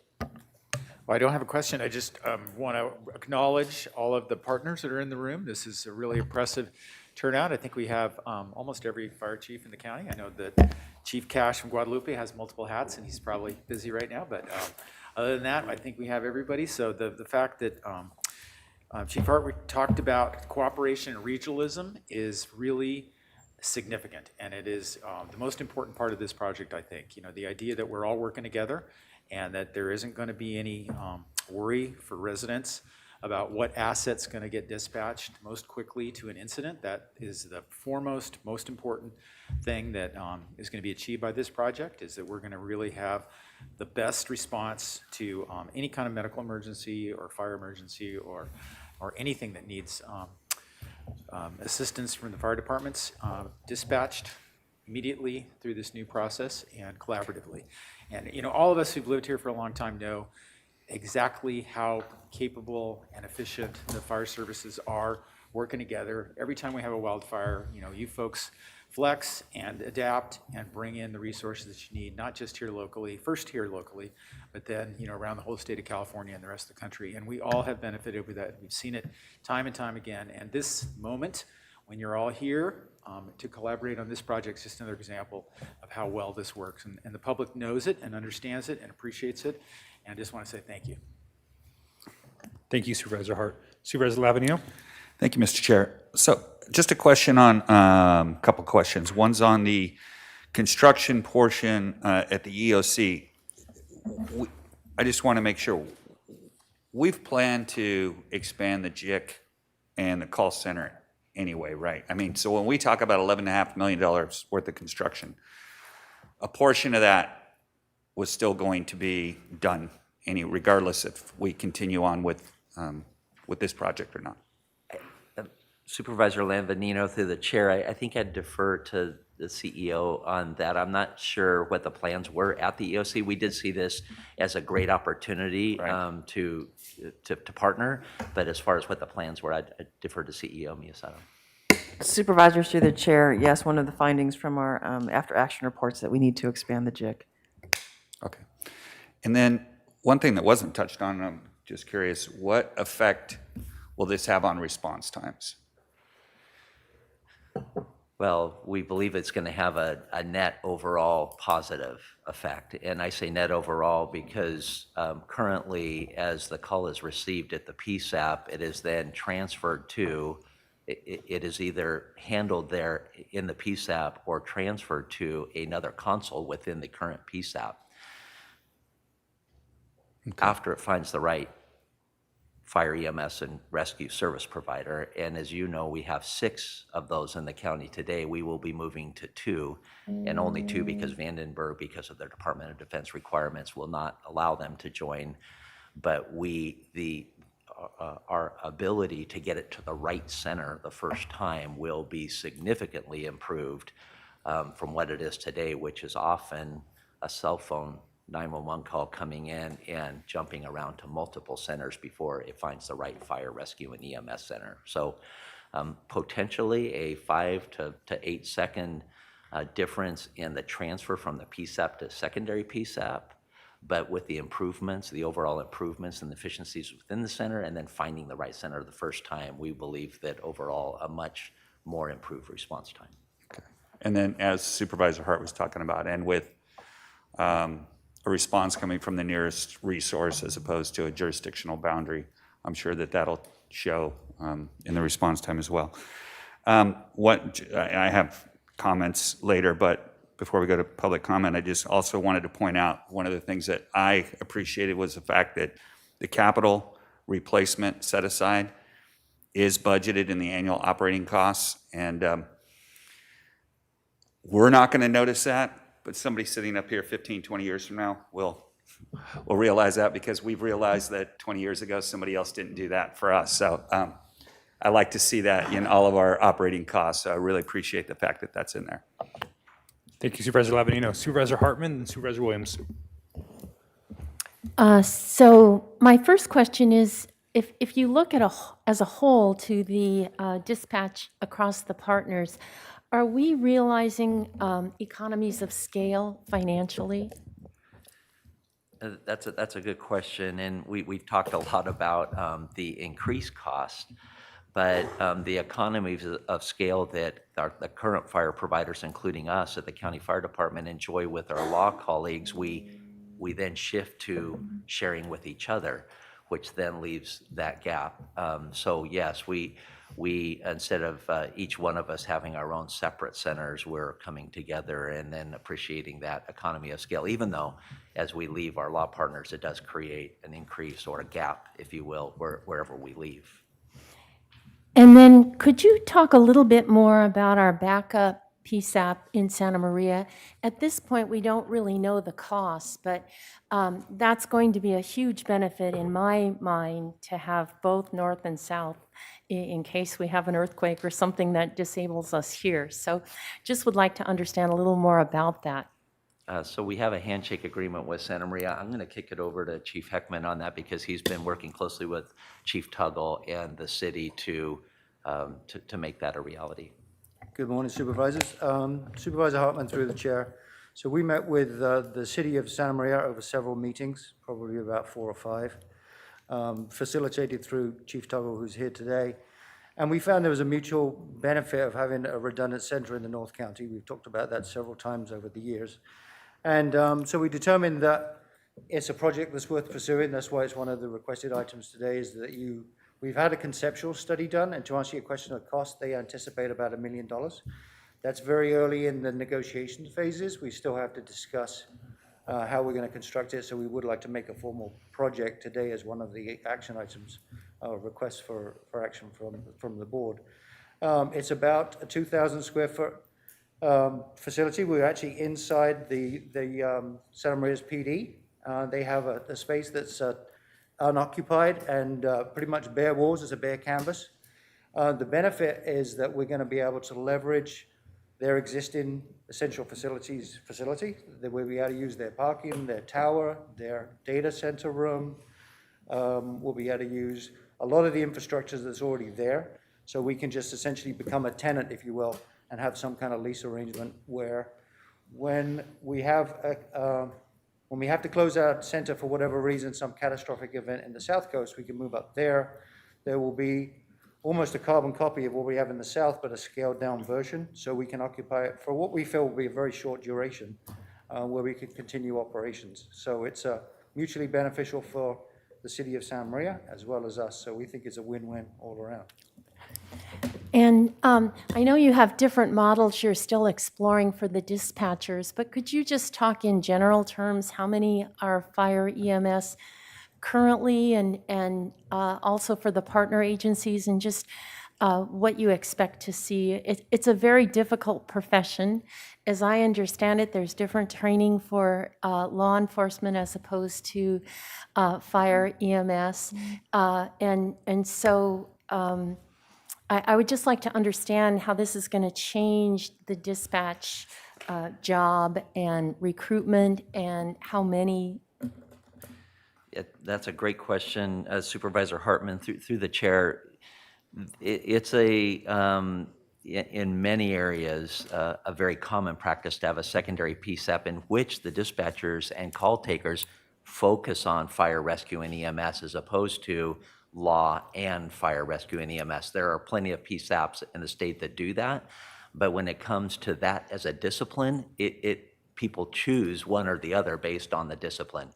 Well, I don't have a question. I just want to acknowledge all of the partners that are in the room. This is a really impressive turnout. I think we have almost every fire chief in the county. I know that Chief Cash from Guadalupe has multiple hats, and he's probably busy right now. But other than that, I think we have everybody. So the fact that Chief Hart, we talked about cooperation and regionalism is really significant, and it is the most important part of this project, I think. You know, the idea that we're all working together and that there isn't going to be any worry for residents about what asset's going to get dispatched most quickly to an incident. That is the foremost, most important thing that is going to be achieved by this project, is that we're going to really have the best response to any kind of medical emergency or fire emergency or anything that needs assistance from the fire departments, dispatched immediately through this new process and collaboratively. And you know, all of us who've lived here for a long time know exactly how capable and efficient the fire services are working together. Every time we have a wildfire, you know, you folks flex and adapt and bring in the resources that you need, not just here locally, first here locally, but then, you know, around the whole state of California and the rest of the country. And we all have benefited with that. We've seen it time and time again. And this moment, when you're all here to collaborate on this project, is just another example of how well this works. And the public knows it and understands it and appreciates it. And I just want to say thank you. Thank you, Supervisor Hart. Supervisor Lavanio? Thank you, Mr. Chair. So just a question on a couple questions. One's on the construction portion at the EOC. I just want to make sure. We've planned to expand the JIC and the call center anyway, right? I mean, so when we talk about $11.5 million worth of construction, a portion of that was still going to be done, regardless if we continue on with this project or not. Supervisor Lambanino, through the chair, I think I'd defer to the CEO on that. I'm not sure what the plans were at the EOC. We did see this as a great opportunity to partner, but as far as what the plans were, I'd defer to CEO Miyasato. Supervisors, through the chair, yes, one of the findings from our after action reports that we need to expand the JIC. Okay. And then one thing that wasn't touched on, I'm just curious, what effect will this have on response times? Well, we believe it's going to have a net overall positive effect. And I say net overall because currently, as the call is received at the PSAP, it is then transferred to, it is either handled there in the PSAP or transferred to another console within the current PSAP. Okay. After it finds the right fire EMS and rescue service provider. And as you know, we have 6 of those in the county today. We will be moving to 2, and only 2 because Vandenberg, because of their Department of Defense requirements, will not allow them to join. But our ability to get it to the right center the first time will be significantly improved from what it is today, which is often a cell phone 911 call coming in and jumping around to multiple centers before it finds the right fire, rescue, and EMS center. So potentially a 5 to 8 second difference in the transfer from the PSAP to secondary PSAP, but with the improvements, the overall improvements and efficiencies within the center, and then finding the right center the first time, we believe that overall a much more improved response time. Okay. And then as Supervisor Hart was talking about, and with a response coming from the nearest resource as opposed to a jurisdictional boundary, I'm sure that that'll show in the response time as well. I have comments later, but before we go to public comment, I just also wanted to point out one of the things that I appreciated was the fact that the capital replacement set aside is budgeted in the annual operating costs, and we're not going to notice that, but somebody sitting up here 15, 20 years from now will realize that, because we've realized that 20 years ago somebody else didn't do that for us. So I like to see that in all of our operating costs. So I really appreciate the fact that that's in there. Thank you, Supervisor Lambanino. Supervisor Hartman and Supervisor Williams. So my first question is, if you look at as a whole to the dispatch across the partners, are we realizing economies of scale financially? That's a good question, and we've talked a lot about the increased cost, but the economies of scale that the current fire providers, including us at the County Fire Department, enjoy with our law colleagues, we then shift to sharing with each other, which then leaves that gap. So yes, we instead of each one of us having our own separate centers, we're coming together and then appreciating that economy of scale, even though as we leave our law partners, it does create an increase or a gap, if you will, wherever we leave. And then could you talk a little bit more about our backup PSAP in Santa Maria? At this point, we don't really know the cost, but that's going to be a huge benefit in my mind to have both north and south in case we have an earthquake or something that disables us here. So just would like to understand a little more about that. So we have a handshake agreement with Santa Maria. I'm going to kick it over to Chief Heckman on that because he's been working closely with Chief Tuggle and the city to make that a reality. Good morning, Supervisors. Supervisor Hartman through the chair. So we met with the city of Santa Maria over several meetings, probably about 4 or 5, facilitated through Chief Tuggle, who's here today. And we found there was a mutual benefit of having a redundant center in the North County. We've talked about that several times over the years. And so we determined that it's a project that's worth pursuing. That's why it's one of the requested items today is that we've had a conceptual study done, and to answer your question of cost, they anticipate about $1 million. That's very early in the negotiation phases. We still have to discuss how we're going to construct it, so we would like to make a formal project today as one of the action items, requests for action from the board. It's about a 2,000 square foot facility. We're actually inside the Santa Maria's PD. They have a space that's unoccupied and pretty much bare walls. It's a bare canvas. The benefit is that we're going to be able to leverage their existing essential facilities facility. That we'll be able to use their parking, their tower, their data center room. We'll be able to use a lot of the infrastructure that's already there. So we can just essentially become a tenant, if you will, and have some kind of lease arrangement where when we have to close our center for whatever reason, some catastrophic event in the South Coast, we can move up there. There will be almost a carbon copy of what we have in the South, but a scaled down version, so we can occupy it for what we feel will be a very short duration, where we can continue operations. So it's mutually beneficial for the city of Santa Maria as well as us, so we think it's a win-win all around. And I know you have different models you're still exploring for the dispatchers, but could you just talk in general terms, how many are fire EMS currently, and also for the partner agencies, and just what you expect to see? It's a very difficult profession. As I understand it, there's different training for law enforcement as opposed to fire EMS. And so I would just like to understand how this is going to change the dispatch job and recruitment, and how many. That's a great question, Supervisor Hartman, through the chair. It's in many areas, a very common practice to have a secondary PSAP in which the dispatchers and call takers focus on fire, rescue, and EMS as opposed to law and fire, rescue, and EMS. There are plenty of PSAPs in the state that do that, but when it comes to that as a discipline, people choose one or the other based on the discipline.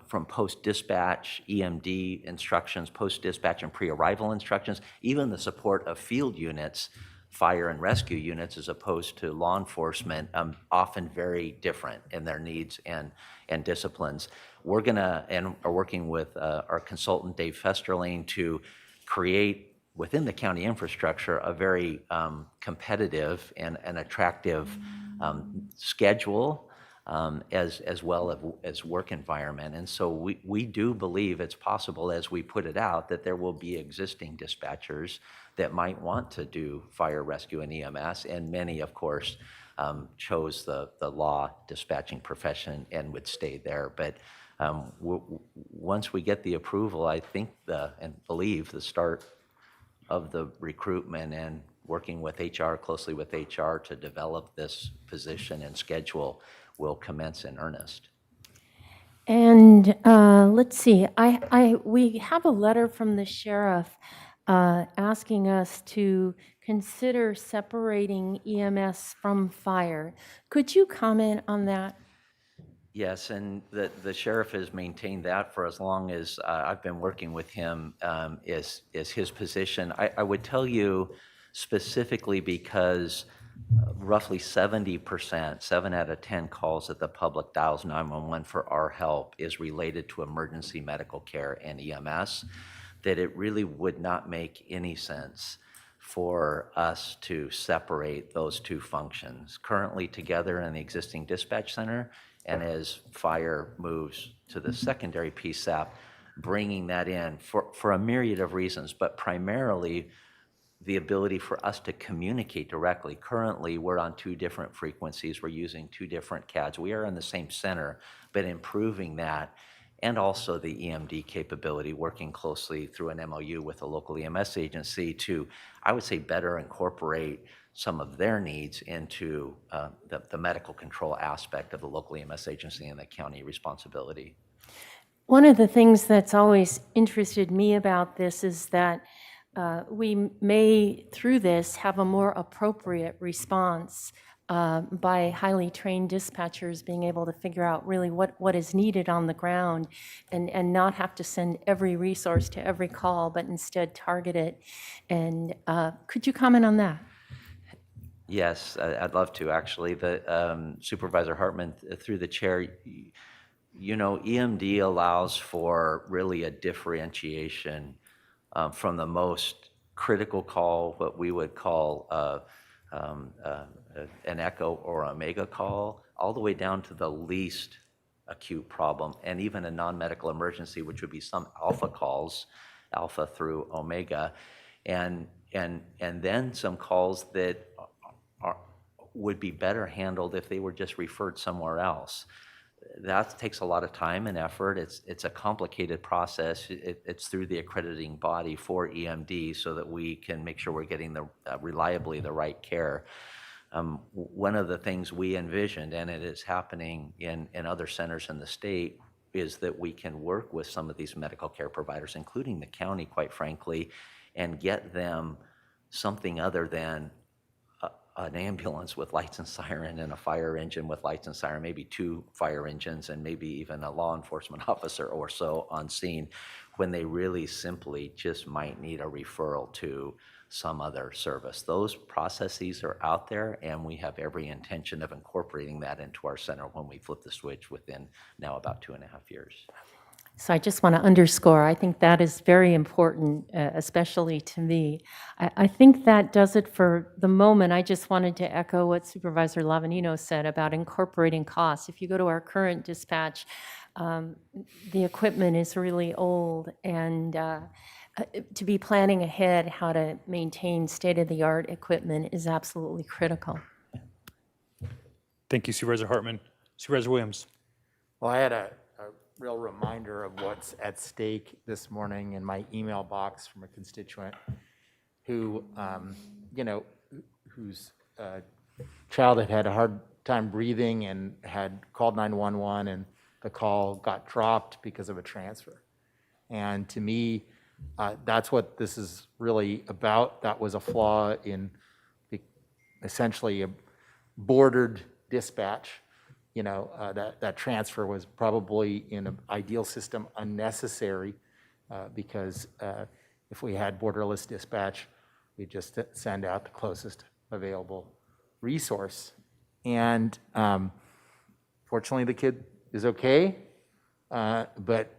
From post-dispatch, EMD instructions, post-dispatch and pre-arrival instructions, even the support of field units, fire and rescue units, as opposed to law enforcement, often very different in their needs and disciplines. We're gonna, and are working with our consultant, Dave Festerling, to create within the county infrastructure a very competitive and attractive schedule, as well as work environment. And so we do believe it's possible, as we put it out, that there will be existing dispatchers that might want to do fire, rescue, and EMS, and many, of course, chose the law dispatching profession and would stay there. But once we get the approval, I think and believe the start of the recruitment and working with HR, closely with HR to develop this position and schedule will commence in earnest. And let's see, we have a letter from the sheriff asking us to consider separating EMS from fire. Could you comment on that? Yes, and the sheriff has maintained that for as long as I've been working with him, is his position. I would tell you specifically because roughly 70%, 7 out of 10 calls that the public dials 911 for our help is related to emergency medical care and EMS, that it really would not make any sense for us to separate those two functions currently together in the existing dispatch center, and as fire moves to the secondary PSAP, bringing that in for a myriad of reasons, but primarily the ability for us to communicate directly. Currently, we're on 2 different frequencies. We're using 2 different CADs. We are in the same center, but improving that, and also the EMD capability, working closely through an MOU with a local EMS agency to, I would say, better incorporate some of their needs into the medical control aspect of the local EMS agency and the county responsibility. One of the things that's always interested me about this is that we may, through this, have a more appropriate response by highly trained dispatchers being able to figure out really what is needed on the ground, and not have to send every resource to every call, but instead target it. And could you comment on that? Yes, I'd love to, actually. The Supervisor Hartman, through the chair, you know, EMD allows for really a differentiation from the most critical call, what we would call an echo or omega call, all the way down to the least acute problem, and even a non-medical emergency, which would be some alpha calls, alpha through omega, and then some calls that would be better handled if they were just referred somewhere else. That takes a lot of time and effort. It's a complicated process. It's through the accrediting body for EMD so that we can make sure we're getting reliably the right care. One of the things we envisioned, and it is happening in other centers in the state, is that we can work with some of these medical care providers, including the county, quite frankly, and get them something other than an ambulance with lights and siren and a fire engine with lights and siren, maybe 2 fire engines and maybe even a law enforcement officer or so on scene, when they really simply just might need a referral to some other service. Those processes are out there, and we have every intention of incorporating that into our center when we flip the switch within now about 2.5 years. So I just want to underscore, I think that is very important, especially to me. I think that does it for the moment. I just wanted to echo what Supervisor Lavanino said about incorporating costs. If you go to our current dispatch, the equipment is really old, and to be planning ahead how to maintain state-of-the-art equipment is absolutely critical. Thank you, Supervisor Hartman. Supervisor Williams. Well, I had a real reminder of what's at stake this morning in my email box from a constituent who, whose child had a hard time breathing and had called 911, and the call got dropped because of a transfer. And to me, that's what this is really about. That was a flaw in essentially a bordered dispatch. That transfer was probably in an ideal system unnecessary because if we had borderless dispatch, we'd just send out the closest available resource. And fortunately, the kid is okay, but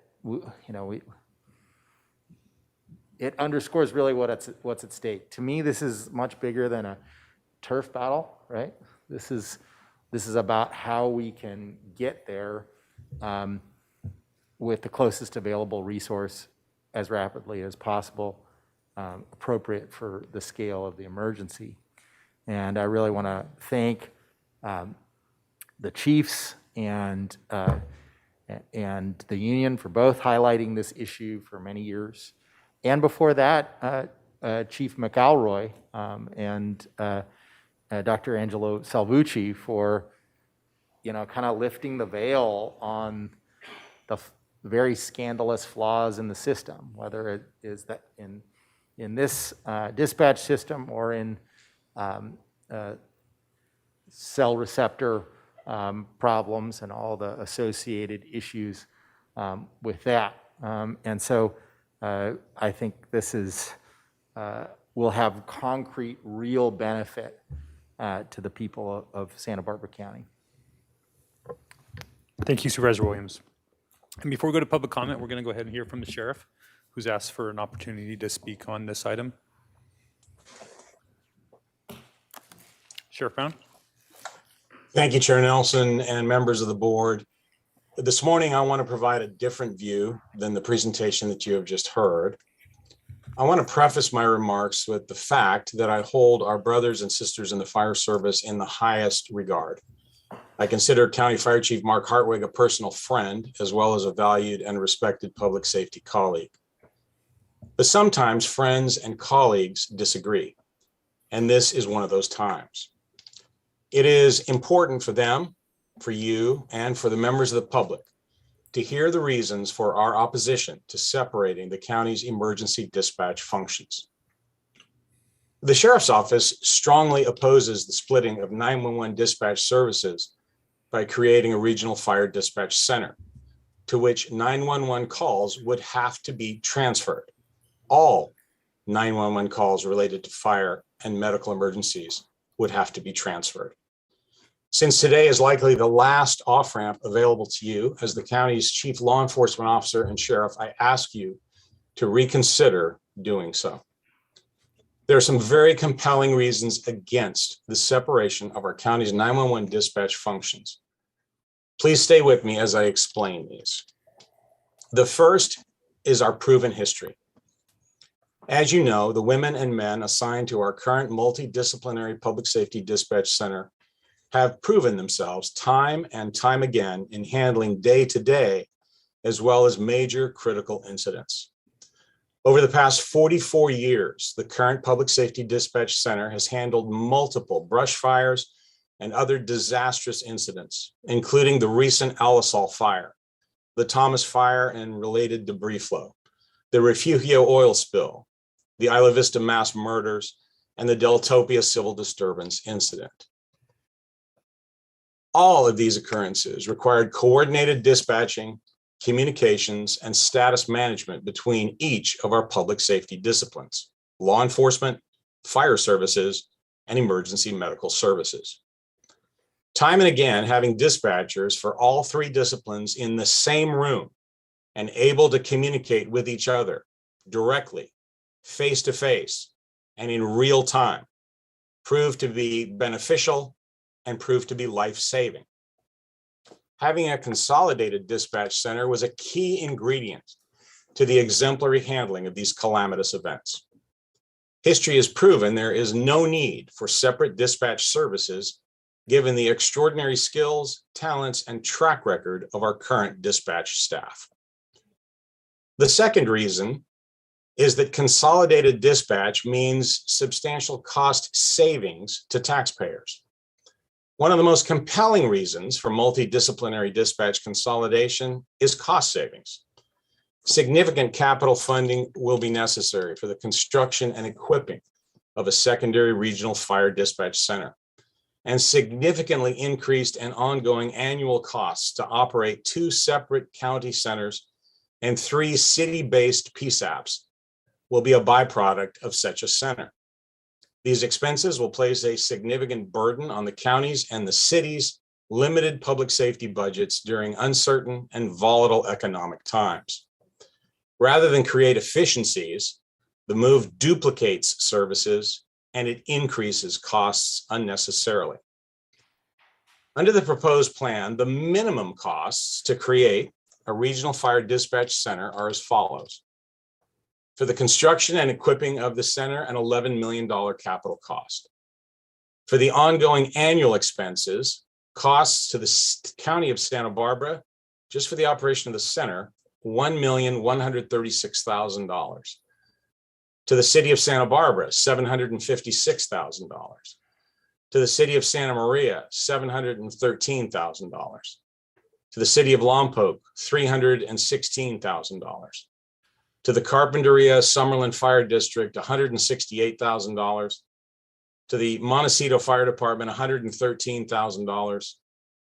it underscores really what's at stake. To me, this is much bigger than a turf battle, right? This is about how we can get there with the closest available resource as rapidly as possible, appropriate for the scale of the emergency. And I really want to thank the chiefs and the union for both highlighting this issue for many years. And before that, Chief McElroy and Dr. Angelo Salvucci for, kind of lifting the veil on the very scandalous flaws in the system, whether it is that in this dispatch system or in cell receptor problems and all the associated issues with that. And so I think this will have concrete, real benefit to the people of Santa Barbara County. Thank you, Supervisor Williams. And before we go to public comment, we're going to go ahead and hear from the sheriff, who's asked for an opportunity to speak on this item. Sheriff Brown. Thank you, Chair Nelson and members of the board. This morning, I want to provide a different view than the presentation that you have just heard. I want to preface my remarks with the fact that I hold our brothers and sisters in the fire service in the highest regard. I consider County Fire Chief Mark Hartwig a personal friend, as well as a valued and respected public safety colleague. But sometimes friends and colleagues disagree, and this is one of those times. It is important for them, for you, and for the members of the public to hear the reasons for our opposition to separating the county's emergency dispatch functions. The Sheriff's Office strongly opposes the splitting of 911 dispatch services by creating a regional fire dispatch center, to which 911 calls would have to be transferred. All 911 calls related to fire and medical emergencies would have to be transferred. Since today is likely the last off-ramp available to you as the county's chief law enforcement officer and sheriff, I ask you to reconsider doing so. There are some very compelling reasons against the separation of our county's 911 dispatch functions. Please stay with me as I explain these. The first is our proven history. As you know, the women and men assigned to our current multidisciplinary public safety dispatch center have proven themselves time and time again in handling day-to-day as well as major critical incidents. Over the past 44 years, the current Public Safety Dispatch Center has handled multiple brush fires and other disastrous incidents, including the recent Alisol fire, the Thomas fire and related debris flow, the Refugio oil spill, the Isla Vista mass murders, and the Deltopia civil disturbance incident. All of these occurrences required coordinated dispatching, communications, and status management between each of our public safety disciplines: law enforcement, fire services, and emergency medical services. Time and again, having dispatchers for all three disciplines in the same room and able to communicate with each other directly, face to face, and in real time proved to be beneficial and proved to be life-saving. Having a consolidated dispatch center was a key ingredient to the exemplary handling of these calamitous events. History has proven there is no need for separate dispatch services given the extraordinary skills, talents, and track record of our current dispatch staff. The second reason is that consolidated dispatch means substantial cost savings to taxpayers. One of the most compelling reasons for multidisciplinary dispatch consolidation is cost savings. Significant capital funding will be necessary for the construction and equipping of a secondary regional fire dispatch center, and significantly increased and ongoing annual costs to operate 2 separate county centers and 3 city-based PSAPs will be a byproduct of such a center. These expenses will place a significant burden on the counties and the cities' limited public safety budgets during uncertain and volatile economic times. Rather than create efficiencies, the move duplicates services and it increases costs unnecessarily. Under the proposed plan, the minimum costs to create a regional fire dispatch center are as follows. For the construction and equipping of the center, an $11 million capital cost. For the ongoing annual expenses, costs to the County of Santa Barbara, just for the operation of the center, $1,136,000. To the City of Santa Barbara, $756,000. To the City of Santa Maria, $713,000. To the City of Lompoc, $316,000. To the Carpinteria Summerlin Fire District, $168,000. To the Montecito Fire Department, $113,000.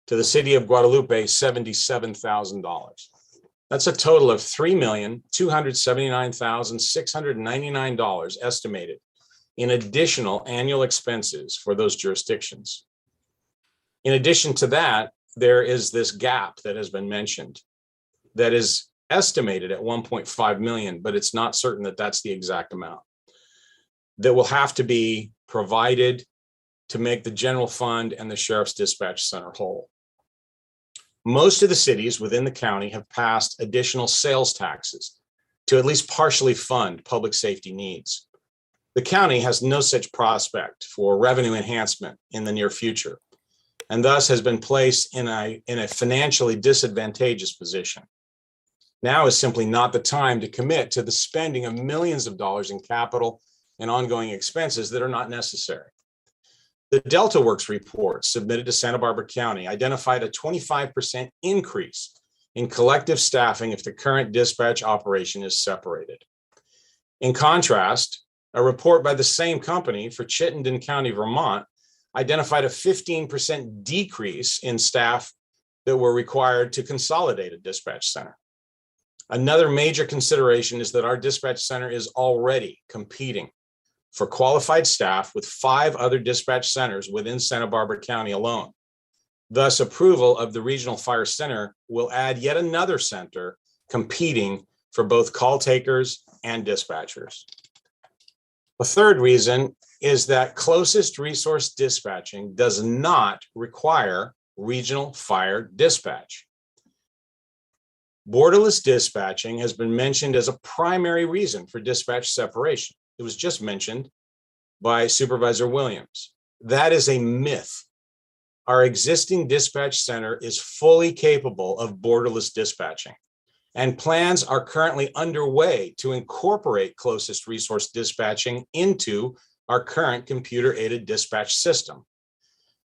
To the City of Guadalupe, $77,000. That's a total of $3,279,699 estimated in additional annual expenses for those jurisdictions. In addition to that, there is this gap that has been mentioned that is estimated at 1.5 million, but it's not certain that that's the exact amount that will have to be provided to make the general fund and the sheriff's dispatch center whole. Most of the cities within the county have passed additional sales taxes to at least partially fund public safety needs. The county has no such prospect for revenue enhancement in the near future, and thus has been placed in a financially disadvantageous position. Now is simply not the time to commit to the spending of millions of dollars in capital and ongoing expenses that are not necessary. The Delta Works report submitted to Santa Barbara County identified a 25% increase in collective staffing if the current dispatch operation is separated. In contrast, a report by the same company for Chittenden County, Vermont, identified a 15% decrease in staff that were required to consolidate a dispatch center. Another major consideration is that our dispatch center is already competing for qualified staff with 5 other dispatch centers within Santa Barbara County alone. Thus, approval of the Regional Fire Center will add yet another center competing for both call takers and dispatchers. A third reason is that closest resource dispatching does not require regional fire dispatch. Borderless dispatching has been mentioned as a primary reason for dispatch separation. It was just mentioned by Supervisor Williams. That is a myth. Our existing dispatch center is fully capable of borderless dispatching, and plans are currently underway to incorporate closest resource dispatching into our current computer-aided dispatch system.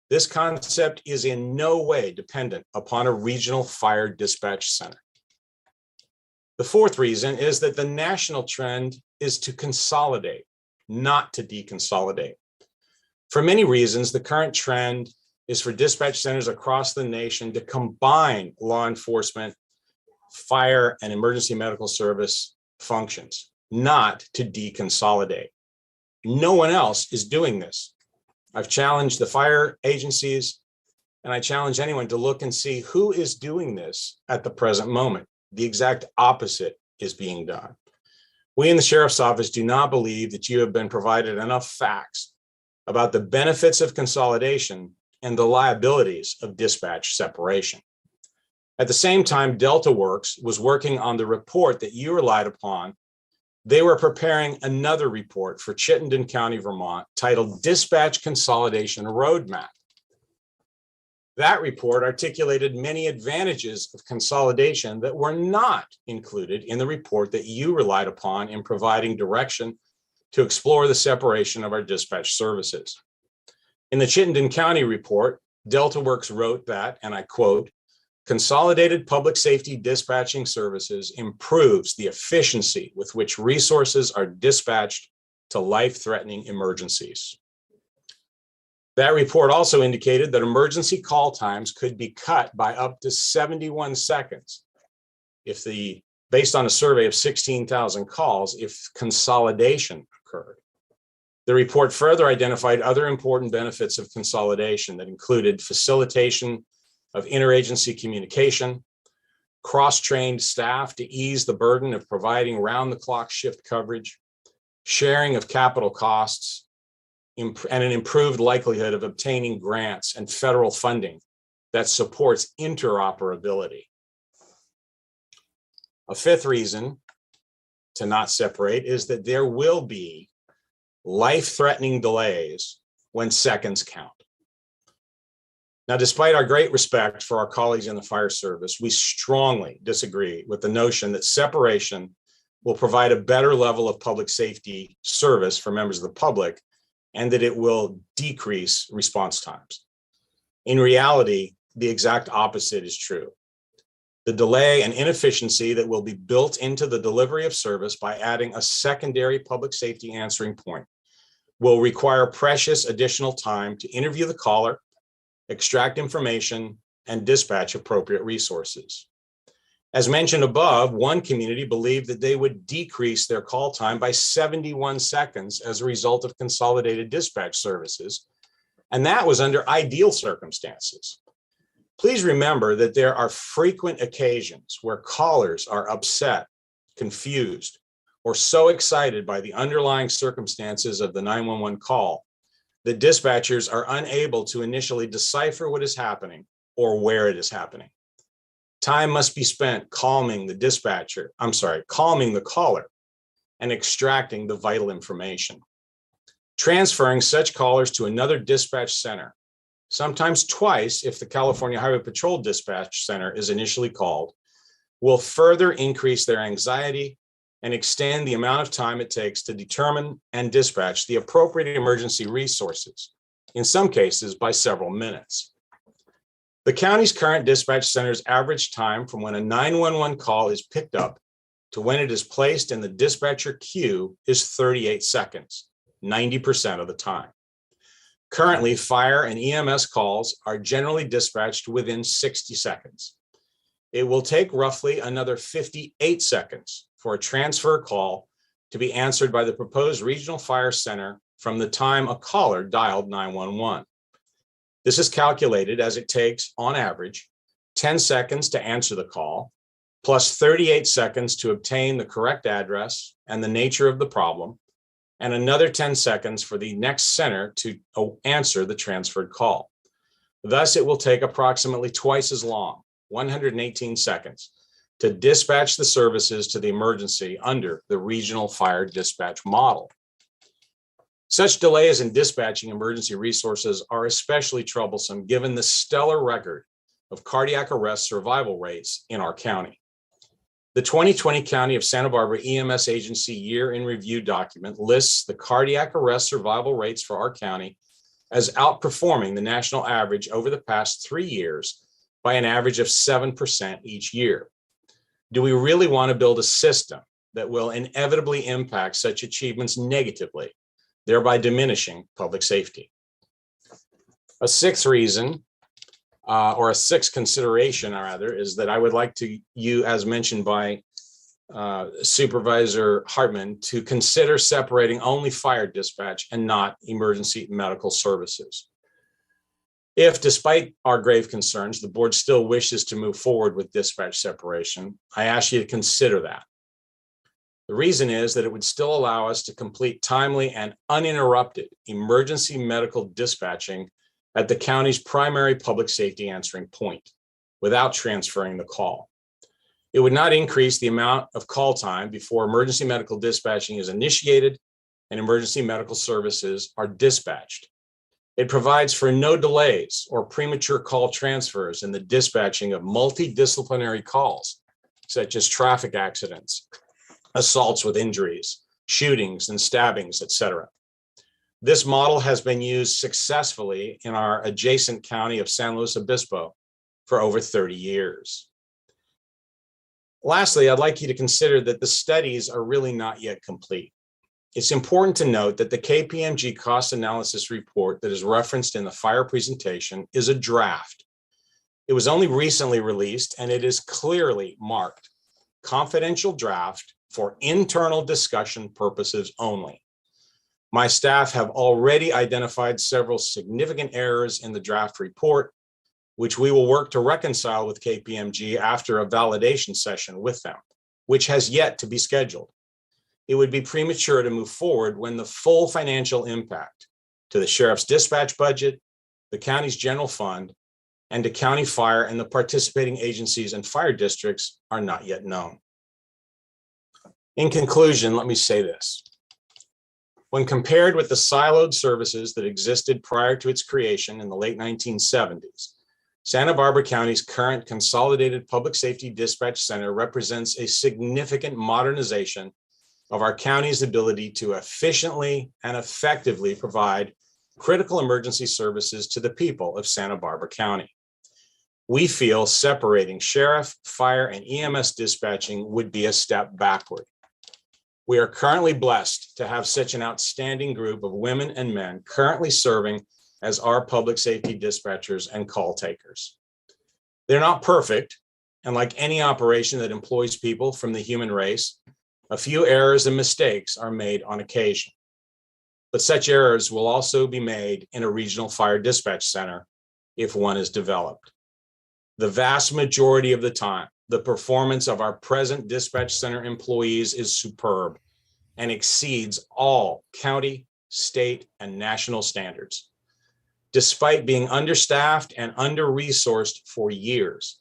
This concept is in no way dependent upon a regional fire dispatch center. The fourth reason is that the national trend is to consolidate, not to deconsolidate. For many reasons, the current trend is for dispatch centers across the nation to combine law enforcement, fire, and emergency medical service functions, not to deconsolidate. No one else is doing this. I've challenged the fire agencies, and I challenge anyone to look and see who is doing this at the present moment. The exact opposite is being done. We in the Sheriff's Office do not believe that you have been provided enough facts about the benefits of consolidation and the liabilities of dispatch separation. At the same time, Delta Works was working on the report that you relied upon. They were preparing another report for Chittenden County, Vermont, titled Dispatch Consolidation Roadmap. That report articulated many advantages of consolidation that were not included in the report that you relied upon in providing direction to explore the separation of our dispatch services. In the Chittenden County report, Delta Works wrote that, and I quote, "Consolidated public safety dispatching services improves the efficiency with which resources are dispatched to life-threatening emergencies." That report also indicated that emergency call times could be cut by up to 71 seconds based on a survey of 16,000 calls, if consolidation occurred. The report further identified other important benefits of consolidation that included facilitation of interagency communication, cross-trained staff to ease the burden of providing round-the-clock shift coverage, sharing of capital costs, and an improved likelihood of obtaining grants and federal funding that supports interoperability. A fifth reason to not separate is that there will be life-threatening delays when seconds count. Now, despite our great respect for our colleagues in the fire service, we strongly disagree with the notion that separation will provide a better level of public safety service for members of the public and that it will decrease response times. In reality, the exact opposite is true. The delay and inefficiency that will be built into the delivery of service by adding a secondary public safety answering point will require precious additional time to interview the caller, extract information, and dispatch appropriate resources. As mentioned above, one community believed that they would decrease their call time by 71 seconds as a result of consolidated dispatch services, and that was under ideal circumstances. Please remember that there are frequent occasions where callers are upset, confused, or so excited by the underlying circumstances of the 911 call that dispatchers are unable to initially decipher what is happening or where it is happening. Time must be spent calming the caller and extracting the vital information. Transferring such callers to another dispatch center, sometimes twice if the California Highway Patrol Dispatch Center is initially called, will further increase their anxiety and extend the amount of time it takes to determine and dispatch the appropriate emergency resources, in some cases by several minutes. The county's current dispatch center's average time from when a 911 call is picked up to when it is placed in the dispatcher queue is 38 seconds, 90% of the time. Currently, fire and EMS calls are generally dispatched within 60 seconds. It will take roughly another 58 seconds for a transfer call to be answered by the proposed regional fire center from the time a caller dialed 911. This is calculated as it takes, on average, 10 seconds to answer the call, plus 38 seconds to obtain the correct address and the nature of the problem, and another 10 seconds for the next center to answer the transferred call. Thus, it will take approximately twice as long, 118 seconds, to dispatch the services to the emergency under the regional fire dispatch model. Such delays in dispatching emergency resources are especially troublesome given the stellar record of cardiac arrest survival rates in our county. The 2020 County of Santa Barbara EMS Agency Year in Review document lists the cardiac arrest survival rates for our county as outperforming the national average over the past 3 years by an average of 7% each year. Do we really want to build a system that will inevitably impact such achievements negatively, thereby diminishing public safety? A sixth reason, or a sixth consideration, rather, is that I would like you, as mentioned by Supervisor Hartman, to consider separating only fire dispatch and not emergency medical services. If, despite our grave concerns, the board still wishes to move forward with dispatch separation, I ask you to consider that. The reason is that it would still allow us to complete timely and uninterrupted emergency medical dispatching at the county's primary public safety answering point without transferring the call. It would not increase the amount of call time before emergency medical dispatching is initiated and emergency medical services are dispatched. It provides for no delays or premature call transfers in the dispatching of multidisciplinary calls, such as traffic accidents, assaults with injuries, shootings and stabbings, etc. This model has been used successfully in our adjacent county of San Luis Obispo for over 30 years. Lastly, I'd like you to consider that the studies are really not yet complete. It's important to note that the KPMG cost analysis report that is referenced in the fire presentation is a draft. It was only recently released, and it is clearly marked confidential draft for internal discussion purposes only. My staff have already identified several significant errors in the draft report, which we will work to reconcile with KPMG after a validation session with them, which has yet to be scheduled. It would be premature to move forward when the full financial impact to the sheriff's dispatch budget, the county's general fund, and to county fire and the participating agencies and fire districts are not yet known. In conclusion, let me say this. When compared with the siloed services that existed prior to its creation in the late 1970s, Santa Barbara County's current Consolidated Public Safety Dispatch Center represents a significant modernization of our county's ability to efficiently and effectively provide critical emergency services to the people of Santa Barbara County. We feel separating sheriff, fire, and EMS dispatching would be a step backward. We are currently blessed to have such an outstanding group of women and men currently serving as our public safety dispatchers and call takers. They're not perfect, and like any operation that employs people from the human race, a few errors and mistakes are made on occasion. But such errors will also be made in a regional fire dispatch center if one is developed. The vast majority of the time, the performance of our present dispatch center employees is superb and exceeds all county, state, and national standards. Despite being understaffed and under-resourced for years,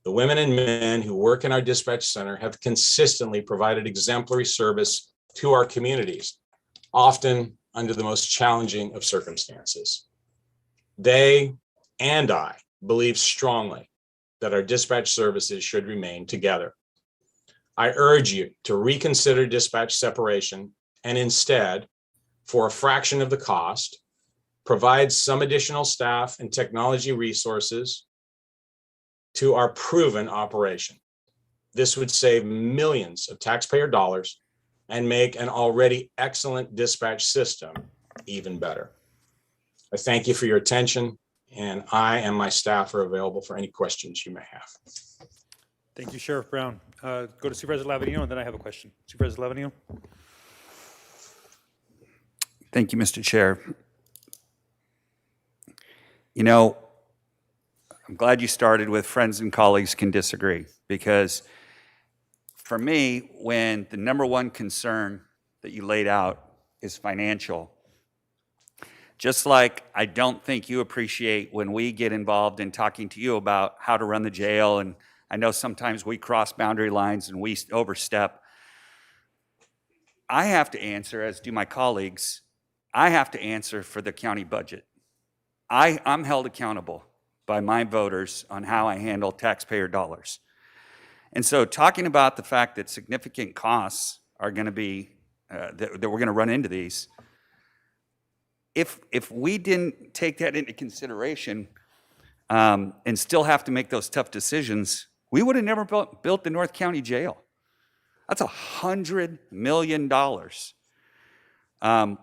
the women and men who work in our dispatch center have consistently provided exemplary service to our communities, often under the most challenging of circumstances. They and I believe strongly that our dispatch services should remain together. I urge you to reconsider dispatch separation and instead, for a fraction of the cost, provide some additional staff and technology resources to our proven operation. This would save millions of taxpayer dollars and make an already excellent dispatch system even better. I thank you for your attention, and I and my staff are available for any questions you may have. Thank you, Sheriff Brown. Go to Supervisor Lavanino, and then I have a question. Supervisor Lavanino. Thank you, Mr. Chair. You know, I'm glad you started with friends and colleagues can disagree, because for me, when the number one concern that you laid out is financial. Just like I don't think you appreciate when we get involved in talking to you about how to run the jail, and I know sometimes we cross boundary lines and we overstep. I have to answer, as do my colleagues, I have to answer for the county budget. I'm held accountable by my voters on how I handle taxpayer dollars. And so talking about the fact that significant costs are going to be, that we're going to run into these, if we didn't take that into consideration and still have to make those tough decisions, we would have never built the North County Jail. That's $100 million.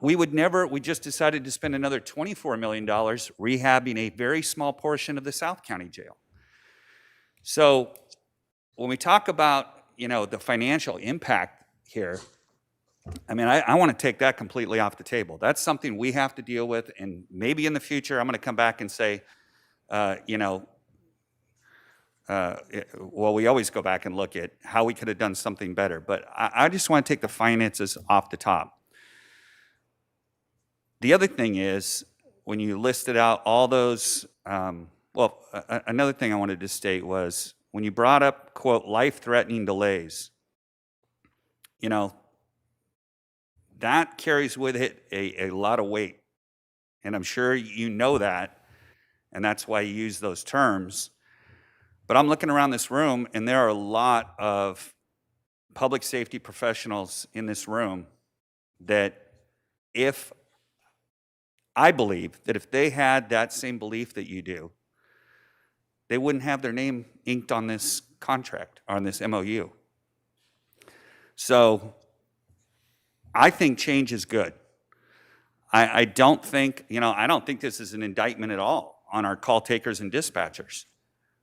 We just decided to spend another $24 million rehabbing a very small portion of the South County Jail. So when we talk about, the financial impact here, I mean, I want to take that completely off the table. That's something we have to deal with, and maybe in the future I'm going to come back and say, well, we always go back and look at how we could have done something better, but I just want to take the finances off the top. The other thing is, when you listed out all those, another thing I wanted to state was, when you brought up, quote, life-threatening delays, that carries with it a lot of weight. And I'm sure you know that, and that's why you use those terms. But I'm looking around this room, and there are a lot of public safety professionals in this room that I believe that if they had that same belief that you do, they wouldn't have their name inked on this contract, on this MOU. So I think change is good. I don't think this is an indictment at all on our call takers and dispatchers.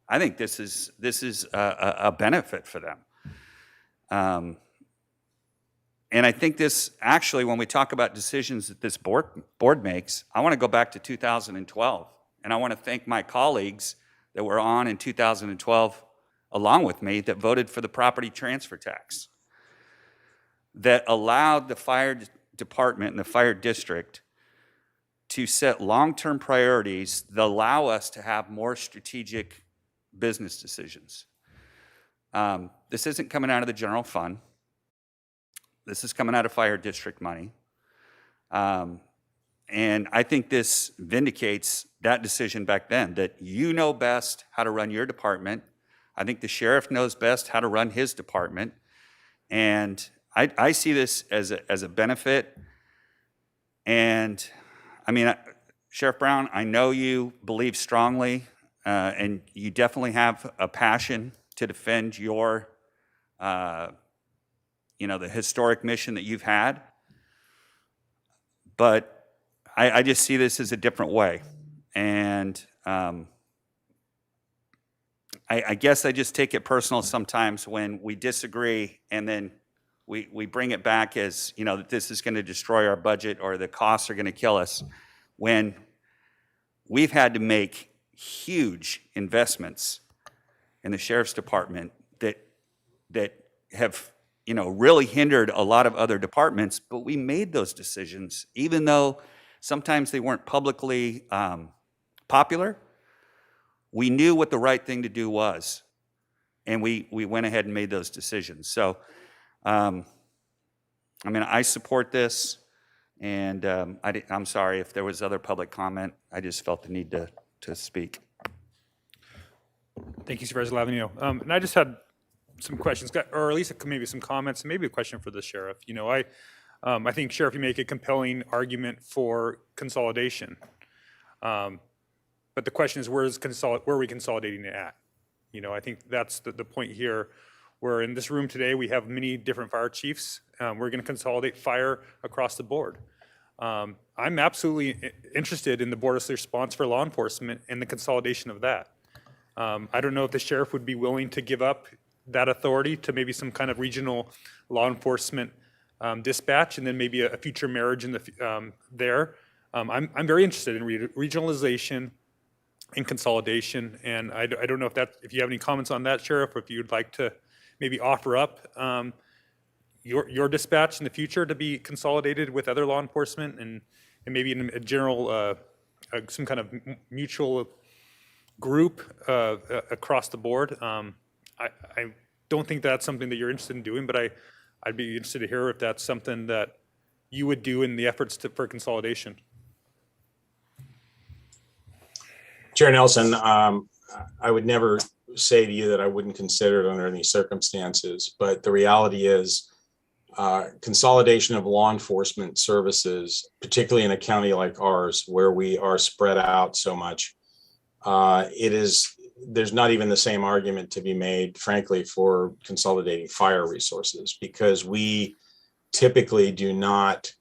I think this is a benefit for them. And I think this, actually, when we talk about decisions that this board makes, I want to go back to 2012. And I want to thank my colleagues that were on in 2012, along with me, that voted for the property transfer tax, that allowed the fire department and the fire district to set long-term priorities that allow us to have more strategic business decisions. This isn't coming out of the general fund. This is coming out of fire district money. And I think this vindicates that decision back then, that you know best how to run your department. I think the sheriff knows best how to run his department. And I see this as a benefit. And I mean, Sheriff Brown, I know you believe strongly, and you definitely have a passion to defend your, the historic mission that you've had. But I just see this as a different way. And I guess I just take it personal sometimes when we disagree and then we bring it back as, that this is going to destroy our budget or the costs are going to kill us, when we've had to make huge investments in the sheriff's department that have really hindered a lot of other departments, but we made those decisions, even though sometimes they weren't publicly popular. We knew what the right thing to do was, and we went ahead and made those decisions. So, I support this, and I'm sorry if there was other public comment. I just felt the need to speak. Thank you, Supervisor Lavigno. And I just had some questions, or at least maybe some comments, and maybe a question for the sheriff. I think, Sheriff, you make a compelling argument for consolidation. But the question is, where are we consolidating it at? I think that's the point here, where in this room today, we have many different fire chiefs. We're going to consolidate fire across the board. I'm absolutely interested in the board's response for law enforcement and the consolidation of that. I don't know if the sheriff would be willing to give up that authority to maybe some kind of regional law enforcement dispatch, and then maybe a future marriage in there. I'm very interested in regionalization and consolidation, and I don't know if you have any comments on that, Sheriff, or if you'd like to maybe offer up, your dispatch in the future to be consolidated with other law enforcement and maybe in a general, some kind of mutual group across the board. I don't think that's something that you're interested in doing, but I'd be interested to hear if that's something that you would do in the efforts for consolidation. Chair Nelson, I would never say to you that I wouldn't consider it under any circumstances, but the reality is consolidation of law enforcement services, particularly in a county like ours, where we are spread out so much, there's not even the same argument to be made, frankly, for consolidating fire resources, because we typically do not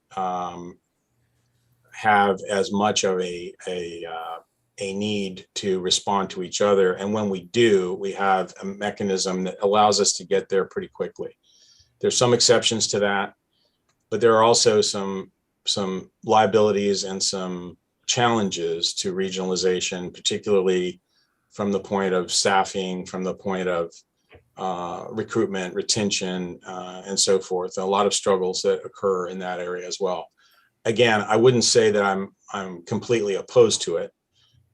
have as much of a need to respond to each other. And when we do, we have a mechanism that allows us to get there pretty quickly. There's some exceptions to that, but there are also some liabilities and some challenges to regionalization, particularly from the point of staffing, from the point of recruitment, retention, and so forth. A lot of struggles that occur in that area as well. Again, I wouldn't say that I'm completely opposed to it,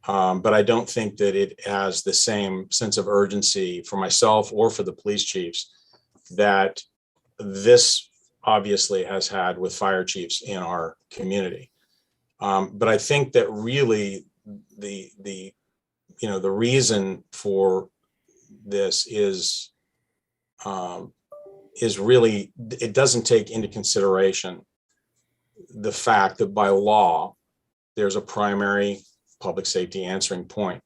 but I don't think that it has the same sense of urgency for myself or for the police chiefs that this obviously has had with fire chiefs in our community. But I think that really the reason for this is really, it doesn't take into consideration the fact that by law, there's a primary public safety answering point.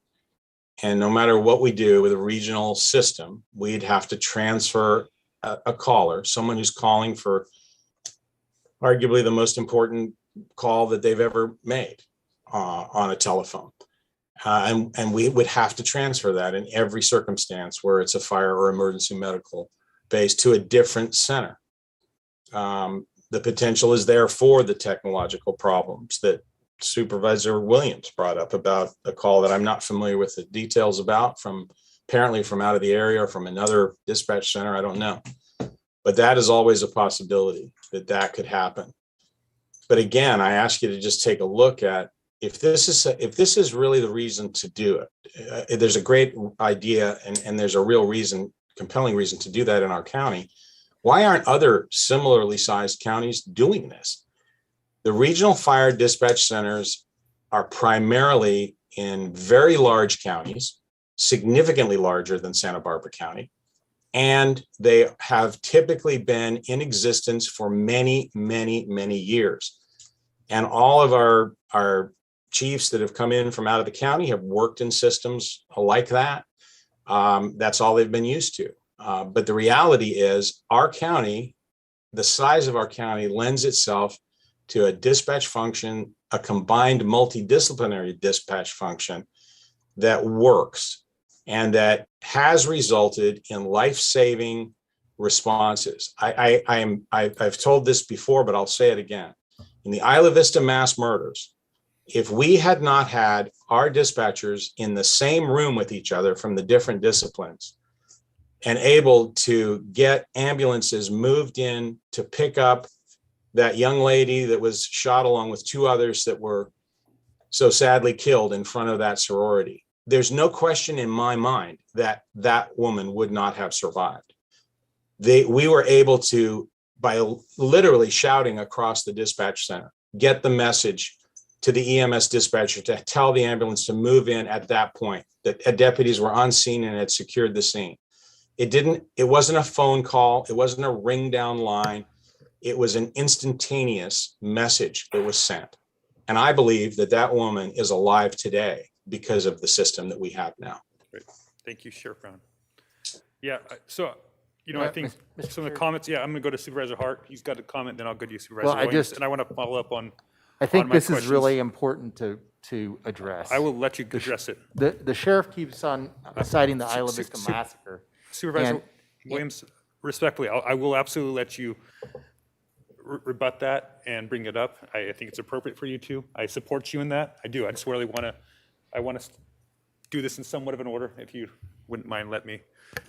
And no matter what we do with a regional system, we'd have to transfer a caller, someone who's calling for arguably the most important call that they've ever made on a telephone. And we would have to transfer that in every circumstance where it's a fire or emergency medical base to a different center. The potential is there for the technological problems that Supervisor Williams brought up about a call that I'm not familiar with the details about, apparently from out of the area or from another dispatch center, I don't know. But that is always a possibility that could happen. But again, I ask you to just take a look at if this is really the reason to do it. There's a great idea and there's a real reason, compelling reason to do that in our county. Why aren't other similarly sized counties doing this? The regional fire dispatch centers are primarily in very large counties, significantly larger than Santa Barbara County, and they have typically been in existence for many, many, many years. And all of our chiefs that have come in from out of the county have worked in systems like that. That's all they've been used to. But the reality is our county, the size of our county lends itself to a dispatch function, a combined multidisciplinary dispatch function that works and that has resulted in life-saving responses. I've told this before, but I'll say it again. In the Isla Vista mass murders, if we had not had our dispatchers in the same room with each other from the different disciplines and able to get ambulances moved in to pick up that young lady that was shot along with two others that were so sadly killed in front of that sorority, there's no question in my mind that that woman would not have survived. We were able to, by literally shouting across the dispatch center, get the message to the EMS dispatcher to tell the ambulance to move in at that point, that deputies were on scene and had secured the scene. It wasn't a phone call. It wasn't a ring down line. It was an instantaneous message that was sent. And I believe that that woman is alive today because of the system that we have now. Great. Thank you, Sheriff Brown. Yeah, so, I think some of the comments, I'm going to go to Supervisor Hart. He's got a comment, then I'll go to you, Supervisor Williams. And I want to follow up on I think my this questions. is really important to address. I will let you address it. The sheriff keeps on citing the Isla Vista massacre. Supervisor Williams, respectfully, I will absolutely let you rebut that and bring it up. I think it's appropriate for you to. I support you in that. I do. I just really want to do this in somewhat of an order, if you wouldn't mind let me.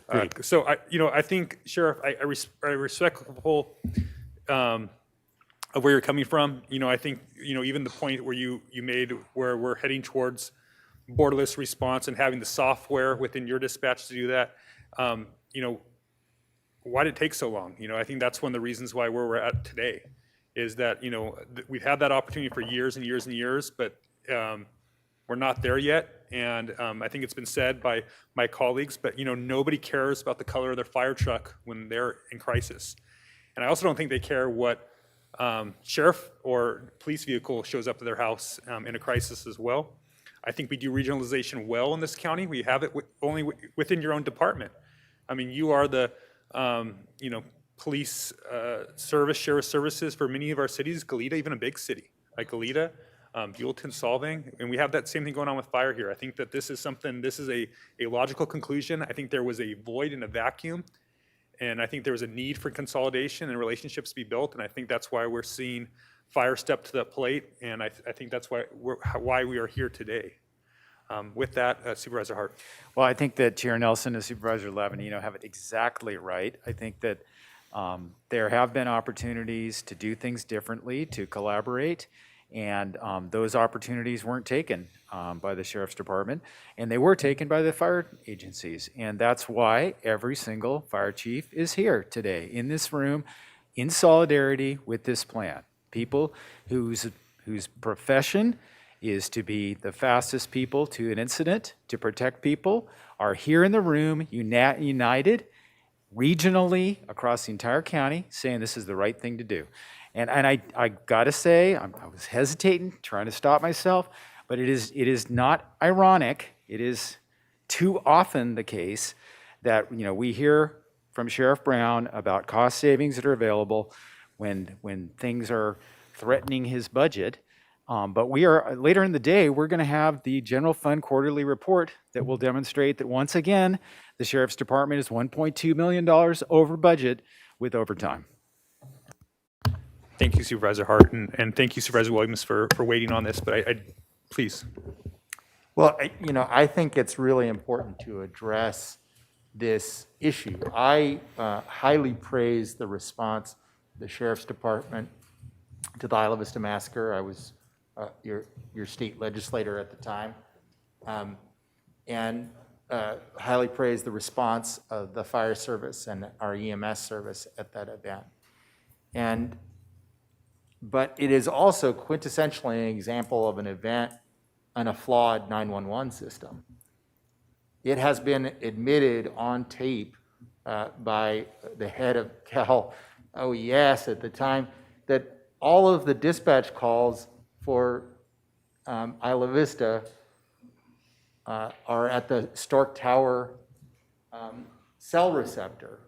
Great. So I think, Sheriff, I respectful of where you're coming from. I think, even the point where you made where we're heading towards borderless response and having the software within your dispatch to do that, why did it take so long? I think that's one of the reasons why where we're at today is that, we've had that opportunity for years and years and years, but we're not there yet. And I think it's been said by my colleagues, but nobody cares about the color of their fire truck when they're in crisis. And I also don't think they care what sheriff or police vehicle shows up to their house in a crisis as well. I think we do regionalization well in this county. We have it only within your own department. I mean, you are the police service, sheriff services for many of our cities, Goleta, even a big city like Goleta, Buellton, Solvang, and we have that same thing going on with fire here. I think that this is a logical conclusion. I think there was a void and a vacuum, and I think there was a need for consolidation and relationships to be built, and I think that's why we're seeing fire step to the plate, and I think that's why we are here today. With that, Supervisor Hart. Well, I think that Chair Nelson and Supervisor Lavanino have it exactly right. I think that there have been opportunities to do things differently, to collaborate, and those opportunities weren't taken by the Sheriff's Department, and they were taken by the fire agencies. And that's why every single fire chief is here today in this room in solidarity with this plan. People whose profession is to be the fastest people to an incident, to protect people, are here in the room, united, regionally, across the entire county, saying this is the right thing to do. And I gotta say, I was hesitating, trying to stop myself, but it is not ironic, it is too often the case that we hear from Sheriff Brown about cost savings that are available when things are threatening his budget. But we are, later in the day, we're going to have the general fund quarterly report that will demonstrate that once again, the Sheriff's Department is $1.2 million over budget with overtime. Thank you, Supervisor Hart, and thank you, Supervisor Williams, for waiting on this, but please. Well, I think it's really important to address this issue. I highly praise the response of the Sheriff's Department to the Isla Vista massacre. I was your state legislator at the time, and highly praise the response of the fire service and our EMS service at that event. But it is also quintessentially an example of an event and a flawed 911 system. It has been admitted on tape by the head of Cal OES at the time that all of the dispatch calls for Isla Vista are at the Stork Tower cell receptor.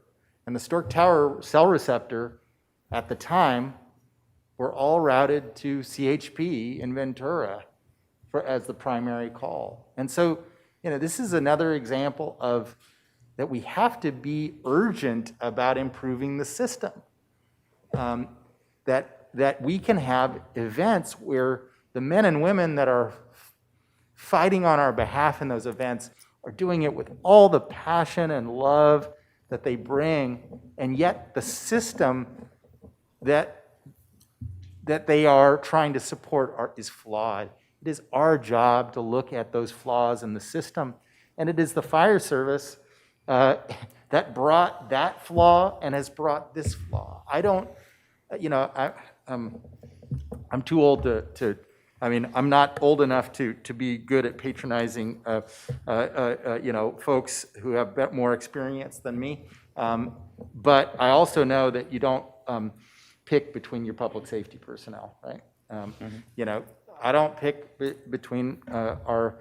And the Stork Tower cell receptor at the time were all routed to CHP in Ventura as the primary call. And so, this is another example of that we have to be urgent about improving the system. That we can have events where the men and women that are fighting on our behalf in those events are doing it with all the passion and love that they bring, and yet the system that they are trying to support is flawed. It is our job to look at those flaws in the system, and it is the fire service that brought that flaw and has brought this flaw. I'm too old to I'm not old enough to be good at patronizing, folks who have more experience than me. But I also know that you don't pick between your public safety personnel, right? I don't pick between our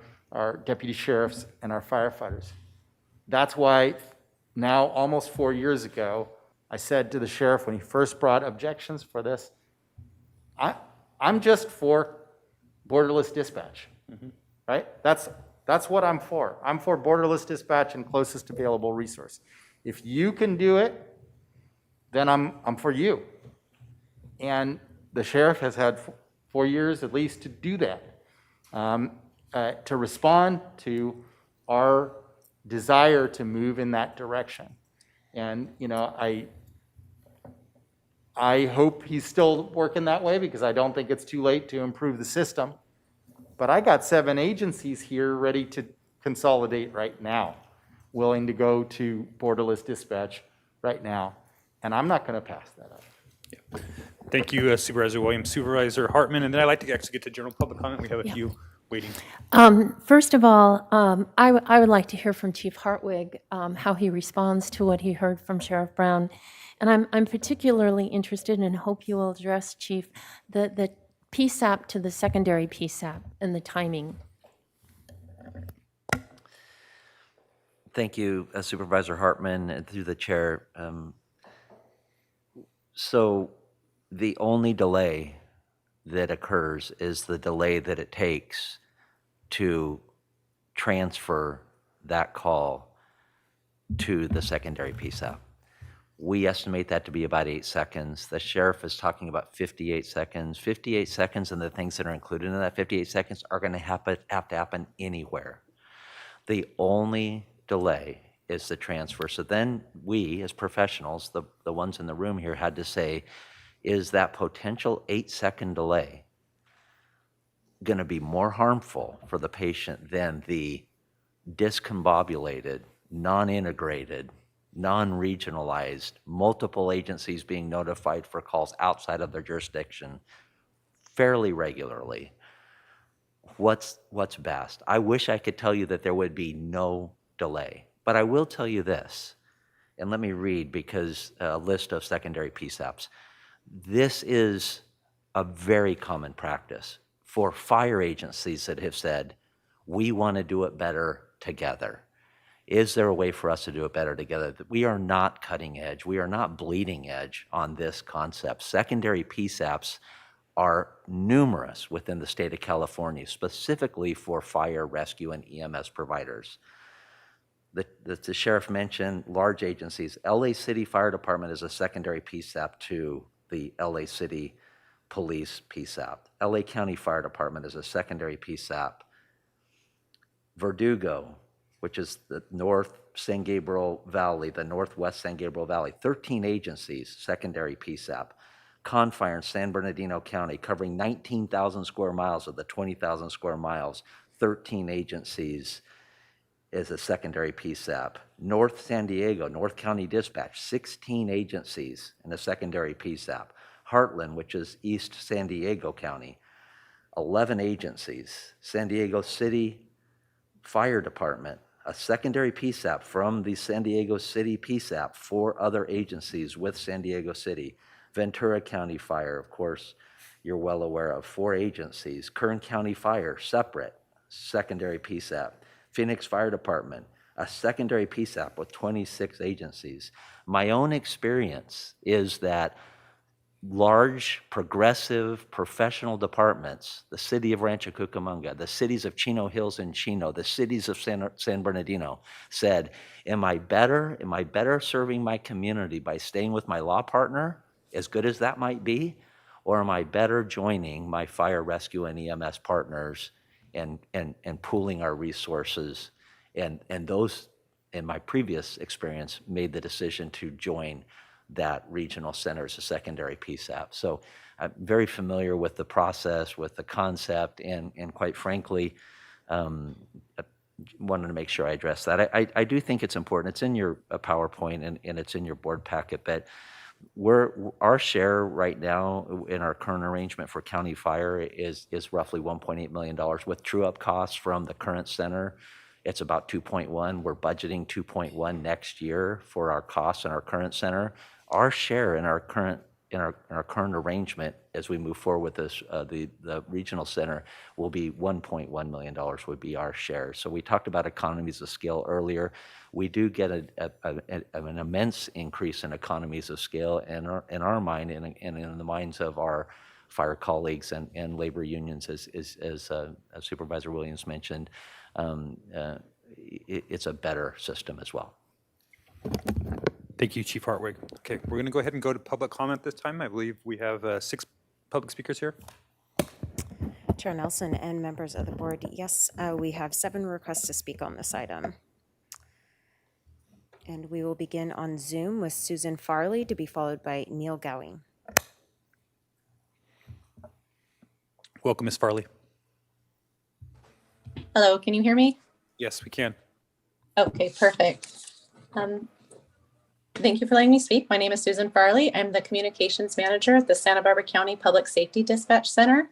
deputy sheriffs and our firefighters. That's why now, almost 4 years ago, I said to the sheriff when he first brought objections for this, I'm just for borderless dispatch, right? That's what I'm for. I'm for borderless dispatch and closest available resource. If you can do it, then I'm for you. And the sheriff has had 4 years at least to do that, to respond to our desire to move in that direction. And, you know, I hope he's still working that way because I don't think it's too late to improve the system. But I got 7 agencies here ready to consolidate right now, willing to go to borderless dispatch right now. And I'm not going to pass that up. Thank you, Supervisor Williams. Supervisor Hartman, and then I'd like to actually get to general public comment. We have a few waiting. First of all, I would like to hear from Chief Hartwig how he responds to what he heard from Sheriff Brown. And I'm particularly interested and hope you will address, Chief, the PSAP to the secondary PSAP and the timing. Thank you, Supervisor Hartman, and through the chair. So the only delay that occurs is the delay that it takes to transfer that call to the secondary PSAP. We estimate that to be about 8 seconds. The sheriff is talking about 58 seconds. 58 seconds and the things that are included in that 58 seconds are going to have to happen anywhere. The only delay is the transfer. So then we, as professionals, the ones in the room here, had to say, is that potential 8-second delay going to be more harmful for the patient than the discombobulated, non-integrated, non-regionalized, multiple agencies being notified for calls outside of their jurisdiction fairly regularly? What's best? I wish I could tell you that there would be no delay, but I will tell you this, and let me read because a list of secondary PSAPs. This is a very common practice for fire agencies that have said, we want to do it better together. Is there a way for us to do it better together? We are not cutting edge. We are not bleeding edge on this concept. Secondary PSAPs are numerous within the state of California, specifically for fire, rescue, and EMS providers. The sheriff mentioned large agencies. LA City Fire Department is a secondary PSAP to the LA City Police PSAP. LA County Fire Department is a secondary PSAP. Verdugo, which is the North San Gabriel Valley, the Northwest San Gabriel Valley, 13 agencies, secondary PSAP. Confire in San Bernardino County, covering 19,000 square miles of the 20,000 square miles, 13 agencies is a secondary PSAP. North San Diego, North County Dispatch, 16 agencies in a secondary PSAP. Heartland, which is East San Diego County, 11 agencies. San Diego City Fire Department, a secondary PSAP from the San Diego City PSAP, 4 other agencies with San Diego City. Ventura County Fire, of course, you're well aware of, 4 agencies. Kern County Fire, separate, secondary PSAP. Phoenix Fire Department, a secondary PSAP with 26 agencies. My own experience is that large, progressive, professional departments, the city of Rancho Cucamonga, the cities of Chino Hills and Chino, the cities of San Bernardino, said, am I better serving my community by staying with my law partner, as good as that might be, or am I better joining my fire, rescue, and EMS partners and pooling our resources? And those, in my previous experience, made the decision to join that regional center as a secondary PSAP. So I'm very familiar with the process, with the concept, and quite frankly, wanted to make sure I address that. I do think it's important. It's in your PowerPoint and it's in your board packet, but our share right now in our current arrangement for county fire is roughly $1.8 million with true-up costs from the current center. It's about 2.1. We're budgeting 2.1 next year for our costs in our current center. Our share in our current arrangement as we move forward with this, the regional center, will be $1.1 million would be our share. So we talked about economies of scale earlier. We do get an immense increase in economies of scale in our mind and in the minds of our fire colleagues and labor unions, as Supervisor Williams mentioned. It's a better system as well. Thank you, Chief Hartwig. Okay, we're going to go ahead and go to public comment this time. I believe we have 6 public speakers here. Chair Nelson and members of the board, yes, we have 7 requests to speak on this item. And we will begin on Zoom with Susan Farley, to be followed by Neil Gowing. Welcome, Ms. Farley. Hello, can you hear me? Yes, we can. Okay, perfect. Thank you for letting me speak. My name is Susan Farley. I'm the Communications Manager at the Santa Barbara County Public Safety Dispatch Center.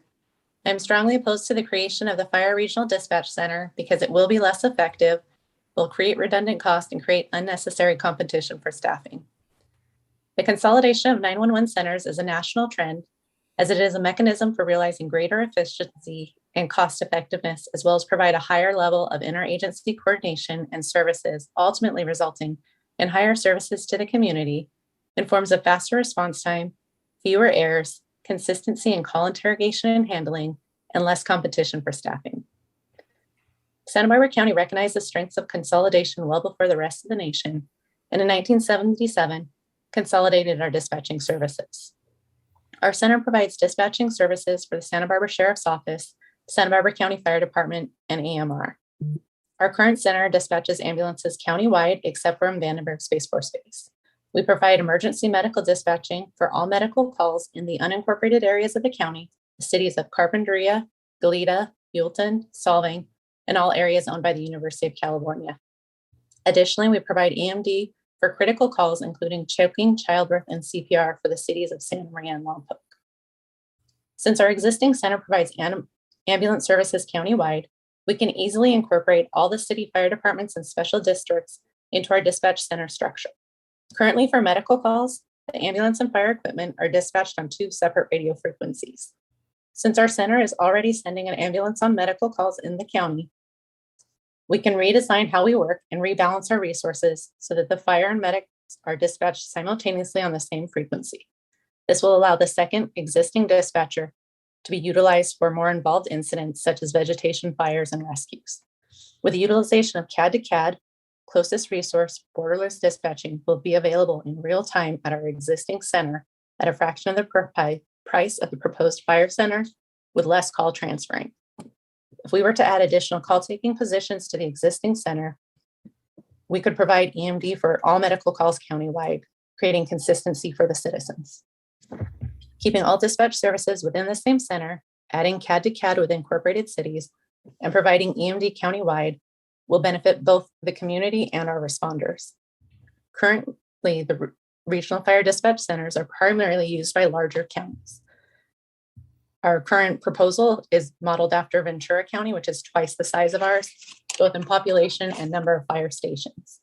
I'm strongly opposed to the creation of the Fire Regional Dispatch Center because it will be less effective, will create redundant costs, and create unnecessary competition for staffing. The consolidation of 911 centers is a national trend, as it is a mechanism for realizing greater efficiency and cost effectiveness, as well as provide a higher level of interagency coordination and services, ultimately resulting in higher services to the community in forms of faster response time, fewer errors, consistency in call interrogation and handling, and less competition for staffing. Santa Barbara County recognized the strengths of consolidation well before the rest of the nation, and in 1977, consolidated our dispatching services. Our center provides dispatching services for the Santa Barbara Sheriff's Office, Santa Barbara County Fire Department, and AMR. Our current center dispatches ambulances countywide, except for in Vandenberg Space Force Base. We provide emergency medical dispatching for all medical calls in the unincorporated areas of the county, the cities of Carpinteria, Goleta, Buellton, Solvang, and all areas owned by the University of California. Additionally, we provide EMD for critical calls, including choking, childbirth, and CPR for the cities of Santa Maria and Lompoc. Since our existing center provides ambulance services countywide, we can easily incorporate all the city fire departments and special districts into our dispatch center structure. Currently, for medical calls, the ambulance and fire equipment are dispatched on 2 separate radio frequencies. Since our center is already sending an ambulance on medical calls in the county, we can redesign how we work and rebalance our resources so that the fire and medics are dispatched simultaneously on the same frequency. This will allow the second existing dispatcher to be utilized for more involved incidents such as vegetation fires and rescues. With the utilization of CAD to CAD, closest resource, borderless dispatching will be available in real time at our existing center at a fraction of the price of the proposed fire center with less call transferring. If we were to add additional call taking positions to the existing center, we could provide EMD for all medical calls countywide, creating consistency for the citizens. Keeping all dispatch services within the same center, adding CAD to CAD with incorporated cities, and providing EMD countywide will benefit both the community and our responders. Currently, the regional fire dispatch centers are primarily used by larger counties. Our current proposal is modeled after Ventura County, which is twice the size of ours, both in population and number of fire stations.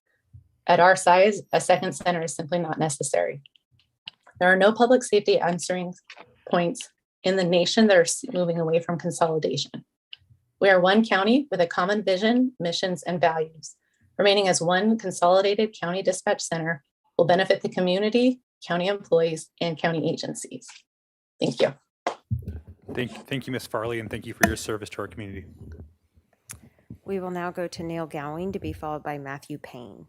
At our size, a second center is simply not necessary. There are no public safety answering points in the nation that are moving away from consolidation. We are one county with a common vision, missions, and values. Remaining as one consolidated county dispatch center will benefit the community, county employees, and county agencies. Thank you. Thank you, Ms. Farley, and thank you for your service to our community. We will now go to Neil Gowing, to be followed by Matthew Payne.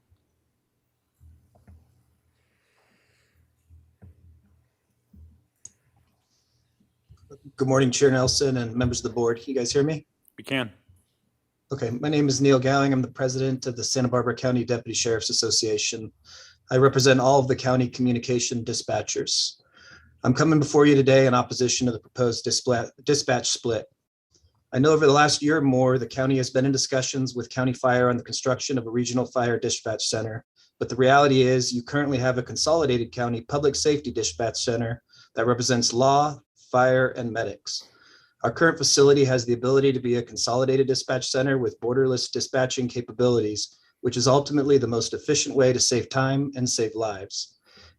Good morning, Chair Nelson and members of the board. Can you guys hear me? We can. Okay, my name is Neil Gowing. I'm the president of the Santa Barbara County Deputy Sheriff's Association. I represent all of the county communication dispatchers. I'm coming before you today in opposition to the proposed dispatch split. I know over the last year or more, the county has been in discussions with County Fire on the construction of a regional fire dispatch center. But the reality is you currently have a consolidated county public safety dispatch center that represents law, fire, and medics. Our current facility has the ability to be a consolidated dispatch center with borderless dispatching capabilities, which is ultimately the most efficient way to save time and save lives.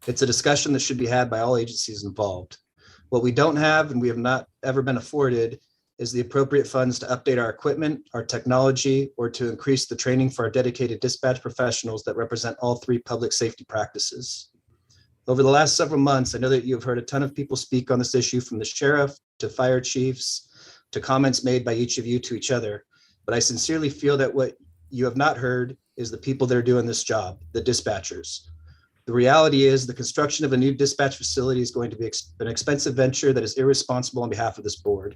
It's a discussion that should be had by all agencies involved. What we don't have, and we have not ever been afforded, is the appropriate funds to update our equipment, our technology, or to increase the training for our dedicated dispatch professionals that represent all 3 public safety practices. Over the last several months, I know that you've heard a ton of people speak on this issue, from the sheriff to fire chiefs to comments made by each of you to each other. But I sincerely feel that what you have not heard is the people that are doing this job, the dispatchers. The reality is the construction of a new dispatch facility is going to be an expensive venture that is irresponsible on behalf of this board.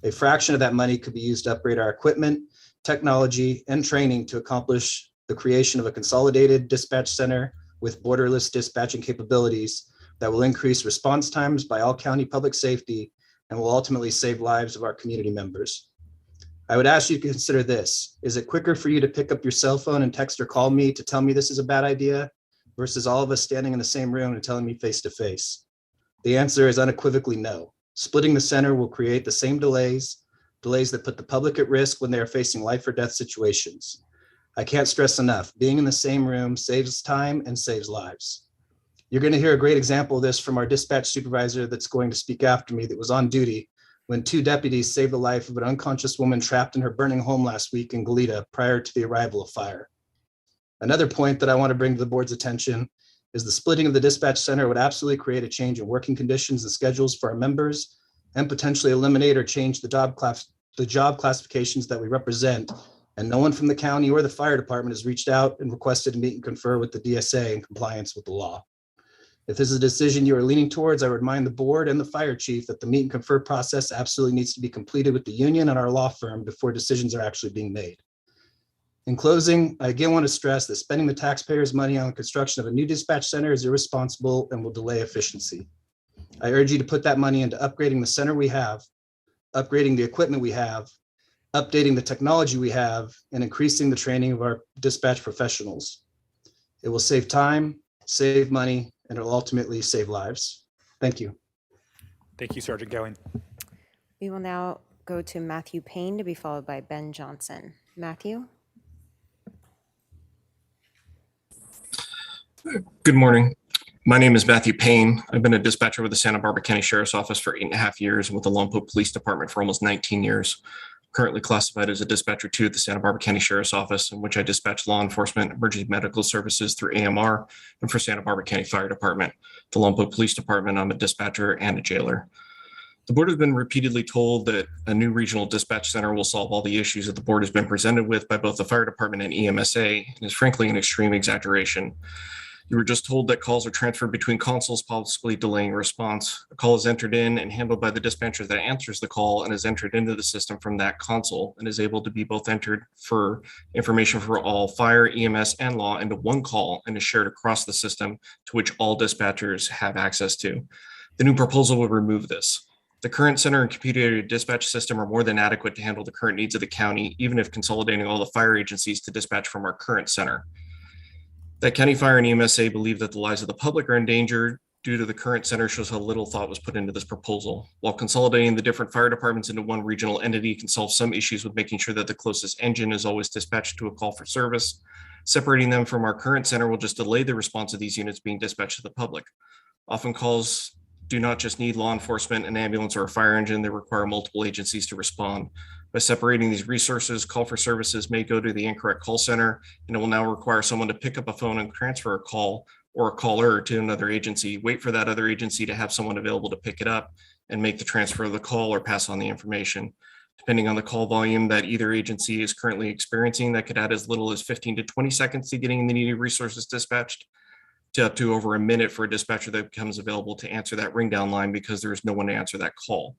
A fraction of that money could be used to upgrade our equipment, technology, and training to accomplish the creation of a consolidated dispatch center with borderless dispatching capabilities that will increase response times by all county public safety and will ultimately save lives of our community members. I would ask you to consider this. Is it quicker for you to pick up your cell phone and text or call me to tell me this is a bad idea versus all of us standing in the same room and telling me face to face? The answer is unequivocally no. Splitting the center will create the same delays that put the public at risk when they are facing life or death situations. I can't stress enough, being in the same room saves time and saves lives. You're going to hear a great example of this from our dispatch supervisor that's going to speak after me that was on duty when 2 deputies saved the life of an unconscious woman trapped in her burning home last week in Goleta prior to the arrival of fire. Another point that I want to bring to the board's attention is the splitting of the dispatch center would absolutely create a change in working conditions and schedules for our members and potentially eliminate or change the job classifications that we represent. And no one from the county or the fire department has reached out and requested to meet and confer with the DSA in compliance with the law. If this is a decision you are leaning towards, I would remind the board and the fire chief that the meet and confer process absolutely needs to be completed with the union and our law firm before decisions are actually being made. In closing, I again want to stress that spending the taxpayers' money on the construction of a new dispatch center is irresponsible and will delay efficiency. I urge you to put that money into upgrading the center we have, upgrading the equipment we have, updating the technology we have, and increasing the training of our dispatch professionals. It will save time, save money, and it will ultimately save lives. Thank you. Thank you, Sergeant Gowing. We will now go to Matthew Payne to be followed by Ben Johnson. Matthew? Good morning. My name is Matthew Payne. I've been a dispatcher with the Santa Barbara County Sheriff's Office for 8.5 years and with the Lompoc Police Department for almost 19 years. Currently classified as a dispatcher 2 at the Santa Barbara County Sheriff's Office, in which I dispatch law enforcement, emergency medical services through AMR, and for Santa Barbara County Fire Department. The Lompoc Police Department, I'm a dispatcher and a jailer. The board has been repeatedly told that a new regional dispatch center will solve all the issues that the board has been presented with by both the fire department and EMSA, and is frankly an extreme exaggeration. You were just told that calls are transferred between consoles, possibly delaying response. A call is entered in and handled by the dispatcher that answers the call and is entered into the system from that console and is able to be both entered for information for all fire, EMS, and law into one call and is shared across the system to which all dispatchers have access to. The new proposal will remove this. The current center and computer-aided dispatch system are more than adequate to handle the current needs of the county, even if consolidating all the fire agencies to dispatch from our current center. That County Fire and EMSA believe that the lives of the public are in danger due to the current center shows how little thought was put into this proposal. While consolidating the different fire departments into one regional entity can solve some issues with making sure that the closest engine is always dispatched to a call for service, separating them from our current center will just delay the response of these units being dispatched to the public. Often calls do not just need law enforcement, an ambulance, or a fire engine. They require multiple agencies to respond. By separating these resources, call for services may go to the incorrect call center, and it will now require someone to pick up a phone and transfer a call or a caller to another agency, wait for that other agency to have someone available to pick it up and make the transfer of the call or pass on the information. Depending on the call volume that either agency is currently experiencing, that could add as little as 15 to 20 seconds to getting the needed resources dispatched, to up to over a minute for a dispatcher that becomes available to answer that ring down line because there is no one to answer that call.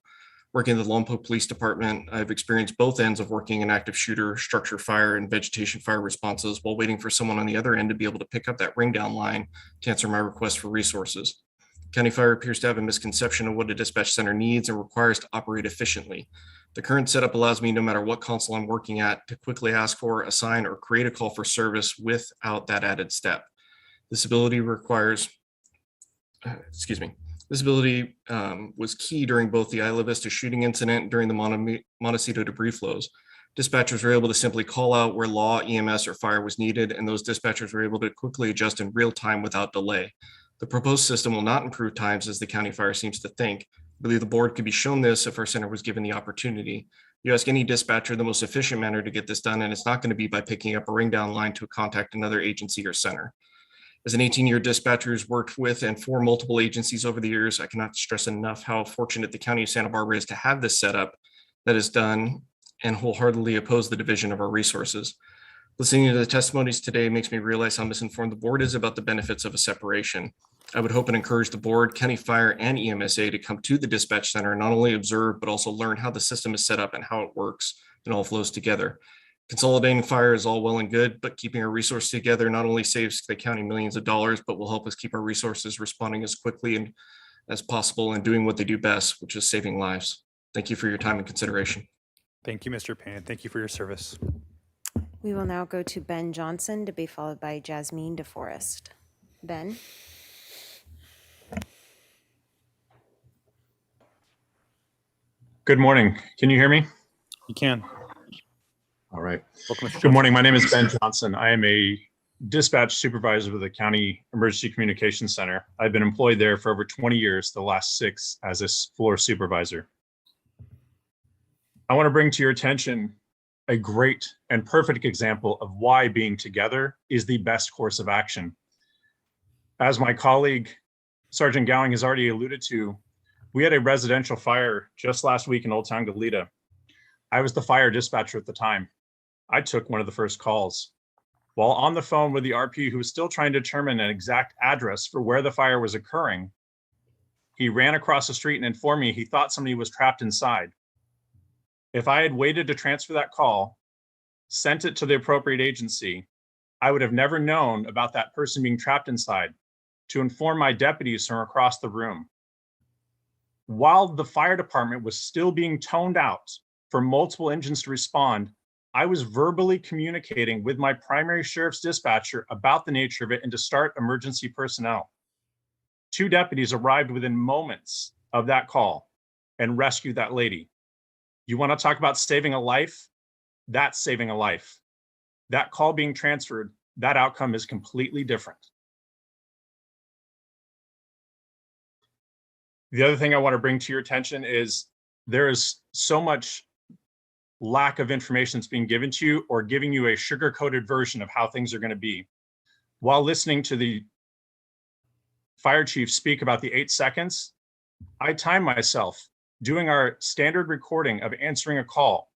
Working in the Lompoc Police Department, I've experienced both ends of working in active shooter, structure fire, and vegetation fire responses while waiting for someone on the other end to be able to pick up that ring down line to answer my request for resources. County Fire appears to have a misconception of what a dispatch center needs and requires to operate efficiently. The current setup allows me, no matter what console I'm working at, to quickly ask for, assign, or create a call for service without that added step. This ability was key during both the Isla Vista shooting incident and during the Montecito debris flows. Dispatchers were able to simply call out where law, EMS, or fire was needed, and those dispatchers were able to quickly adjust in real time without delay. The proposed system will not improve times as the county fire seems to think. I believe the board could be shown this if our center was given the opportunity. You ask any dispatcher the most efficient manner to get this done, and it's not going to be by picking up a ring down line to contact another agency or center. As an 18-year dispatcher who's worked with and for multiple agencies over the years, I cannot stress enough how fortunate the county of Santa Barbara is to have this setup that is done and wholeheartedly oppose the division of our resources. Listening to the testimonies today makes me realize how misinformed the board is about the benefits of a separation. I would hope and encourage the board, county fire, and EMSA to come to the dispatch center and not only observe, but also learn how the system is set up and how it works and all flows together. Consolidating fire is all well and good, but keeping our resources together not only saves the county millions of dollars, but will help us keep our resources responding as quickly and as possible and doing what they do best, which is saving lives. Thank you for your time and consideration. Thank you, Mr. Payne. Thank you for your service. We will now go to Ben Johnson to be followed by Jasmine DeForest. Ben? Good morning. Can you hear me? You can. All right. Welcome, Mr. Good Johnson. morning. My name is Ben Johnson. I am a dispatch supervisor with the County Emergency Communications Center. I've been employed there for over 20 years, the last 6 as a floor supervisor. I want to bring to your attention a great and perfect example of why being together is the best course of action. As my colleague, Sergeant Gowing, has already alluded to, we had a residential fire just last week in Old Town Goleta. I was the fire dispatcher at the time. I took one of the first calls. While on the phone with the RP who was still trying to determine an exact address for where the fire was occurring, he ran across the street and informed me he thought somebody was trapped inside. If I had waited to transfer that call, sent it to the appropriate agency, I would have never known about that person being trapped inside to inform my deputies from across the room. While the fire department was still being toned out for multiple engines to respond, I was verbally communicating with my primary sheriff's dispatcher about the nature of it and to start emergency personnel. 2 deputies arrived within moments of that call and rescued that lady. You want to talk about saving a life? That's saving a life. That call being transferred, that outcome is completely different. The other thing I want to bring to your attention is there is so much lack of information that's being given to you or giving you a sugar-coated version of how things are going to be. While listening to the fire chief speak about the 8 seconds, I timed myself doing our standard recording of answering a call.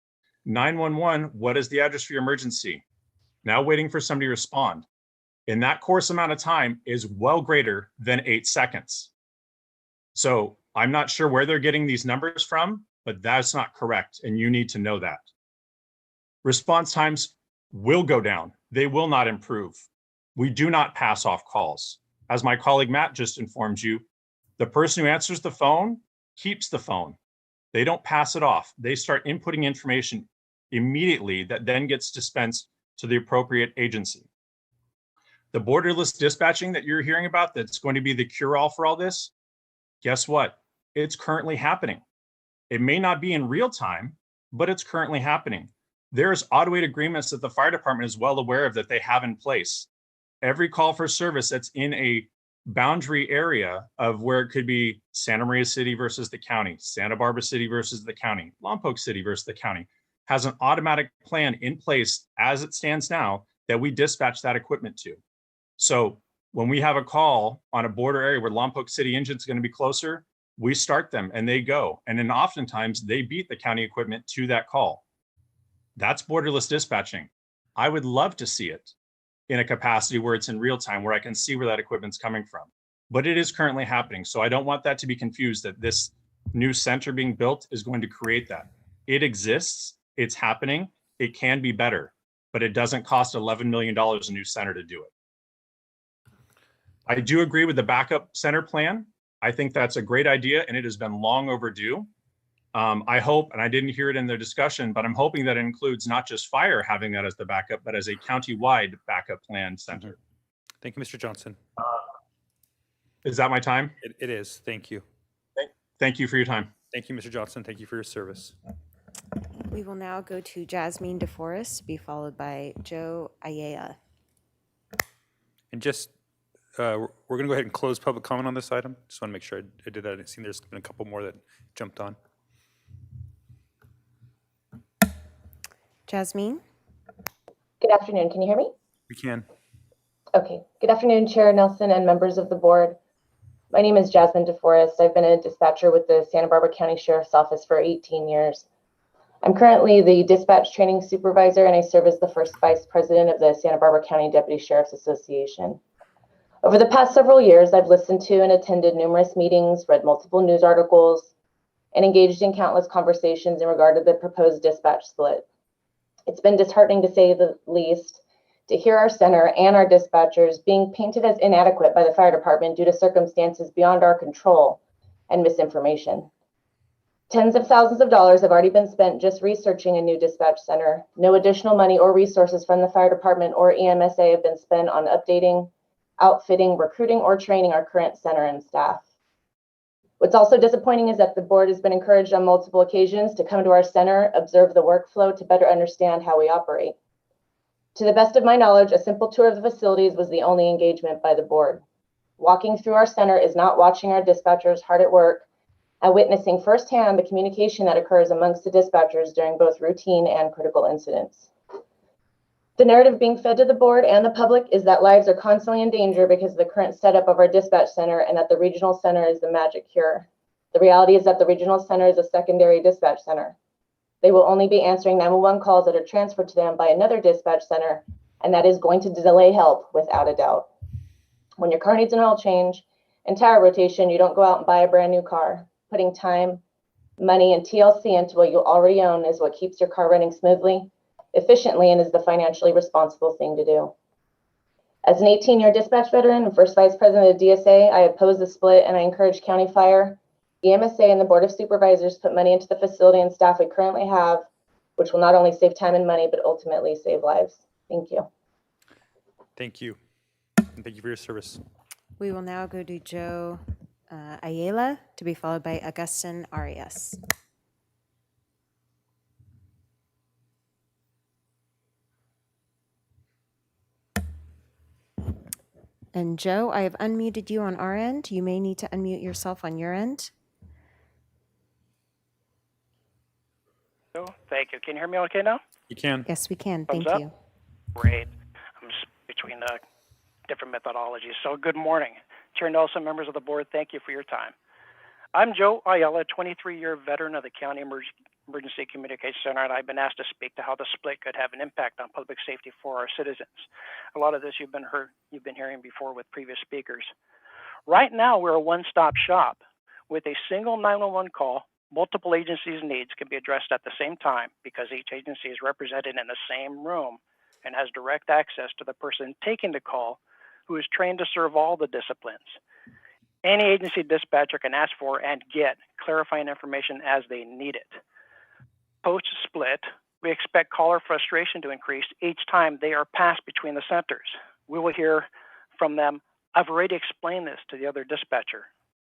911, what is the address for your emergency? Now waiting for somebody to respond. In that course amount of time is well greater than 8 seconds. So I'm not sure where they're getting these numbers from, but that's not correct, and you need to know that. Response times will go down. They will not improve. We do not pass off calls. As my colleague Matt just informed you, the person who answers the phone keeps the phone. They don't pass it off. They start inputting information immediately that then gets dispensed to the appropriate agency. The borderless dispatching that you're hearing about that's going to be the cure-all for all this, guess what? It's currently happening. It may not be in real time, but it's currently happening. There's automated agreements that the fire department is well aware of that they have in place. Every call for service that's in a boundary area of where it could be Santa Maria City versus the county, Santa Barbara City versus the county, Lompoc City versus the county, has an automatic plan in place as it stands now that we dispatch that equipment to. So when we have a call on a border area where Lompoc City engine is going to be closer, we start them and they go. And then oftentimes they beat the county equipment to that call. That's borderless dispatching. I would love to see it in a capacity where it's in real time, where I can see where that equipment's coming from. But it is currently happening. So I don't want that to be confused that this new center being built is going to create that. It exists, it's happening, it can be better, but it doesn't cost $11 million a new center to do it. I do agree with the backup center plan. I think that's a great idea and it has been long overdue. I hope, and I didn't hear it in the discussion, but I'm hoping that it includes not just fire having that as the backup, but as a county-wide backup plan center. Thank you, Mr. Johnson. Is that my time? It is. Thank you. Thank you for your time. Thank you, Mr. Johnson. Thank you for your service. We will now go to Jasmine DeForest, to be followed by Joe Ayala. And just, we're going to go ahead and close public comment on this item. Just want to make sure I did that. I've seen there's been a couple more that jumped on. Jasmine? Good afternoon. Can you hear me? We can. Okay. Good afternoon, Chair Nelson and members of the board. My name is Jasmine DeForest. I've been a dispatcher with the Santa Barbara County Sheriff's Office for 18 years. I'm currently the dispatch training supervisor and I serve as the first vice president of the Santa Barbara County Deputy Sheriff's Association. Over the past several years, I've listened to and attended numerous meetings, read multiple news articles, and engaged in countless conversations in regard to the proposed dispatch split. It's been disheartening to say the least to hear our center and our dispatchers being painted as inadequate by the fire department due to circumstances beyond our control and misinformation. Tens of thousands of dollars have already been spent just researching a new dispatch center. No additional money or resources from the fire department or EMSA have been spent on updating, outfitting, recruiting, or training our current center and staff. What's also disappointing is that the board has been encouraged on multiple occasions to come to our center, observe the workflow to better understand how we operate. To the best of my knowledge, a simple tour of the facilities was the only engagement by the board. Walking through our center is not watching our dispatchers hard at work and witnessing firsthand the communication that occurs amongst the dispatchers during both routine and critical incidents. The narrative being fed to the board and the public is that lives are constantly in danger because of the current setup of our dispatch center and that the regional center is the magic cure. The reality is that the regional center is a secondary dispatch center. They will only be answering 911 calls that are transferred to them by another dispatch center, and that is going to delay help without a doubt. When your car needs an oil change and tire rotation, you don't go out and buy a brand new car. Putting time, money, and TLC into what you already own is what keeps your car running smoothly, efficiently, and is the financially responsible thing to do. As an 18-year dispatch veteran and first vice president of the DSA, I oppose the split and I encourage County Fire, EMSA, and the Board of Supervisors to put money into the facility and staff we currently have, which will not only save time and money, but ultimately save lives. Thank you. Thank you. And thank you for your service. We will now go to Joe Ayala, to be followed by Augustin Arias. And Joe, I have unmuted you on our end. You may need to unmute yourself on your end. Thank you. Can you hear me okay now? You can. Yes, we can. Thumbs Thank up? you. Great. I'm between the different methodologies. So good morning. Chair Nelson, members of the board, thank you for your time. I'm Joe Ayala, 23-year veteran of the County Emergency Communications Center, and I've been asked to speak to how the split could have an impact on public safety for our citizens. A lot of this you've been hearing before with previous speakers. Right now, we're a one-stop shop. With a single 911 call, multiple agencies' needs can be addressed at the same time because each agency is represented in the same room and has direct access to the person taking the call, who is trained to serve all the disciplines. Any agency dispatcher can ask for and get clarifying information as they need it. Post-split, we expect caller frustration to increase each time they are passed between the centers. We will hear from them, "I've already explained this to the other dispatcher."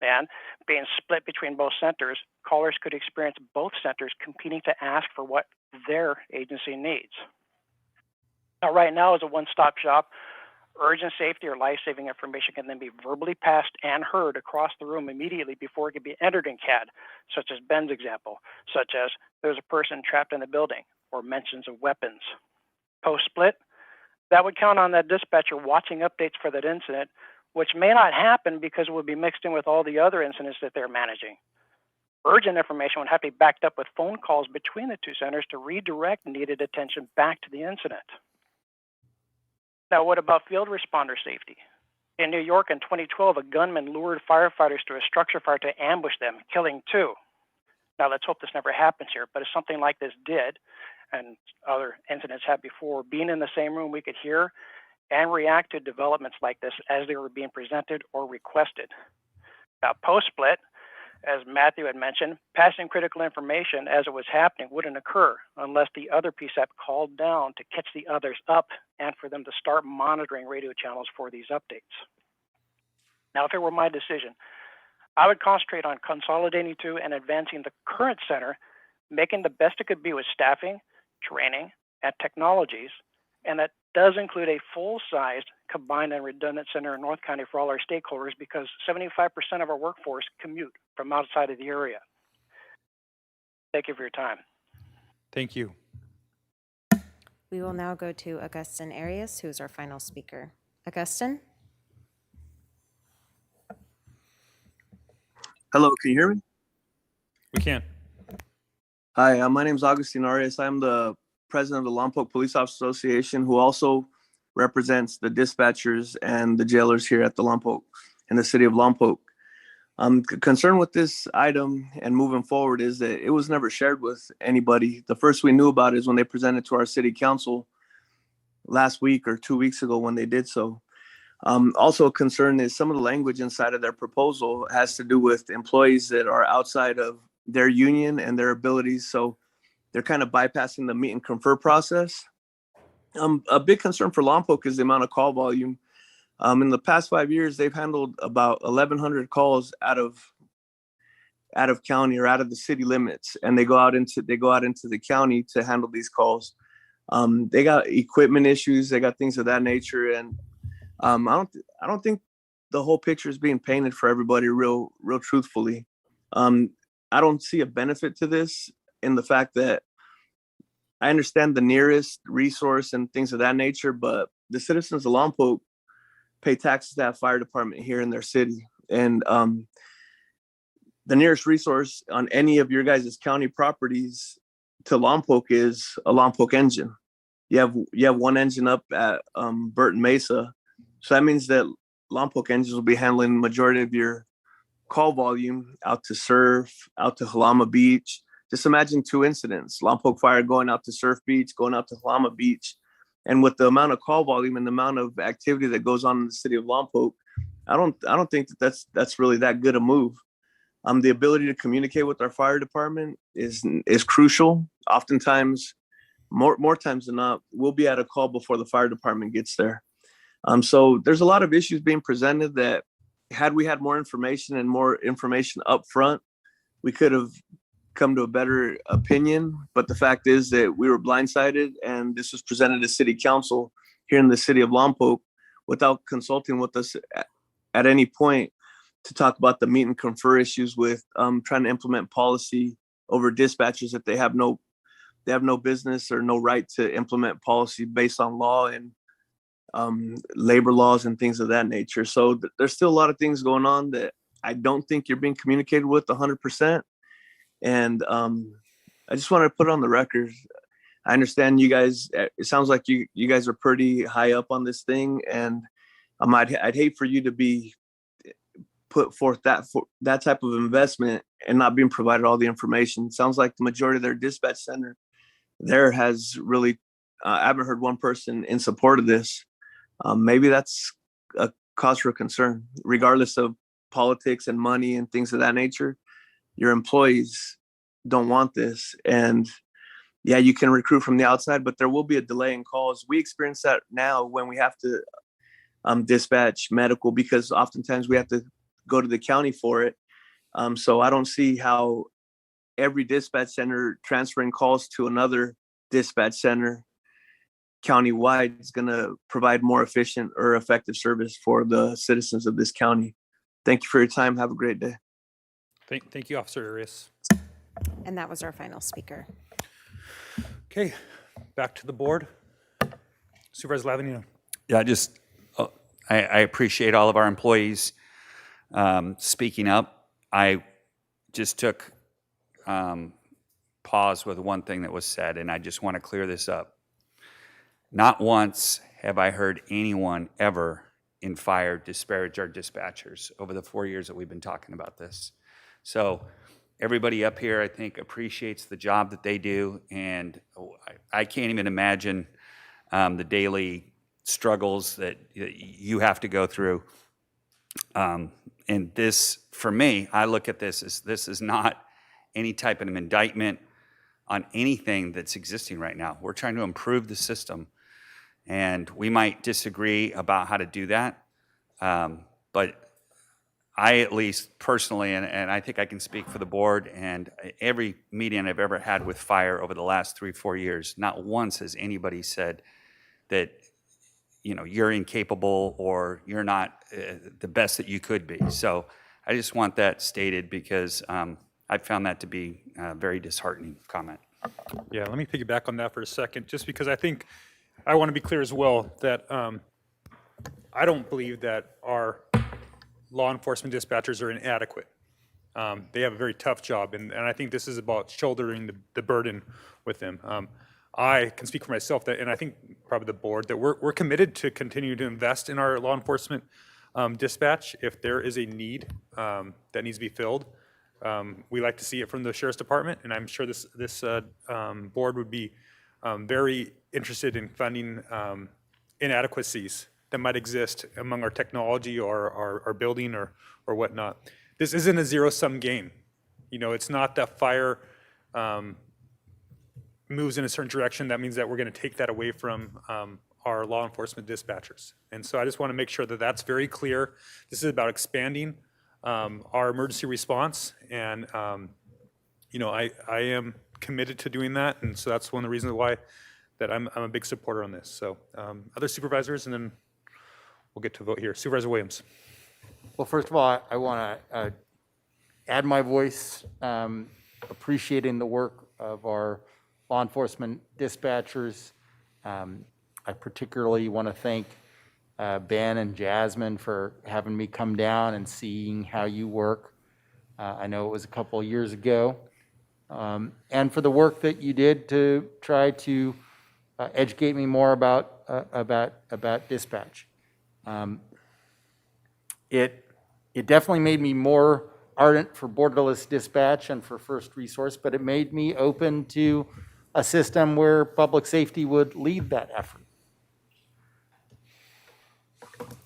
And being split between both centers, callers could experience both centers competing to ask for what their agency needs. Now, right now, as a one-stop shop, urgent safety or life-saving information can then be verbally passed and heard across the room immediately before it can be entered in CAD, such as Ben's example, such as there's a person trapped in the building or mentions of weapons. Post-split, that would count on that dispatcher watching updates for that incident, which may not happen because it would be mixed in with all the other incidents that they're managing. Urgent information would have to be backed up with phone calls between the two centers to redirect needed attention back to the incident. Now, what about field responder safety? In New York in 2012, a gunman lured firefighters to a structure fire to ambush them, killing 2. Now, let's hope this never happens here, but if something like this did, and other incidents have before, being in the same room, we could hear and react to developments like this as they were being presented or requested. Now, post-split, as Matthew had mentioned, passing critical information as it was happening wouldn't occur unless the other PSAP called down to catch the others up and for them to start monitoring radio channels for these updates. Now, if it were my decision, I would concentrate on consolidating to and advancing the current center, making the best it could be with staffing, training, and technologies, and that does include a full-sized combined and redundant center in North County for all our stakeholders because 75% of our workforce commute from outside of the area. Thank you for your time. Thank you. We will now go to Augustin Arias, who is our final speaker. Augustin? Hello, can you hear me? We can. Hi, my name is Augustin Arias. I'm the president of the Lompoc Police Officers Association, who also represents the dispatchers and the jailers here at the Lompoc in the city of Lompoc. Concern with this item and moving forward is that it was never shared with anybody. The first we knew about it is when they presented to our city council last week or 2 weeks ago when they did so. Also a concern is some of the language inside of their proposal has to do with employees that are outside of their union and their abilities. So they're kind of bypassing the meet and confer process. A big concern for Lompoc is the amount of call volume. In the past 5 years, they've handled about 1,100 calls out of county or out of the city limits, and they go out into the county to handle these calls. They got equipment issues, they got things of that nature, and I don't think the whole picture is being painted for everybody real truthfully. I don't see a benefit to this in the fact that I understand the nearest resource and things of that nature, but the citizens of Lompoc pay taxes to that fire department here in their city. And the nearest resource on any of your guys' county properties to Lompoc is a Lompoc engine. You have one engine up at Burton Mesa. So that means that Lompoc engines will be handling the majority of your call volume out to Surf, out to Halama Beach. Just imagine 2 incidents, Lompoc Fire going out to Surf Beach, going out to Halama Beach. And with the amount of call volume and the amount of activity that goes on in the city of Lompoc, I don't think that's really that good a move. The ability to communicate with our fire department is crucial. Oftentimes, more times than not, we'll be at a call before the fire department gets there. So there's a lot of issues being presented that had we had more information up front, we could have come to a better opinion. But the fact is that we were blindsided, and this was presented to city council here in the city of Lompoc without consulting with us at any point to talk about the meet and confer issues with trying to implement policy over dispatchers that they have no business or no right to implement policy based on law and labor laws and things of that nature. So there's still a lot of things going on that I don't think you're being communicated with 100%. And I just want to put it on the record. I understand you guys, it sounds like you guys are pretty high up on this thing, and I'd hate for you to be put forth that type of investment and not being provided all the information. It sounds like the majority of their dispatch center there has really, I haven't heard one person in support of this. Maybe that's a cause for concern, regardless of politics and money and things of that nature. Your employees don't want this. And yeah, you can recruit from the outside, but there will be a delay in calls. We experience that now when we have to dispatch medical, because oftentimes we have to go to the county for it. So I don't see how every dispatch center transferring calls to another dispatch center countywide is going to provide more efficient or effective service for the citizens of this county. Thank you for your time. Have a great day. Thank you, Officer Arias. And that was our final speaker. Okay, back to the board. Supervisor Lavanino. Yeah, I appreciate all of our employees speaking up. I just took pause with one thing that was said, and I just want to clear this up. Not once have I heard anyone ever in fire disparage our dispatchers over the 4 years that we've been talking about this. So everybody up here, I think, appreciates the job that they do, and I can't even imagine the daily struggles that you have to go through. And this, for me, I look at this as this is not any type of an indictment on anything that's existing right now. We're trying to improve the system, and we might disagree about how to do that, but I, at least personally, and I think I can speak for the board and every meeting I've ever had with fire over the last 3-4 years, not once has anybody said that, you know, you're incapable or you're not the best that you could be. So I just want that stated because I found that to be a very disheartening comment. Yeah, let me piggyback on that for a second, just because I think I want to be clear as well that I don't believe that our law enforcement dispatchers are inadequate. They have a very tough job, and I think this is about shouldering the burden with them. I can speak for myself, that, and I think probably the board, that we're committed to continue to invest in our law enforcement dispatch, if there is a need that needs to be filled, we like to see it from the Sheriff's Department, and I'm sure this board would be very interested in funding inadequacies that might exist among our technology or our building or whatnot. This isn't a zero-sum game. You know, it's not that fire moves in a certain direction. That means that we're going to take that away from our law enforcement dispatchers. And so I just want to make sure that that's very clear. This is about expanding our emergency response. And, you know, I am committed to doing that. And so that's one of the reasons why that I'm a big supporter on this. So other supervisors, and then we'll get to vote here. Supervisor Williams. Well, first of all, I want to add my voice appreciating the work of our law enforcement dispatchers. I particularly want to thank Ben and Jasmine for having me come down and seeing how you work. I know it was a couple of years ago. And for the work that you did to try to educate me more about dispatch. It definitely made me more ardent for borderless dispatch and for first resource, but it made me open to a system where public safety would lead that effort.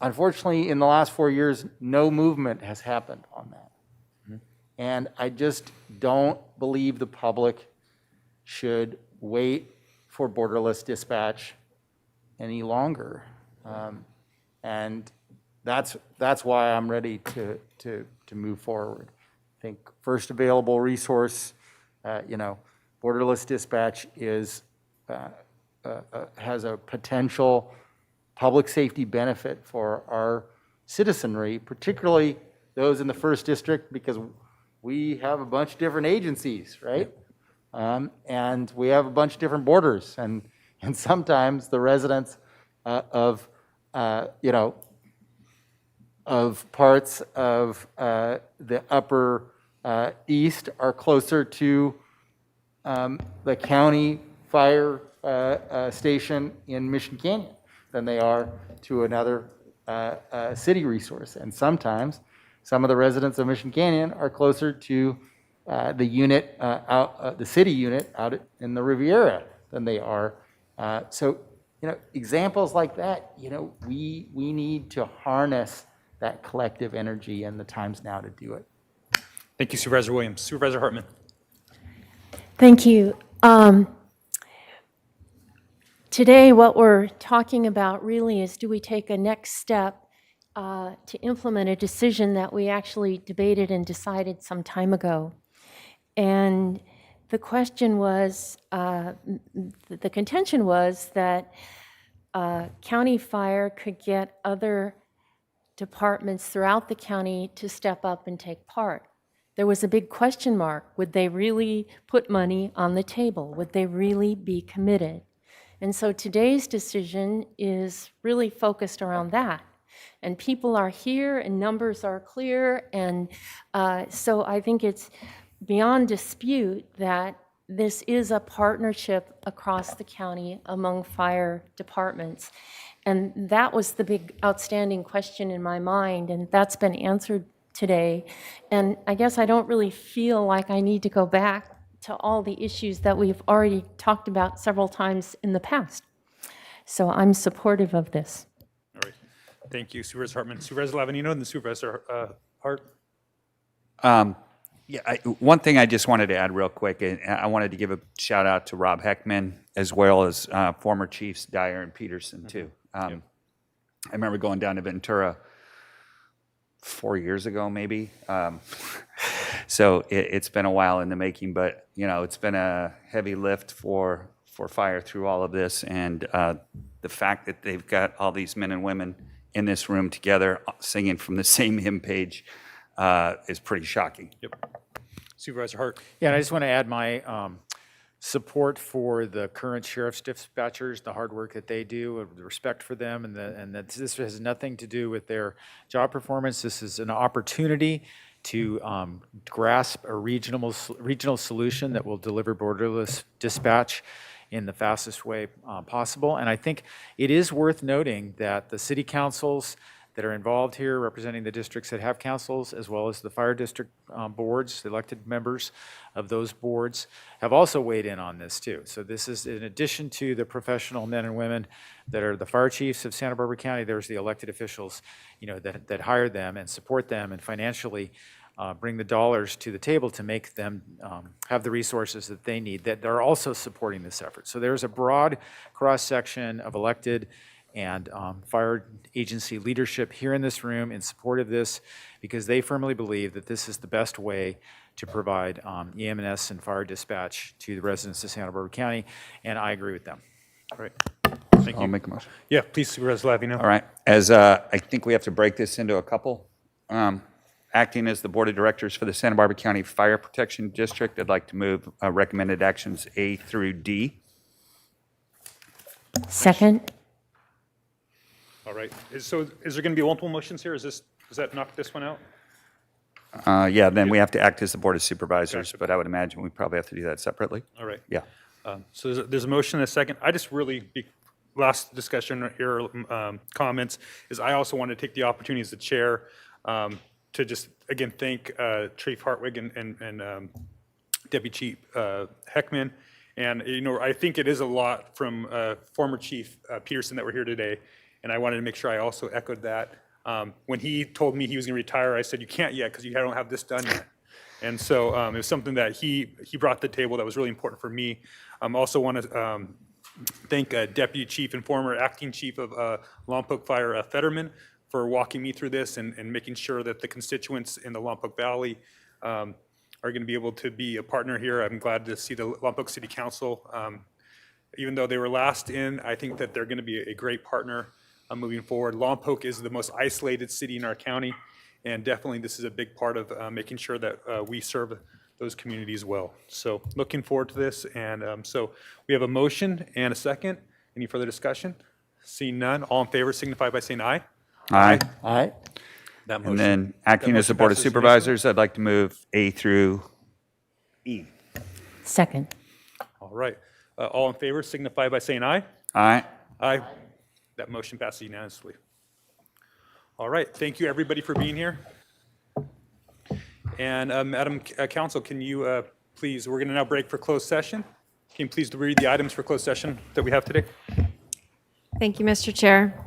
Unfortunately, in the last 4 years, no movement has happened on that. And I just don't believe the public should wait for borderless dispatch any longer. And that's why I'm ready to move forward. I think first available resource, you know, borderless dispatch is has a potential public safety benefit for our citizenry, particularly those in the first district, because we have a bunch of different agencies, right? And we have a bunch of different borders, and sometimes the residents of you know, of parts of the upper east are closer to the county fire station in Mission Canyon than they are to another city resource. And sometimes some of the residents of Mission Canyon are closer to the unit the city unit out in the Riviera than they are. So, you know, examples like that, you know, we need to harness that collective energy, and the time's now to do it. Thank you, Supervisor Williams. Supervisor Hartman. Thank you. Today, what we're talking about really is, do we take a next step to implement a decision that we actually debated and decided some time ago? And the question was, the contention was that county fire could get other departments throughout the county to step up and take part. There was a big question mark. Would they really put money on the table? Would they really be committed? And so today's decision is really focused around that. And people are here and numbers are clear. And so I think it's beyond dispute that this is a partnership across the county among fire departments. And that was the big outstanding question in my mind, and that's been answered today. And I guess I don't really feel like I need to go back to all the issues that we've already talked about several times in the past. So I'm supportive of this. All right. Thank you, Supervisor Hartman. Supervisor Lavanino and then Supervisor Hart. Yeah, one thing I just wanted to add real quick, and I wanted to give a shout out to Rob Heckman as well as former Chiefs Dyer and Peterson too. I remember going down to Ventura 4 years ago, maybe. So it's been a while in the making, but you know, it's been a heavy lift for fire through all of this, and the fact that they've got all these men and women in this room together singing from the same hymn page is pretty shocking. Yep. Supervisor Hart. Yeah, and I just want to add my support for the current sheriff's dispatchers, the hard work that they do, the respect for them, and that this has nothing to do with their job performance. This is an opportunity to grasp a regional solution that will deliver borderless dispatch in the fastest way possible. And I think it is worth noting that the city councils, that are involved here representing the districts that have councils, as well as the fire district boards, the elected members of those boards, have also weighed in on this too. So this is in addition to the professional men and women that are the fire chiefs of Santa Barbara County, there's the elected officials, that hire them and support them and financially bring the dollars to the table to make them have the resources that they need, that are also supporting this effort. So there's a broad cross-section of elected and fire agency leadership here in this room in support of this, because they firmly believe that this is the best way to provide EM&S and fire dispatch to the residents of Santa Barbara County, and I agree with them. All right. Thank you. I'll make a motion. Yeah, please, Supervisor Lavino. All right. As I think we have to break this into a couple. Acting as the Board of Directors for the Santa Barbara County Fire Protection District, I'd like to move recommended actions A through D. Second. All right. So is there going to be multiple motions here? Does that knock this one out? Yeah, then we have to act as the Board of Supervisors, but I would imagine we probably have to do that separately. All right. Yeah. So there's a motion and a second. I just really, last discussion here, comments, is I also want to take the opportunity as the chair to just, again, thank Chief Hartwig and Deputy Chief Heckman. And, I think it is a lot from former Chief Peterson that we're here today. And I wanted to make sure I also echoed that. When he told me he was going to retire, I said, you can't yet because you don't have this done yet. And so it was something that he brought to the table that was really important for me. I also want to thank Deputy Chief and former Acting Chief of Lompoc Fire, Fetterman, for walking me through this and making sure that the constituents in the Lompoc Valley are going to be able to be a partner here. I'm glad to see the Lompoc City Council. Even though they were last in, I think that they're going to be a great partner moving forward. Lompoc is the most isolated city in our county, and definitely this is a big part of making sure that we serve those communities well. So looking forward to this, and so we have a motion and a second. Any further discussion? Seeing none, all in favor signify by saying aye. Aye. Aye. That motion. And then acting as the motion Board of passes Supervisors, I'd like to move A through E. Second. All right. All in favor signify by saying aye. Aye. Aye. That motion passes unanimously. All right. Thank you, everybody, for being here. And Madam Counsel, can you please, we're going to now break for closed session. Can you please read the items for closed session that we have today? Thank you, Mr. Chair.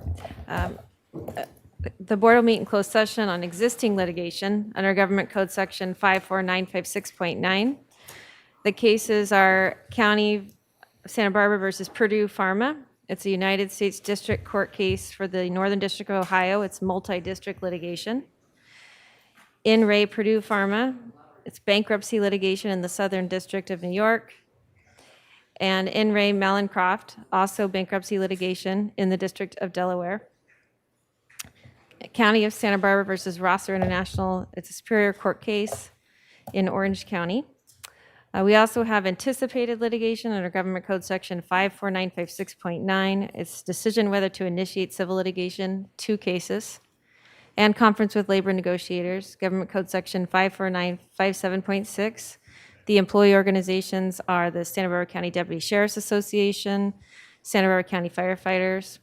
The board will meet in closed session on existing litigation under Government Code Section 54956.9. The cases are County of Santa Barbara versus Purdue Pharma. It's a United States District Court case for the Northern District of Ohio. It's multi-district litigation. In re Purdue Pharma, it's bankruptcy litigation in the Southern District of New York. And in re Mallincroft, also bankruptcy litigation in the District of Delaware. County of Santa Barbara versus Rosser International, it's a Superior Court case in Orange County. We also have anticipated litigation under Government Code Section 54956.9. It's decision whether to initiate civil litigation, 2 cases. And conference with labor negotiators, Government Code Section 54957.6. The employee organizations are the Santa Barbara County Deputy Sheriff's Association, Santa Barbara County Firefighters,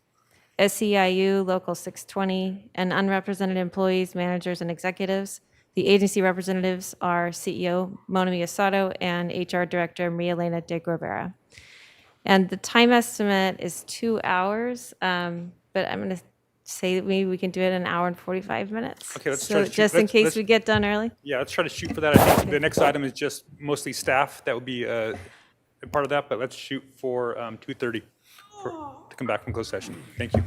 SEIU Local 620, and unrepresented employees, managers, and executives. The agency representatives are CEO Mona Miyasato and HR Director Maria Elena de Grovera. And the time estimate is 2 hours, but I'm going to say that maybe we can do it in 1 hour and 45 minutes. Okay, let's so try to shoot. just in case we get done early. Yeah, let's try to shoot for that. I think the next item is just mostly staff. That would be a part of that, but let's shoot for 2:30 to come back from closed session. Thank you.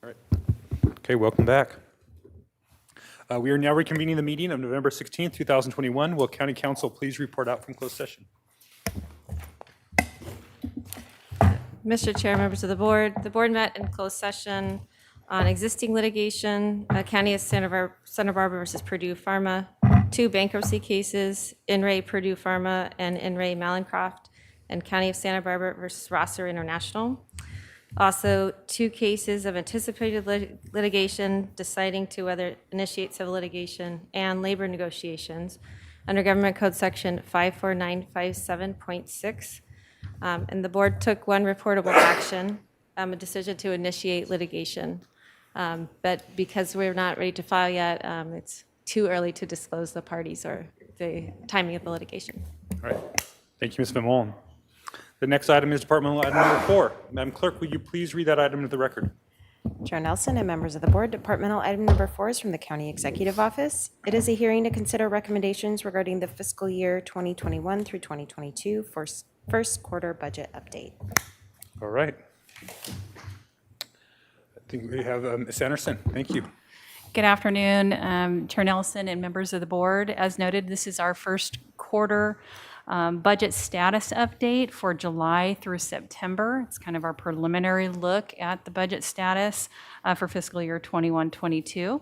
All right. Okay, welcome back. We are now reconvening the meeting of November 16th, 2021. Will County Council please report out from closed session? Mr. Chair, members of the board met in closed session on existing litigation, County of Santa Barbara versus Purdue Pharma, 2 bankruptcy cases, In re Purdue Pharma and In re Malincroft, and County of Santa Barbara versus Rosser International. Also, 2 cases of anticipated litigation, deciding to whether initiate civil litigation, and labor negotiations under Government Code Section 54957.6. And the board took 1 reportable action, a decision to initiate litigation. But because we're not ready to file yet, it's too early to disclose the parties or the timing of the litigation. All right. Thank you, Ms. Vimon. The next item is departmental item number 4. Madam Clerk, will you please read that item into the record? Chair Nelson and members of the board, departmental item number 4 is from the County Executive Office. It is a hearing to consider recommendations regarding the fiscal year 2021 through 2022 first quarter budget update. All right. I think we have Ms. Anderson. Thank you. Good afternoon, Chair Nelson and members of the board. As noted, this is our first quarter budget status update for July through September. It's kind of our preliminary look at the budget status for fiscal year 21-22.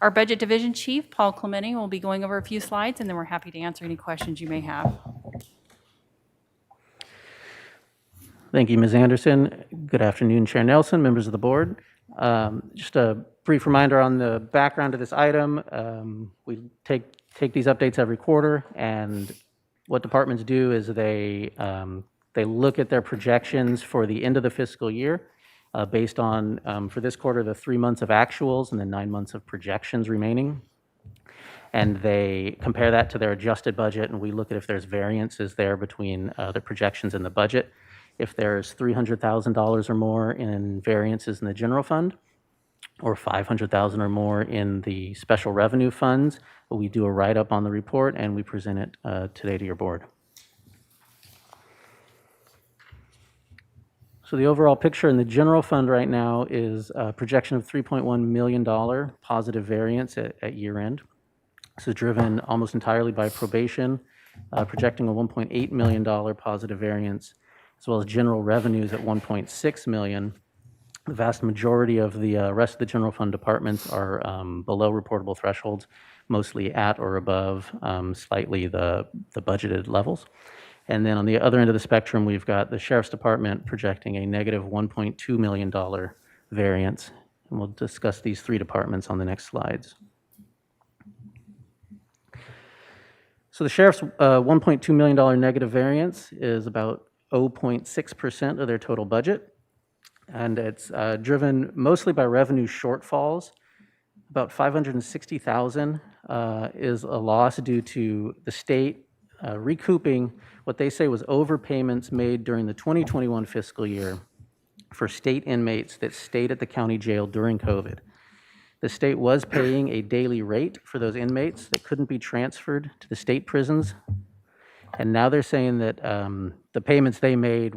Our budget division chief, Paul Clementi, will be going over a few slides, and then we're happy to answer any questions you may have. Thank you, Ms. Anderson. Good afternoon, Chair Nelson, members of the board. Just a brief reminder on the background of this item. We take these updates every quarter, and what departments do is they look at their projections for the end of the fiscal year based on, for this quarter, the 3 months of actuals and the 9 months of projections remaining. And they compare that to their adjusted budget, and we look at if there's variances there between the projections and the budget. If there's $300,000 or more in variances in the general fund, or $500,000 or more in the special revenue funds, we do a write-up on the report and we present it today to your board. So the overall picture in the general fund right now is a projection of $3.1 million positive variance at year end. This is driven almost entirely by probation, projecting a $1.8 million positive variance, as well as general revenues at $1.6 million. The vast majority of the rest of the general fund departments are below reportable thresholds, mostly at or above slightly the budgeted levels. And then on the other end of the spectrum, we've got the Sheriff's Department projecting a negative $1.2 million variance. And we'll discuss these 3 departments on the next slides. So the Sheriff's $1.2 million negative variance is about 0.6% of their total budget. And it's driven mostly by revenue shortfalls. About $560,000 is a loss due to the state recouping what they say was overpayments made during the 2021 fiscal year for state inmates that stayed at the county jail during COVID. The state was paying a daily rate for those inmates that couldn't be transferred to the state prisons. And now they're saying that the payments they made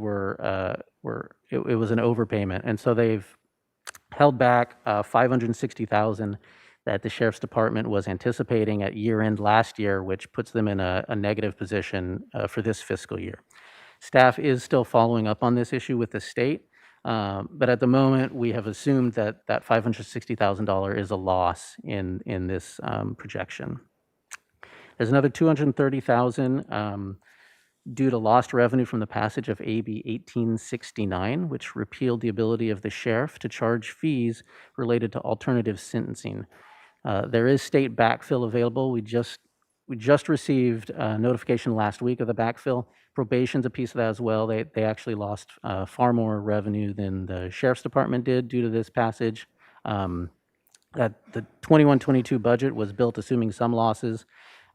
it was an overpayment. And so they've held back $560,000 that the Sheriff's Department was anticipating at year end last year, which puts them in a negative position for this fiscal year. Staff is still following up on this issue with the state, but at the moment we have assumed that that $560,000 is a loss in this projection. There's another $230,000 due to lost revenue from the passage of AB 1869, which repealed the ability of the sheriff to charge fees related to alternative sentencing. There is state backfill available. We just received notification last week of the backfill. Probation's a piece of that as well. They actually lost far more revenue than the Sheriff's Department did due to this passage. The 21-22 budget was built assuming some losses.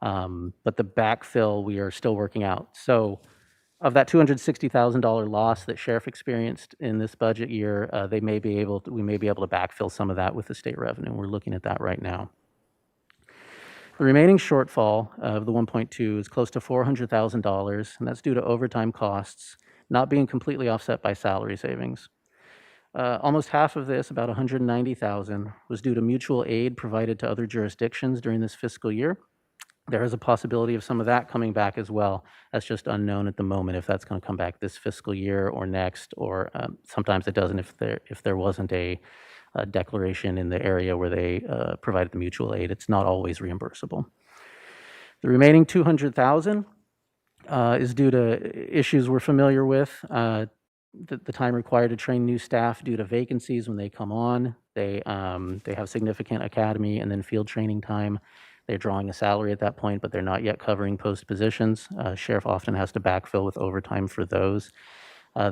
But the backfill we are still working out. So of that $260,000 loss that Sheriff experienced in this budget year, we may be able to backfill some of that with the state revenue. We're looking at that right now. The remaining shortfall of the 1.2 is close to $400,000, and that's due to overtime costs not being completely offset by salary savings. Almost half of this, about 190,000, was due to mutual aid provided to other jurisdictions during this fiscal year. There is a possibility of some of that coming back as well. That's just unknown at the moment if that's going to come back this fiscal year or next, or sometimes it doesn't if there wasn't a declaration in the area where they provided the mutual aid. It's not always reimbursable. The remaining 200,000 is due to issues we're familiar with. The time required to train new staff due to vacancies when they come on. They have significant academy and then field training time. They're drawing a salary at that point, but they're not yet covering post positions. Sheriff often has to backfill with overtime for those.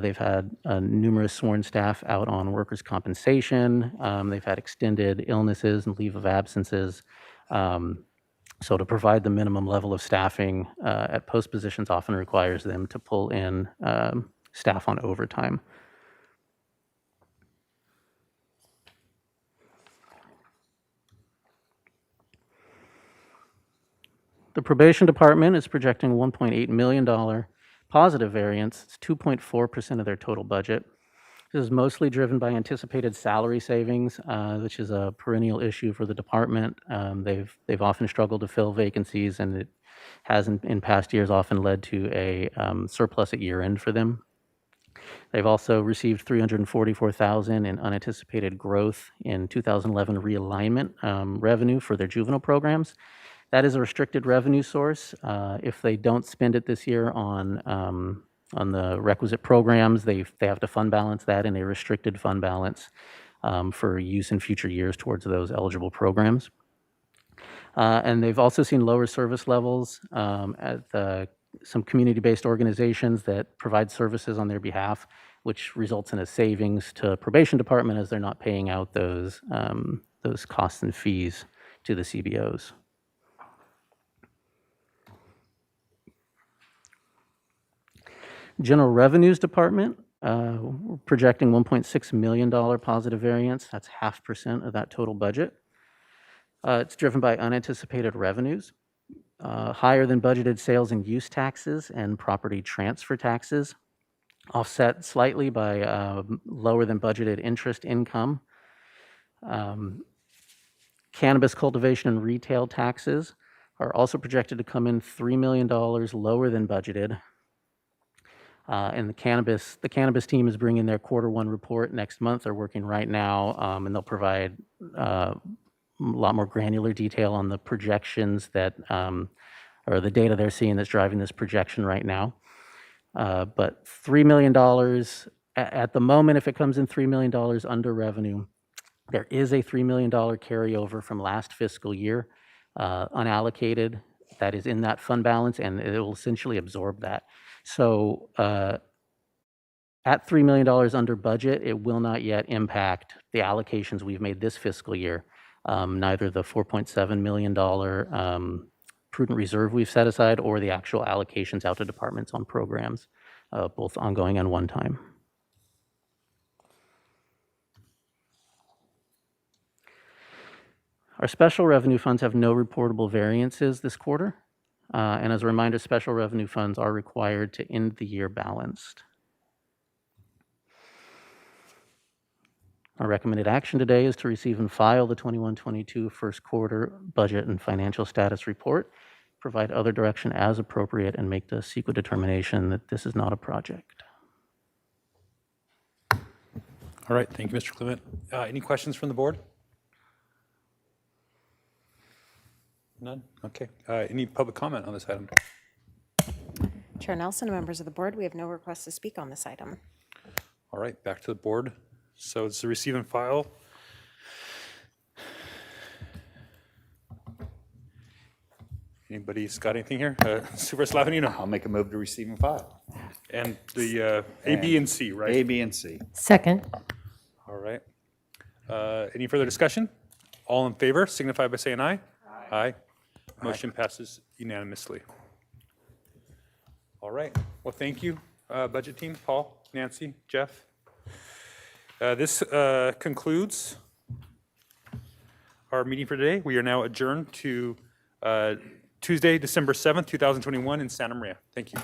They've had numerous sworn staff out on workers' compensation. They've had extended illnesses and leave of absences. So to provide the minimum level of staffing at post positions often requires them to pull in staff on overtime. The probation department is projecting $1.8 million positive variance. It's 2.4% of their total budget. This is mostly driven by anticipated salary savings, which is a perennial issue for the department. They've often struggled to fill vacancies, and it has in past years often led to a surplus at year end for them. They've also received $344,000 in unanticipated growth in 2011 realignment revenue for their juvenile programs. That is a restricted revenue source. If they don't spend it this year on the requisite programs, they have to fund balance that in a restricted fund balance for use in future years towards those eligible programs. And they've also seen lower service levels at some community-based organizations that provide services on their behalf, which results in a savings to probation department as they're not paying out those costs and fees to the CBOs. General Revenues Department, we're projecting $1.6 million positive variance. That's 0.5% of that total budget. It's driven by unanticipated revenues, higher than budgeted sales and use taxes and property transfer taxes, offset slightly by lower than budgeted interest income. Cannabis cultivation and retail taxes are also projected to come in $3 million lower than budgeted. And the cannabis team is bringing their Q1 report next month. They're working right now, and they'll provide a lot more granular detail on the projections that, or the data they're seeing that's driving this projection right now. But $3 million, at the moment, if it comes in $3 million under revenue, there is a $3 million carryover from last fiscal year, unallocated, that is in that fund balance, and it will essentially absorb that. So at $3 million under budget, it will not yet impact the allocations we've made this fiscal year, neither the $4.7 million prudent reserve we've set aside or the actual allocations out to departments on programs, both ongoing and one time. Our special revenue funds have no reportable variances this quarter. And as a reminder, special revenue funds are required to end the year balanced. Our recommended action today is to receive and file the 21-22 first quarter budget and financial status report, provide other direction as appropriate, and make the CEQA determination that this is not a project. All right, thank you, Mr. Clement. Any questions from the board? None? Okay. Any public comment on this item? Chair Nelson and members of the board, we have no requests to speak on this item. All right, back to the board. So it's the receive and file. Anybody's got anything here? Supervisor Slavinino. I'll make a move to receive and file. And the A, B, and C, right? A, B, and C. Second. All right. Any further discussion? All in favor signify by saying aye. Aye. Motion passes unanimously. All right. Well, thank you, budget team, Paul, Nancy, Jeff. This concludes our meeting for today. We are now adjourned to Tuesday, December 7th, 2021 in Santa Maria. Thank you.